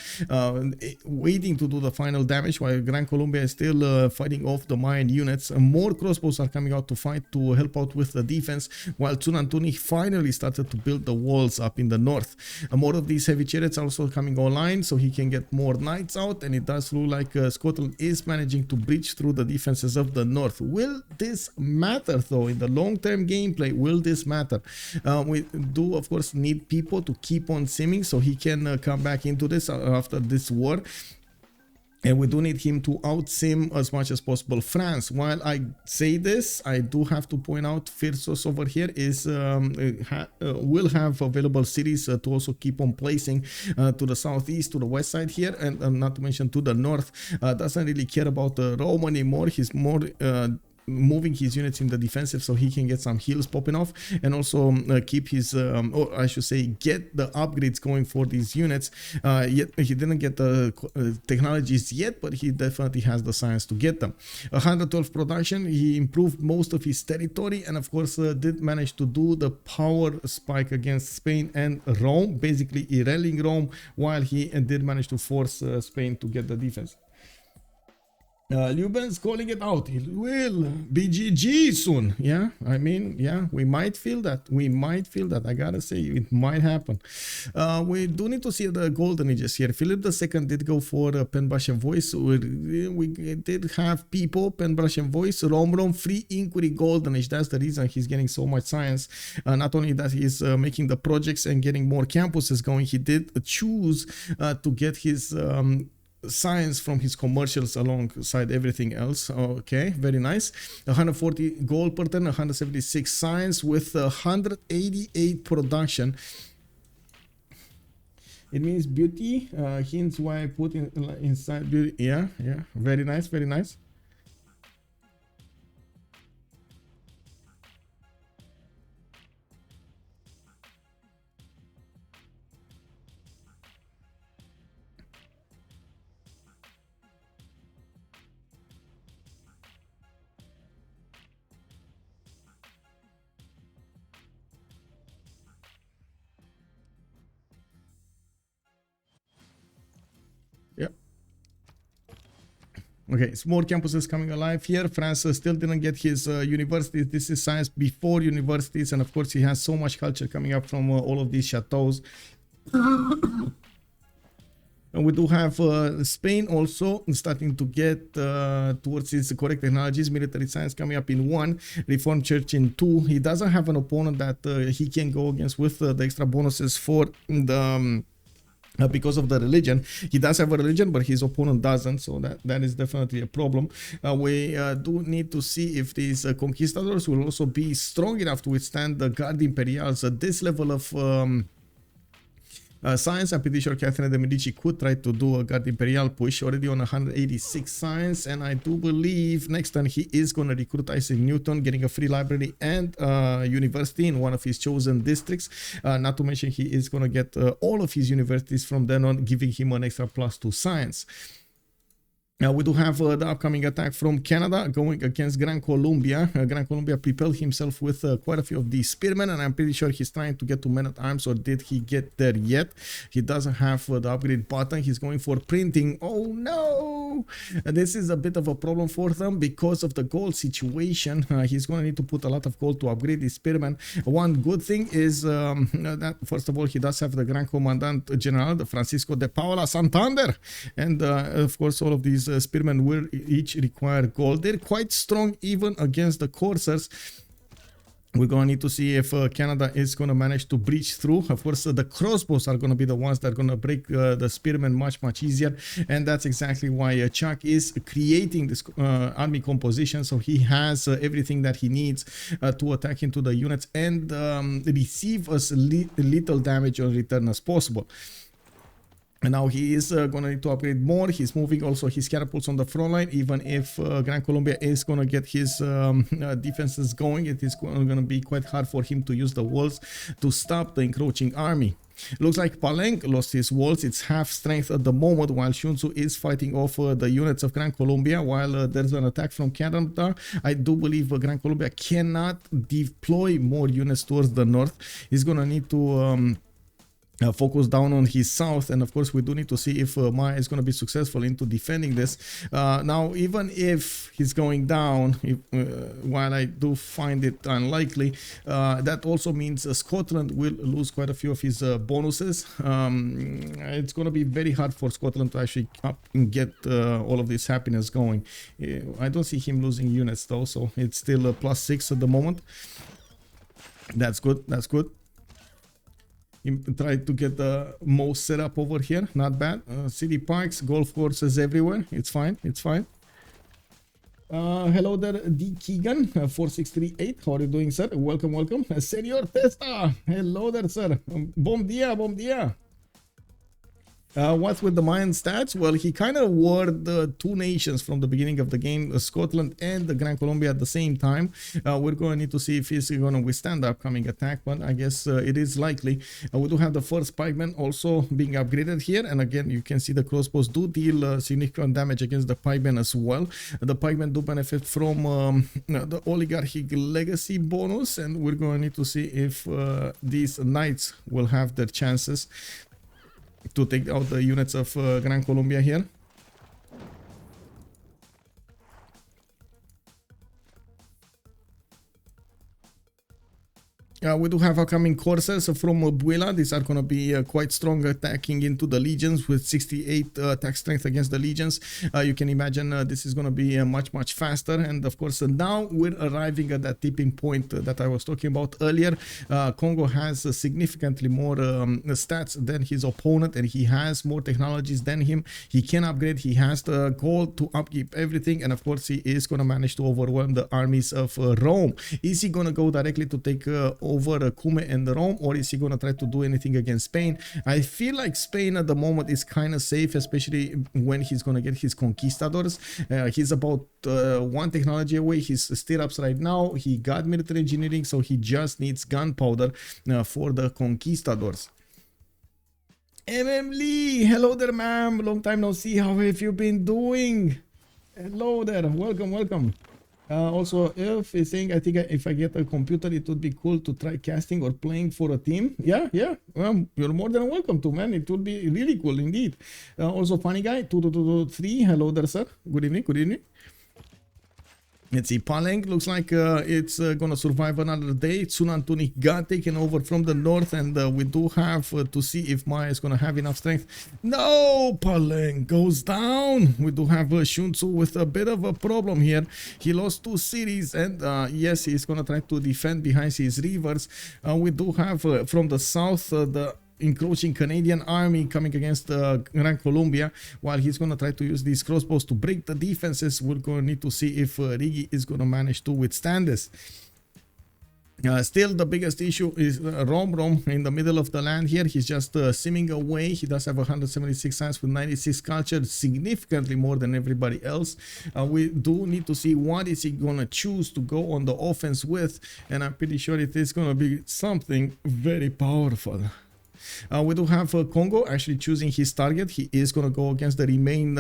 waiting to do the final damage, while Gran Colombia is still fighting off the Mayan units. More crossbows are coming out to fight to help out with the defense, while Tsunantuni finally started to build the walls up in the north. More of these heavy chariots are also coming online, so he can get more knights out, and it does look like Scotland is managing to breach through the defenses of the north. Will this matter though in the long-term gameplay? Will this matter? We do of course need Pipo to keep on simming so he can come back into this after this war. And we do need him to out-sim as much as possible France. While I say this, I do have to point out Phyrsos over here is will have available cities to also keep on placing to the southeast, to the west side here, and not to mention to the north. Doesn't really care about Rome anymore. He's more moving his units in the defensive so he can get some heals popping off, and also keep his or I should say get the upgrades going for these units. Yet he didn't get the technologies yet, but he definitely has the science to get them. 112 production, he improved most of his territory, and of course did manage to do the power spike against Spain and Rome, basically erailing Rome, while he did manage to force Spain to get the defense. Lubin's calling it out. He will BGG soon. Yeah, I mean, yeah, we might feel that. I gotta say, it might happen. We do need to see the golden ages here. Philip II did go for pen, brush, and voice. We did have Pipo, pen, brush, and voice. Romrom, free inquiry, golden age. That's the reason he's getting so much science. Not only that, he's making the projects and getting more campuses going. He did choose to get his science from his commercials alongside everything else. Okay, very nice. 140 gold per turn, 176 science with 188 production. It means beauty, hints why I put inside beauty. Yeah, very nice, very nice. Okay, it's more campuses coming alive here. France still didn't get his universities. This is science before universities, and of course he has so much culture coming up from all of these chateaus. And we do have Spain also starting to get towards its correct technologies. Military science coming up in 1, Reformed Church in 2. He doesn't have an opponent that he can go against with the extra bonuses for the because of the religion. He does have a religion, but his opponent doesn't, so that is definitely a problem. We do need to see if these conquistadors will also be strong enough to withstand the Guard Imperials at this level of science. I'm pretty sure Catherine de Medici could try to do a Guard Imperial push, already on 186 science, and I do believe next turn he is going to recruit Isaac Newton, getting a free library and university in one of his chosen districts. Not to mention he is going to get all of his universities from then on, giving him an extra +2 science. Now we do have the upcoming attack from Canada going against Gran Colombia. Gran Colombia prepared himself with quite a few of these spearmen, and I'm pretty sure he's trying to get to men-at-arms, or did he get there yet? He doesn't have the upgrade button. He's going for printing. Oh no! This is a bit of a problem for them because of the gold situation. He's going to need to put a lot of gold to upgrade his spearmen. One good thing is that, first of all, he does have the Grand Commandant General, the Francisco de Paula Santander, and of course all of these spearmen will each require gold. They're quite strong even against the coursers. We're going to need to see if Canada is going to manage to breach through. Of course, the crossbows are going to be the ones that are going to break the spearmen much easier, and that's exactly why Chuck is creating this army composition, so he has everything that he needs to attack into the units and receive as little damage on return as possible. And now he is going to need to upgrade more. He's moving also his catapults on the front line. Even if Gran Colombia is going to get his defenses going, it is going to be quite hard for him to use the walls to stop the encroaching army. Looks like Paleng lost his walls. It's half strength at the moment, while Sun-Tzu is fighting off the units of Gran Colombia, while there's an attack from Canada. I do believe Gran Colombia cannot deploy more units towards the north. He's going to need to focus down on his south, and of course we do need to see if Maya is going to be successful into defending this. Now, even if he's going down, while I do find it unlikely, that also means Scotland will lose quite a few of his bonuses. It's going to be very hard for Scotland to actually up and get all of this happiness going. I don't see him losing units though, so it's still a +6 at the moment. That's good, that's good. Try to get the most setup over here. Not bad. City parks, golf courses everywhere. It's fine. It's fine. Hello there, D Keegan 4638. How are you doing, sir? Welcome, welcome. Senor Testa. Hello there, sir. Bom dia, bom dia. What's with the Mayan stats? Well, he kind of wore the two nations from the beginning of the game, Scotland and the Gran Colombia at the same time. We're going to need to see if he's going to withstand the upcoming attack, but I guess it is likely. We do have the first pikemen also being upgraded here, and again, you can see the crossbows do deal significant damage against the pikemen as well. The pikemen do benefit from the oligarchic legacy bonus, and we're going to need to see if these knights will have their chances to take out the units of Gran Colombia here. We do have upcoming coursers from Buela. These are going to be quite strong, attacking into the legions with 68 attack strength against the legions. You can imagine this is going to be much faster. And of course, now we're arriving at that tipping point that I was talking about earlier. Congo has significantly more stats than his opponent, and he has more technologies than him. He can upgrade. He has the gold to upkeep everything, and of course, he is going to manage to overwhelm the armies of Rome. Is he going to go directly to take over Cume and Rome, or is he going to try to do anything against Spain? I feel like Spain at the moment is kind of safe, especially when he's going to get his conquistadors. He's about one technology away. His stirrups right now, he got military engineering, so he just needs gunpowder for the conquistadors. Lee, hello there, ma'am. Long time no see. How have you been doing? Hello there. Welcome, welcome. Also, if he's saying, I think if I get a computer, it would be cool to try casting or playing for a team. Yeah. Well, you're more than welcome to, man. It would be really cool indeed. Also, funny guy 2223. Hello there, sir. Good evening. Good evening. Let's see, Paleng looks like it's gonna survive another day. Tsunantuni got taken over from the north, and we do have to see if Maya is gonna have enough strength. No, Paleng goes down. We do have Sun-Tzu with a bit of a problem here. He lost 2 cities, and yes, he's gonna try to defend behind his rivers. We do have from the south the encroaching Canadian army coming against Gran Colombia, while he's going to try to use these crossbows to break the defenses. We're going to need to see if Riggy is going to manage to withstand this. Still, the biggest issue is Romrom in the middle of the land here. He's just simming away. He does have 176 science with 96 culture, significantly more than everybody else. We do need to see what is he going to choose to go on the offense with, and I'm pretty sure it is going to be something very powerful. We do have Congo actually choosing his target. He is going to go against the remaining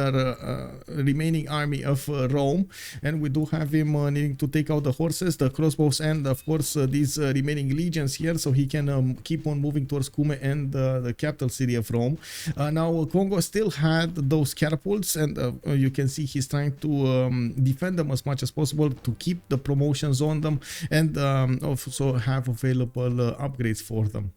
army of Rome, and we do have him needing to take out the horses, the crossbows, and of course these remaining legions here, so he can keep on moving towards Cume and the capital city of Rome. Now Congo still had those catapults, and you can see he's trying to defend them as much as possible to keep the promotions on them, and also have available upgrades for them.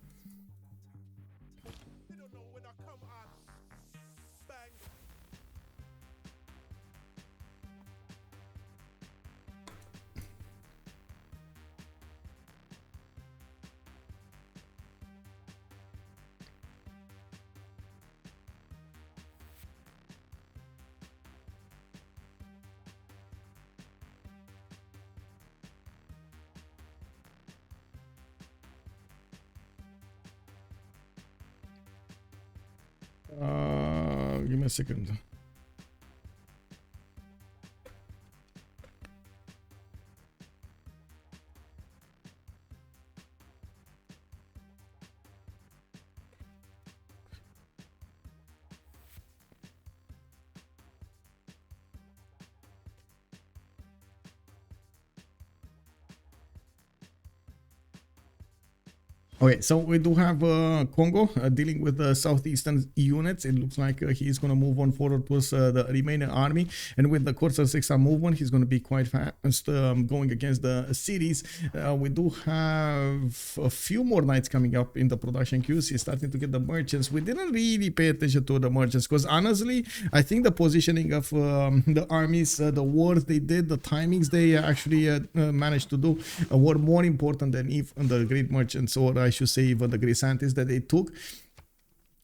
Give me a second. Okay, so we do have Congo dealing with the southeastern units. It looks like he's going to move on forward towards the remaining army, and with the Corsair 6R movement, he's going to be quite fast going against the cities. We do have a few more knights coming up in the production queues. He's starting to get the merchants. We didn't really pay attention to the merchants because honestly, I think the positioning of the armies, the wars they did, the timings they actually managed to do were more important than even the great merchants, or I should say even the great scientists that they took.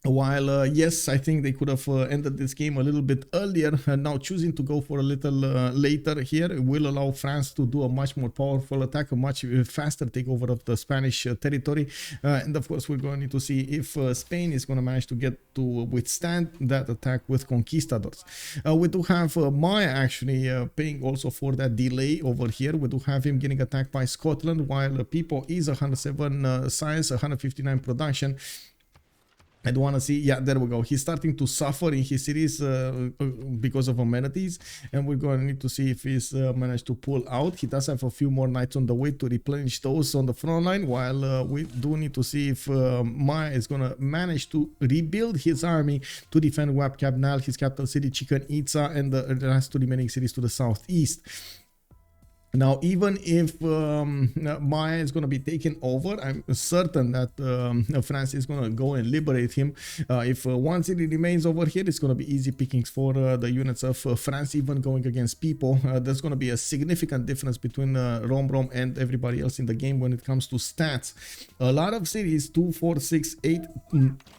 While yes, I think they could have ended this game a little bit earlier, now choosing to go for a little later here will allow France to do a much more powerful attack, a much faster takeover of the Spanish territory, and of course we're going to see if Spain is going to manage to get to withstand that attack with conquistadors. We do have Maya actually paying also for that delay over here. We do have him getting attacked by Scotland, while Pipo is 107 science, 159 production. I don't want to see, yeah, there we go. He's starting to suffer in his cities because of amenities, and we're going to need to see if he's managed to pull out. He does have a few more knights on the way to replenish those on the front line, while we do need to see if Maya is going to manage to rebuild his army to defend Wap Cabnal, his capital city, Chichen Itza, and the rest of the remaining cities to the southeast. Now, even if Maya is going to be taken over, I'm certain that France is going to go and liberate him. If one city remains over here, it's going to be easy pickings for the units of France, even going against Pipo. There's going to be a significant difference between Romrom and everybody else in the game when it comes to stats. A lot of cities, 2, 4, 6, 8,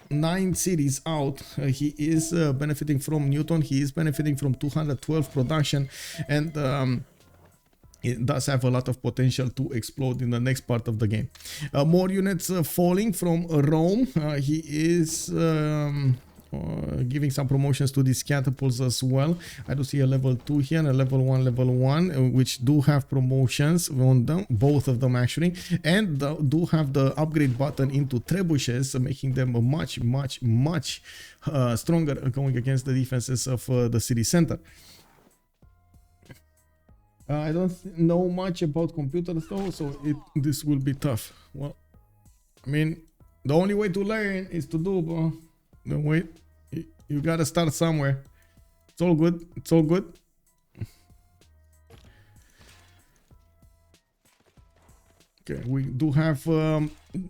9 cities out. He is benefiting from Newton. He is benefiting from 212 production, and it does have a lot of potential to explode in the next part of the game. More units falling from Rome. He is giving some promotions to these catapults as well. I do see a level 2 here and a level 1, which do have promotions on them, both of them actually, and do have the upgrade button into trebuchets, making them much stronger going against the defenses of the city center. I don't know much about computers though, so this will be tough. Well, I mean, the only way to learn is to do, bro. No, wait, you gotta start somewhere. It's all good. It's all good. Okay, we do have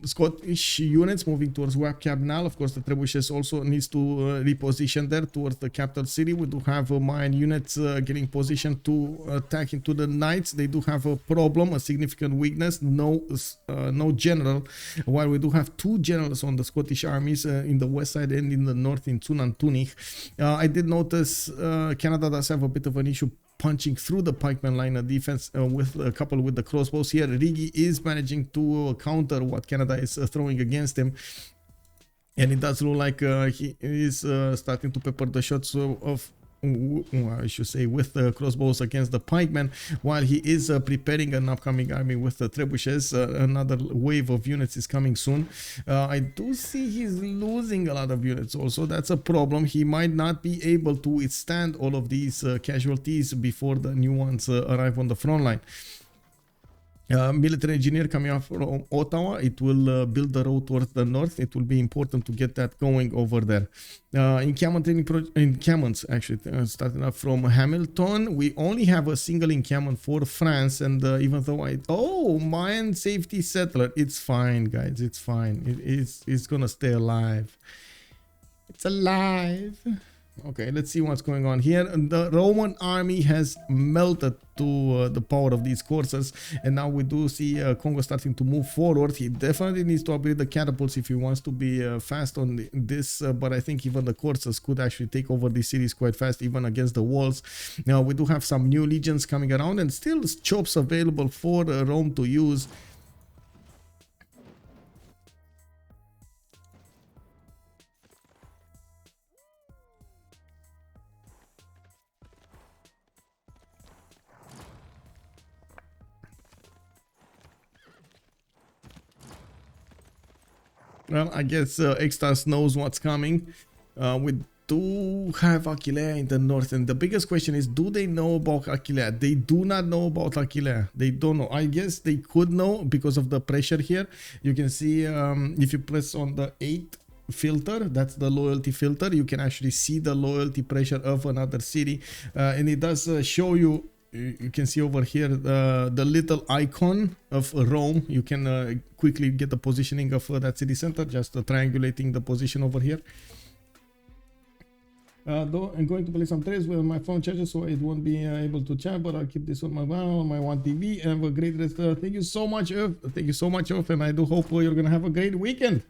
Scottish units moving towards Wap Canal. Of course, the trebuchets also needs to reposition there towards the capital city. We do have Mayan units getting positioned to attack into the knights. They do have a problem, a significant weakness. No general. While we do have 2 generals on the Scottish armies in the west side and in the north in Thun and Tunich. I did notice Canada does have a bit of an issue punching through the pikeman line of defense with a couple with the crossbows here. Riggy is managing to counter what Canada is throwing against him, and it does look like he is starting to pepper the shots of I should say with the crossbows against the pikemen, while he is preparing an upcoming army with the trebuchets. Another wave of units is coming soon. I do see he's losing a lot of units also. That's a problem. He might not be able to withstand all of these casualties before the new ones arrive on the front line. Military engineer coming up from Ottawa. It will build the road towards the north. It will be important to get that going over there. Encampments actually starting up from Hamilton. We only have a single encampment for France, and even though Mayan safety settler, it's fine, guys. It's fine. It's gonna stay alive. It's alive. Okay, let's see what's going on here. The Roman army has melted to the power of these coursers, and now we do see Congo starting to move forward. He definitely needs to upgrade the catapults if he wants to be fast on this, but I think even the coursers could actually take over these cities quite fast, even against the walls. Now we do have some new legions coming around, and still chops available for Rome to use. Well, I guess EXTAZZ knows what's coming. We do have Aquilea in the north, and the biggest question is, do they know about Aquilea? They do not know about Aquilea. They don't know. I guess they could know because of the pressure here. You can see if you press on the 8 filter, that's the loyalty filter, you can actually see the loyalty pressure of another city, and it does show you. You can see over here the little icon of Rome. You can quickly get the positioning of that city center, just triangulating the position over here. Though I'm going to play some trades with my phone charger, so it won't be able to chat, but I'll keep this on my one TV. And have a great rest. Thank you so much, thank you so much, and I do hope you're gonna have a great weekend.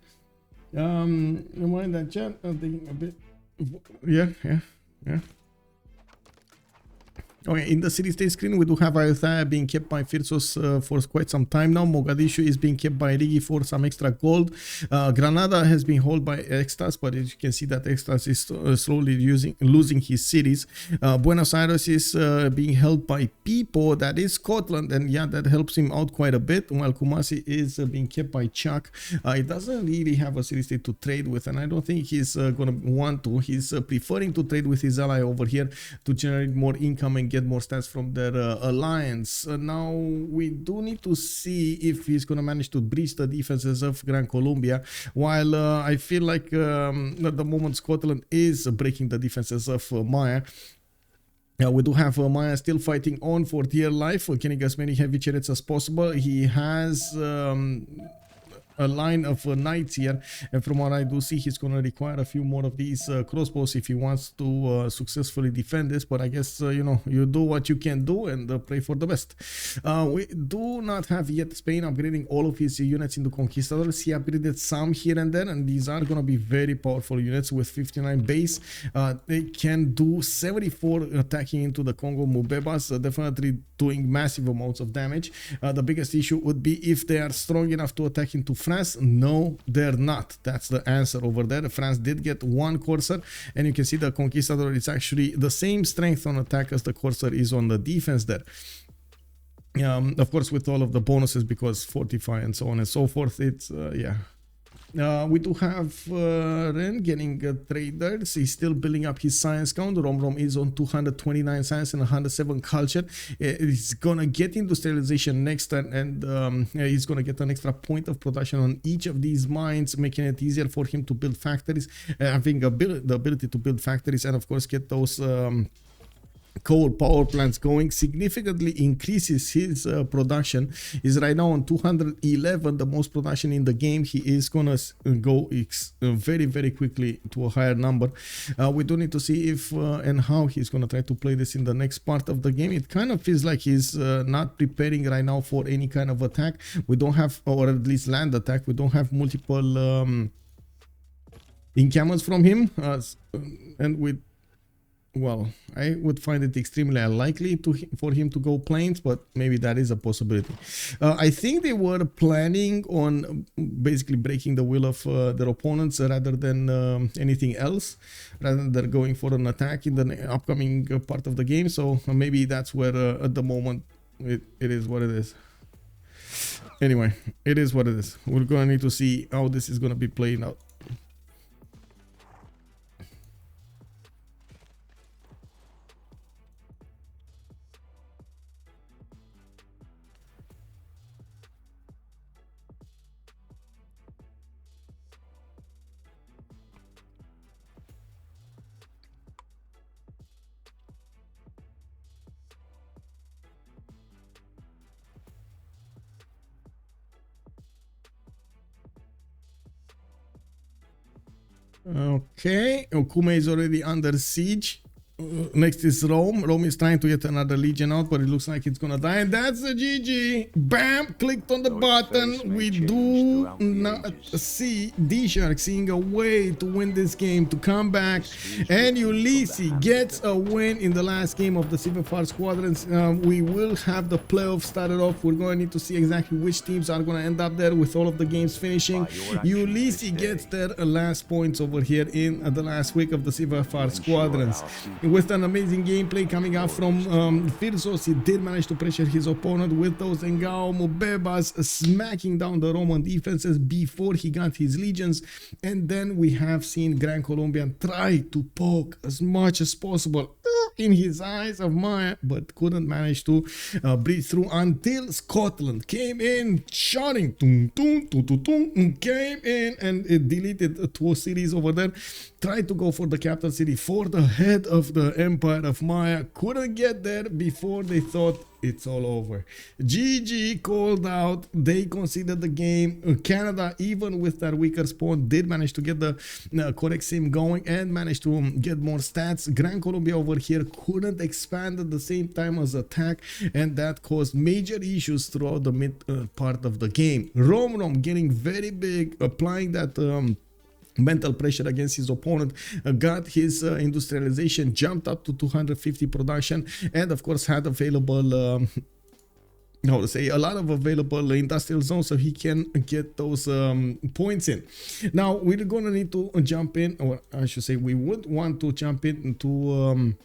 Mind that chat. I'm thinking a bit. Yeah. Okay, in the city state screen, we do have Ayutthaya being kept by Phyrsos for quite some time now. Mogadishu is being kept by Riggy for some extra gold. Granada has been held by EXTAZZ, but as you can see that EXTAZZ is slowly losing his cities. Buenos Aires is being held by Pipo, that is Scotland, and yeah, that helps him out quite a bit, while Kumasi is being kept by Chuck. He doesn't really have a city state to trade with, and I don't think he's gonna want to. He's preferring to trade with his ally over here to generate more income and get more stats from their alliance. Now we do need to see if he's gonna manage to breach the defenses of Gran Colombia, while I feel like at the moment Scotland is breaking the defenses of Maya. We do have Maya still fighting on for dear life, getting as many heavy chariots as possible. He has a line of knights here, and from what I do see, he's going to require a few more of these crossbows if he wants to successfully defend this. But I guess you know, you do what you can do and pray for the best. We do not have yet Spain upgrading all of his units into conquistadors. He upgraded some here and there, and these are going to be very powerful units with 59 base. They can do 74 attacking into the Congo Mvembas, definitely doing massive amounts of damage. The biggest issue would be if they are strong enough to attack into France. No, they're not. That's the answer over there. France did get one Corsair, and you can see the Conquistador is actually the same strength on attack as the Corsair is on the defense there. Of course, with all of the bonuses, because Fortify and so on and so forth, it's yeah. We do have Ren getting traders. He's still building up his science count. Romrom is on 229 science and 107 culture. He's gonna get industrialization next time, and he's gonna get an extra point of production on each of these mines, making it easier for him to build factories, having the ability to build factories, and of course get those coal power plants going, significantly increases his production. Is right now on 211, the most production in the game. He is gonna go very, very quickly to a higher number. We do need to see if and how he's gonna try to play this in the next part of the game. It kind of feels like he's not preparing right now for any kind of attack. We don't have, or at least land attack, we don't have multiple encampments from him, and with, well, I would find it extremely unlikely for him to go planes, but maybe that is a possibility. I think they were planning on basically breaking the will of their opponents rather than anything else, rather than going for an attack in the upcoming part of the game. So maybe that's where at the moment it is what it is. Anyway, it is what it is. We're gonna need to see how this is gonna be playing out. Okay, Okume is already under siege. Next is Rome. Rome is trying to get another legion out, but it looks like it's gonna die. And that's a GG. Bam! Clicked on the button. We do not see DShark seeing a way to win this game, to come back. And Ulyss gets a win in the last game of the CivFR Squadrons. We will have the playoffs started off. We're going to need to see exactly which teams are going to end up there with all of the games finishing. Ulyss gets their last points over here in the last week of the CivFR Squadrons. With an amazing gameplay coming out from Phyrsos, he did manage to pressure his opponent with those Ngao Mvembas, smacking down the Roman defenses before he got his legions. And then we have seen Gran Colombian try to poke as much as possible in his eyes of Maya, but couldn't manage to breach through until Scotland came in, shouting, came in and it deleted 2 cities over there. Tried to go for the capital city, for the head of the empire of Maya, couldn't get there before they thought it's all over. GG called out. They considered the game. Canada, even with their weaker spawn, did manage to get the correct sim going and managed to get more stats. Gran Colombia over here couldn't expand at the same time as attack, and that caused major issues throughout the mid part of the game. Romrom getting very big, applying that mental pressure against his opponent, got his industrialization jumped up to 250 production, and of course had available how to say, a lot of available industrial zones, so he can get those points in. Now we're gonna need to jump in, or I should say we would want to jump into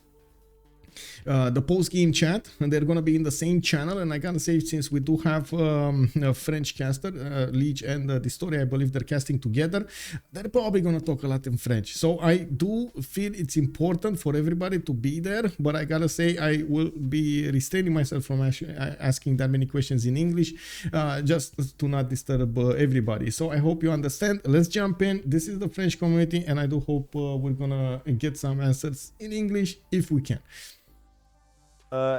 the post-game chat, and they're gonna be in the same channel. And I gotta say, since we do have a French caster, Liege and the story, I believe they're casting together, they're probably gonna talk a lot in French. So I do feel it's important for everybody to be there, but I gotta say I will be restraining myself from asking that many questions in English, just to not disturb everybody. So I hope you understand. Let's jump in. This is the French community, and I do hope we're gonna get some answers in English if we can.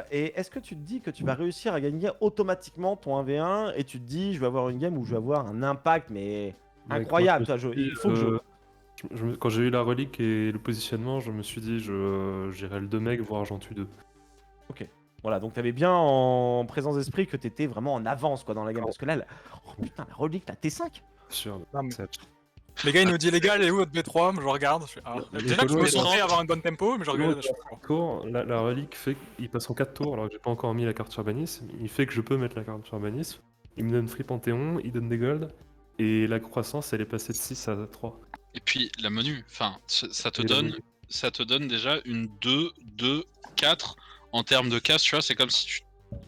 Et est-ce que tu te dis que tu vas réussir à gagner automatiquement ton 1v1 et tu te dis je vais avoir une game où je vais avoir un impact mais incroyable, il faut que quand j'ai eu la relique et le positionnement, je me suis dit j'irai le 2 mecs voire j'en tue 2. Ok, voilà, donc t'avais bien en présence d'esprit que t'étais vraiment en avance quoi dans la game, parce que là, oh putain, la relique, la T5. Sûr. Les gars, il nous dit les gars, elle est où votre B3? Je regarde. Déjà que je me sentais avoir une bonne tempo, mais je regarde. La relique fait qu'il passe en 4 tours, alors que j'ai pas encore mis la carte urbanisme. Il fait que je peux mettre la carte urbanisme. Il me donne free panthéon, il donne des gold. Et la croissance, elle est passée de 6 à 3. Et puis la menu, enfin, ça te donne déjà une 2, 2, 4 en termes de casse, tu vois. C'est comme si tu.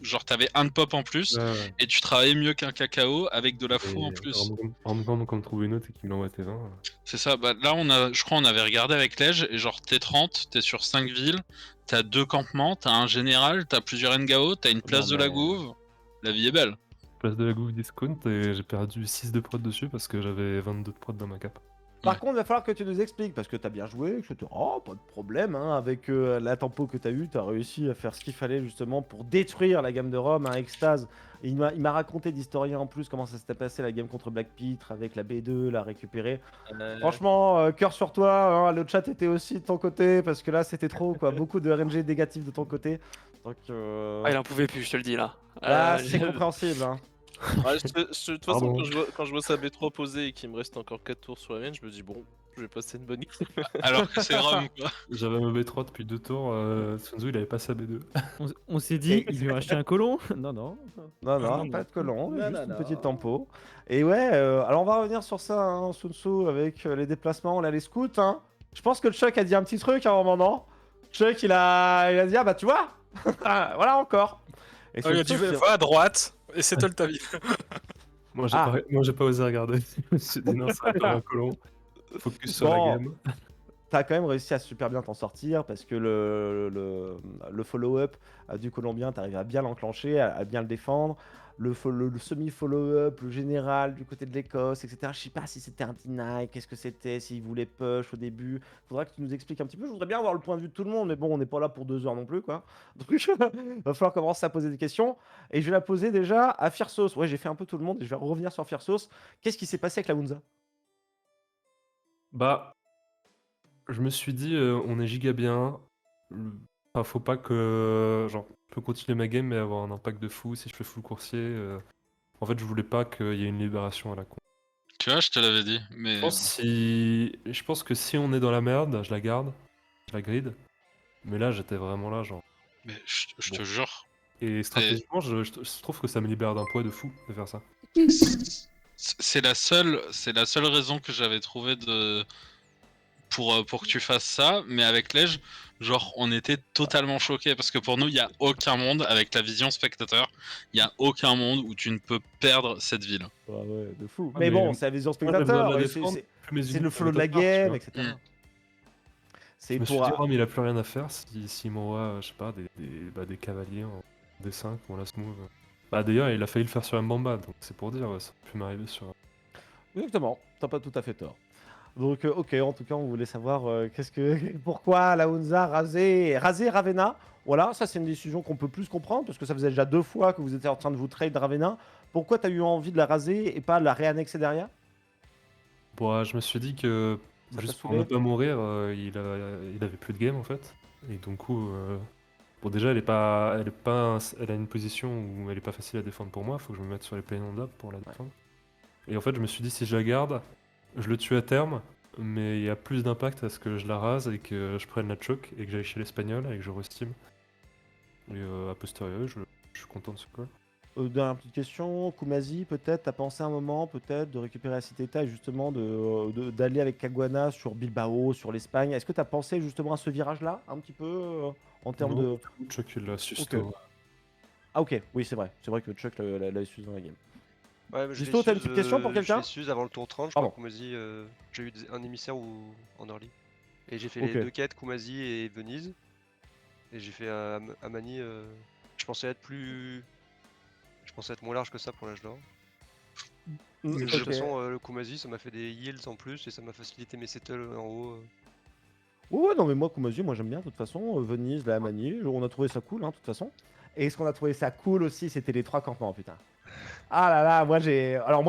Genre t'avais un de pop en plus et tu travaillais mieux qu'un cacao avec de la faux en plus. Romrom comme trouve une autre et qu'il l'envoie T20. C'est ça, bah là je crois on avait regardé avec Lège et genre t'es 30, t'es sur 5 villes, t'as 2 campements, t'as un général, t'as plusieurs NGAO, t'as une place de la Gouve, la vie est belle. Place de la Gouve discount et j'ai perdu 6 de prod dessus parce que j'avais 22 de prod dans ma cape. Par contre, il va falloir que tu nous expliques, parce que t'as bien joué, etc. Oh, pas de problème, hein, avec la tempo que t'as eu, t'as réussi à faire ce qu'il fallait justement pour détruire la gamme de Rome, un EXTAZZ. Et il m'a raconté d'historien en plus comment ça s'était passé la game contre Black Peter avec la B2, la récupérer. Franchement, cœur sur toi, hein, le chat était aussi de ton côté, parce que là c'était trop quoi, beaucoup de RNG négatifs de ton côté. Donc, Ah, il en pouvait plus, je te le dis là. là c'est compréhensible. Hein. Ouais, de toute façon, quand je vois sa B3 posée et qu'il me reste encore 4 tours sur la mienne, je me dis bon, je vais passer une bonne nuit. Alors que c'est Rome, quoi. J'avais mon B3 depuis 2 tours, Sun-Tzu il avait pas sa B2. On s'est dit, il lui a acheté un colon. Non, non. Non, pas de colon, Non, juste non, une non. petite tempo. Et ouais, alors on va revenir sur ça, hein, Sun-Tzu, avec les déplacements, là, les scouts. Hein. Je pense que le Chuck a dit un petit truc à un moment, non Chuck, il a dit, ah bah tu vois voilà encore. Et Il a dit Sun-Tzu, va à droite et settle ta vie. Moi j'ai pas osé regarder. Je me suis dit non, ça va pas un colon. Focus sur la Bon. game. T'as quand même réussi à super bien t'en sortir parce que le follow-up du Colombien, t'arrives à bien l'enclencher, à bien le défendre. Le semi-follow-up, le général du côté de l'Écosse, etc. Je sais pas si c'était un deny, qu'est-ce que c'était, s'il voulait push au début. Faudra que tu nous expliques un petit peu. Je voudrais bien avoir le point de vue de tout le monde, mais bon, on n'est pas là pour 2 heures non plus, quoi. Donc, va falloir commencer à poser des questions. Et je vais la poser déjà à Phyrsos. Ouais, j'ai fait un peu tout le monde et je vais revenir sur Phyrsos. Qu'est-ce qui s'est passé avec la Hunza? Bah, je me suis dit, on est giga bien. Enfin, faut pas que. Genre, je peux continuer ma game mais avoir un impact de fou si je fais full coursier. En fait, je voulais pas qu'il y ait une libération à la con. Tu vois, je te l'avais dit, mais... Je pense que si on est dans la merde, je la garde, je la grid. Mais là, j'étais vraiment là, genre. Mais je te Bon. jure. Et stratégiquement, je trouve que ça me libère d'un poids de fou de faire ça. C'est la seule raison que j'avais trouvé pour que tu fasses ça, mais avec l'Edge, genre on était totalement choqués parce que pour nous il y a aucun monde avec la vision spectateur, il y a aucun monde où tu ne peux perdre cette ville. Ouais, de fou. Ah, mais mais bon, c'est la vision Moi, j'ai besoin de spectateur, la et défendre, plus mes c'est unités le flow de la sont tard, tu game, vois. etc. Mm. C'est Je me suis pour. dit, oh, mais il a plus rien à faire s'il m'envoie, je sais pas, des cavaliers en D5 ou en last move. Bah d'ailleurs, il a failli le faire sur Mvemba, donc c'est pour dire, ouais, ça peut m'arriver sur. Exactement, t'as pas tout à fait tort. Donc, ok, en tout cas, on voulait savoir pourquoi la Hunza raser Ravenna. Voilà, ça c'est une décision qu'on peut plus comprendre parce que ça faisait déjà 2 fois que vous étiez en train de vous trade Ravenna. Pourquoi t'as eu envie de la raser et pas de la réannexer derrière? Bon, je me suis dit que Ça t'a juste pour saoulé ne pas mourir, il avait plus de game en fait. Et donc, bon, déjà, elle a une position où elle est pas facile à défendre pour moi. Faut que je me mette sur les plains on pour la défendre. Et en fait, je me suis dit, si je la garde, je le tue à terme, mais il y a plus d'impact à ce que je la rase et que je prenne la choke et que j'aille chez l'espagnol et que je resteam. Et a posteriori, je suis content de ce call. Dernière petite question, Kumazi, peut-être, t'as pensé un moment, peut-être, de récupérer la Cité-État et justement d'aller avec Caguana sur Bilbao, sur l'Espagne. Est-ce que t'as pensé justement à ce virage-là, un petit peu, en termes Non, de. Chuck, il l'a susto. Ah, ok, oui, c'est vrai que Chuck l'a su dans la game. Ouais, mais je Justo, l'ai t'as une Suze, petite question pour quelqu'un? Je l'ai Suze avant le tour 30, je Pardon. crois, Kumazi. J'ai eu un émissaire en early. Et j'ai fait Ok. les 2 quêtes, Kumazi et Venise. Et j'ai fait Amani. Je pensais être moins large que ça pour l'âge d'or. De toute Ok. façon, le Kumazi, ça m'a fait des heals en plus et ça m'a facilité mes settles en haut. Ouais, non, mais moi, Kumazi, moi j'aime bien, de toute façon. Venise, la Mani, on a trouvé ça cool, hein, de toute façon. Et ce qu'on a trouvé ça cool aussi, c'était les 3 campements, putain. Ah là là, moi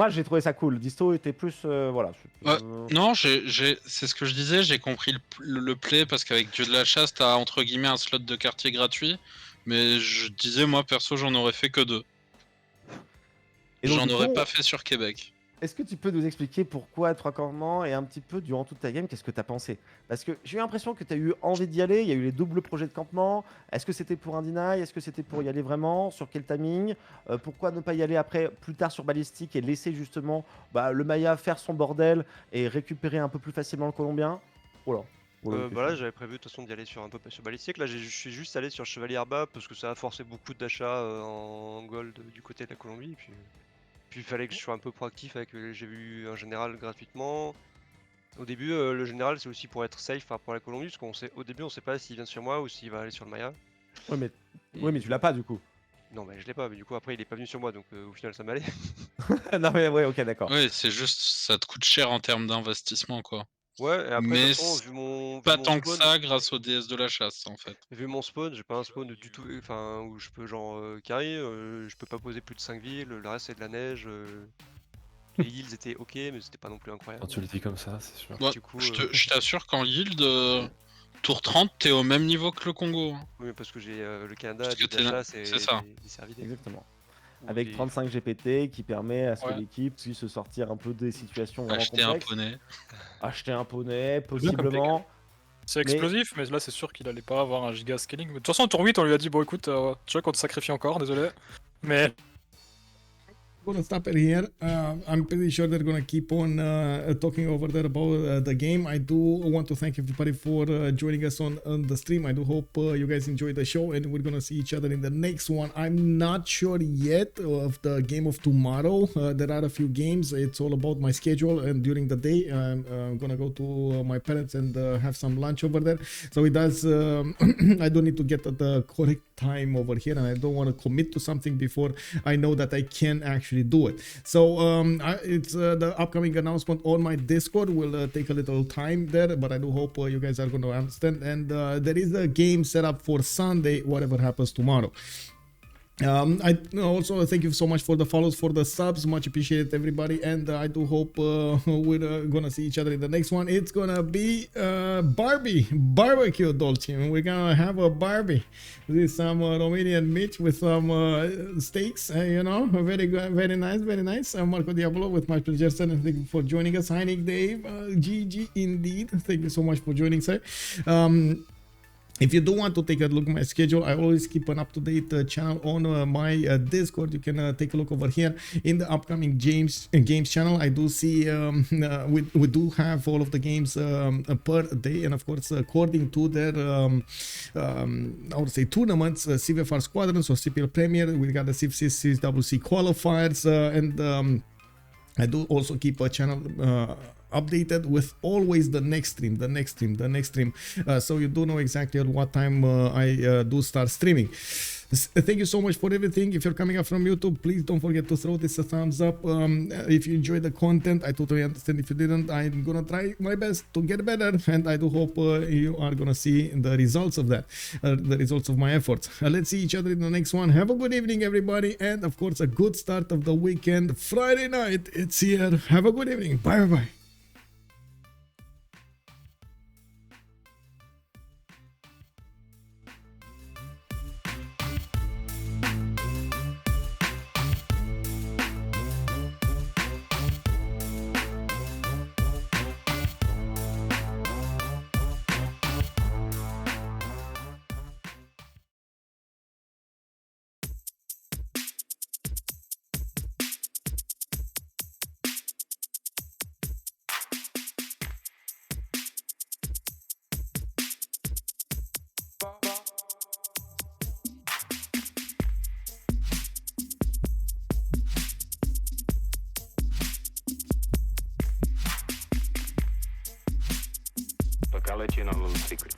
j'ai trouvé ça cool. Disto était plus. Voilà. Non, c'est ce que je disais, j'ai compris le play parce qu'avec Dieu de la chasse, t'as entre guillemets un slot de quartier gratuit. Mais je disais, moi perso, j'en aurais fait que 2. Et donc, J'en du aurais coup, pas fait sur Québec. Est-ce que tu peux nous expliquer pourquoi 3 campements et un petit peu durant toute ta game, qu'est-ce que tu as pensé? Parce que j'ai eu l'impression que tu as eu envie d'y aller, il y a eu les doubles projets de campement. Est-ce que c'était pour un deny? Est-ce que c'était pour y aller vraiment? Sur quel timing? Pourquoi ne pas y aller après, plus tard sur balistique et laisser justement le Maya faire son bordel et récupérer un peu plus facilement le Colombien? Voilà. Bah là, j'avais prévu de toute façon d'y aller sur un peu sur balistique. Là, je suis juste allé sur Chevalier Herba parce que ça a forcé beaucoup d'achats en gold du côté de la Colombie. Puis il fallait que je sois un peu proactif avec. J'ai vu un général gratuitement. Au début, le général, c'est aussi pour être safe par rapport à la Colombie, parce qu'au début, on sait pas s'il vient sur moi ou s'il va aller sur le Maya. Ouais, mais tu l'as pas du coup. Non, mais je l'ai pas, mais du coup, après, il est pas venu sur moi, donc au final, ça m'allait. Non mais ouais, ok, d'accord. Ouais, c'est juste, ça te coûte cher en termes d'investissement, quoi. Ouais, et après, de Mais toute façon, c'est vu mon pas tant que spawn, ça grâce au DS de la chasse, en fait. vu mon spawn, j'ai pas un spawn du tout, enfin, où je peux genre carry, je peux pas poser plus de 5 villes, le reste c'est de la neige. Les heals étaient ok, mais c'était pas non plus Quand incroyable. tu le dis comme ça, c'est sûr. Ouais, Du coup, je t'assure qu'en yield, tour 30, t'es au même niveau que le Congo. Hein. oui, parce que j'ai le Canada, Parce que des achats, c'est ça. des cervidés. Exactement. Ou Avec des- 35 GPT qui permet à ce que Ouais. l'équipe puisse se sortir un peu des situations vraiment Acheter un complexes. poney. Acheter un poney, C'est bien comme possiblement. C'est explosif, mais là c'est sûr qu'il allait pas avoir un giga scaling. De toute façon, au tour 8, on lui a dit bon écoute, tu vois qu'on te sacrifie encore, désolé. Mais Gonna stop it here. I'm pretty sure they're gonna keep on talking over there about the game. I do want to thank everybody for joining us on the stream. I do hope you guys enjoyed the show, and we're gonna see each other in the next one. I'm not sure yet of the game of tomorrow. There are a few games. It's all about my schedule, and during the day I'm gonna go to my parents and have some lunch over there. So it does. I don't need to get at the correct time over here, and I don't want to commit to something before I know that I can actually do it. So it's the upcoming announcement on my Discord will take a little time there, but I do hope you guys are going to understand. And there is a game set up for Sunday, whatever happens tomorrow. I also thank you so much for the follows, for the subs, much appreciated everybody, and I do hope we're gonna see each other in the next one. It's gonna be barbecue Dolce, and we're gonna have a Barbie with some Romanian meat with some steaks, you know, very good, very nice. Marco Diablo with my pleasure, sir, and thank you for joining us. Hi Nick Dave, GG indeed, thank you so much for joining, sir. If you do want to take a look at my schedule, I always keep an up-to-date channel on my Discord. You can take a look over here in the upcoming games channel. I do see we do have all of the games per day, and of course, according to their I would say tournaments, CivFR Squadrons or CPL Premier, we got the Civ6 CWC qualifiers, and I do also keep a channel updated with always the next stream, so you do know exactly at what time I do start streaming. Thank you so much for everything. If you're coming up from YouTube, please don't forget to throw this a thumbs up. If you enjoyed the content, I totally understand. If you didn't, I'm gonna try my best to get better, and I do hope you are gonna see the results of that, the results of my efforts. Let's see each other in the next one. Have a good evening, everybody, and of course a good start of the weekend. Friday night, it's here. Have a good evening. Bye bye. Look, I'll let you in on a little secret.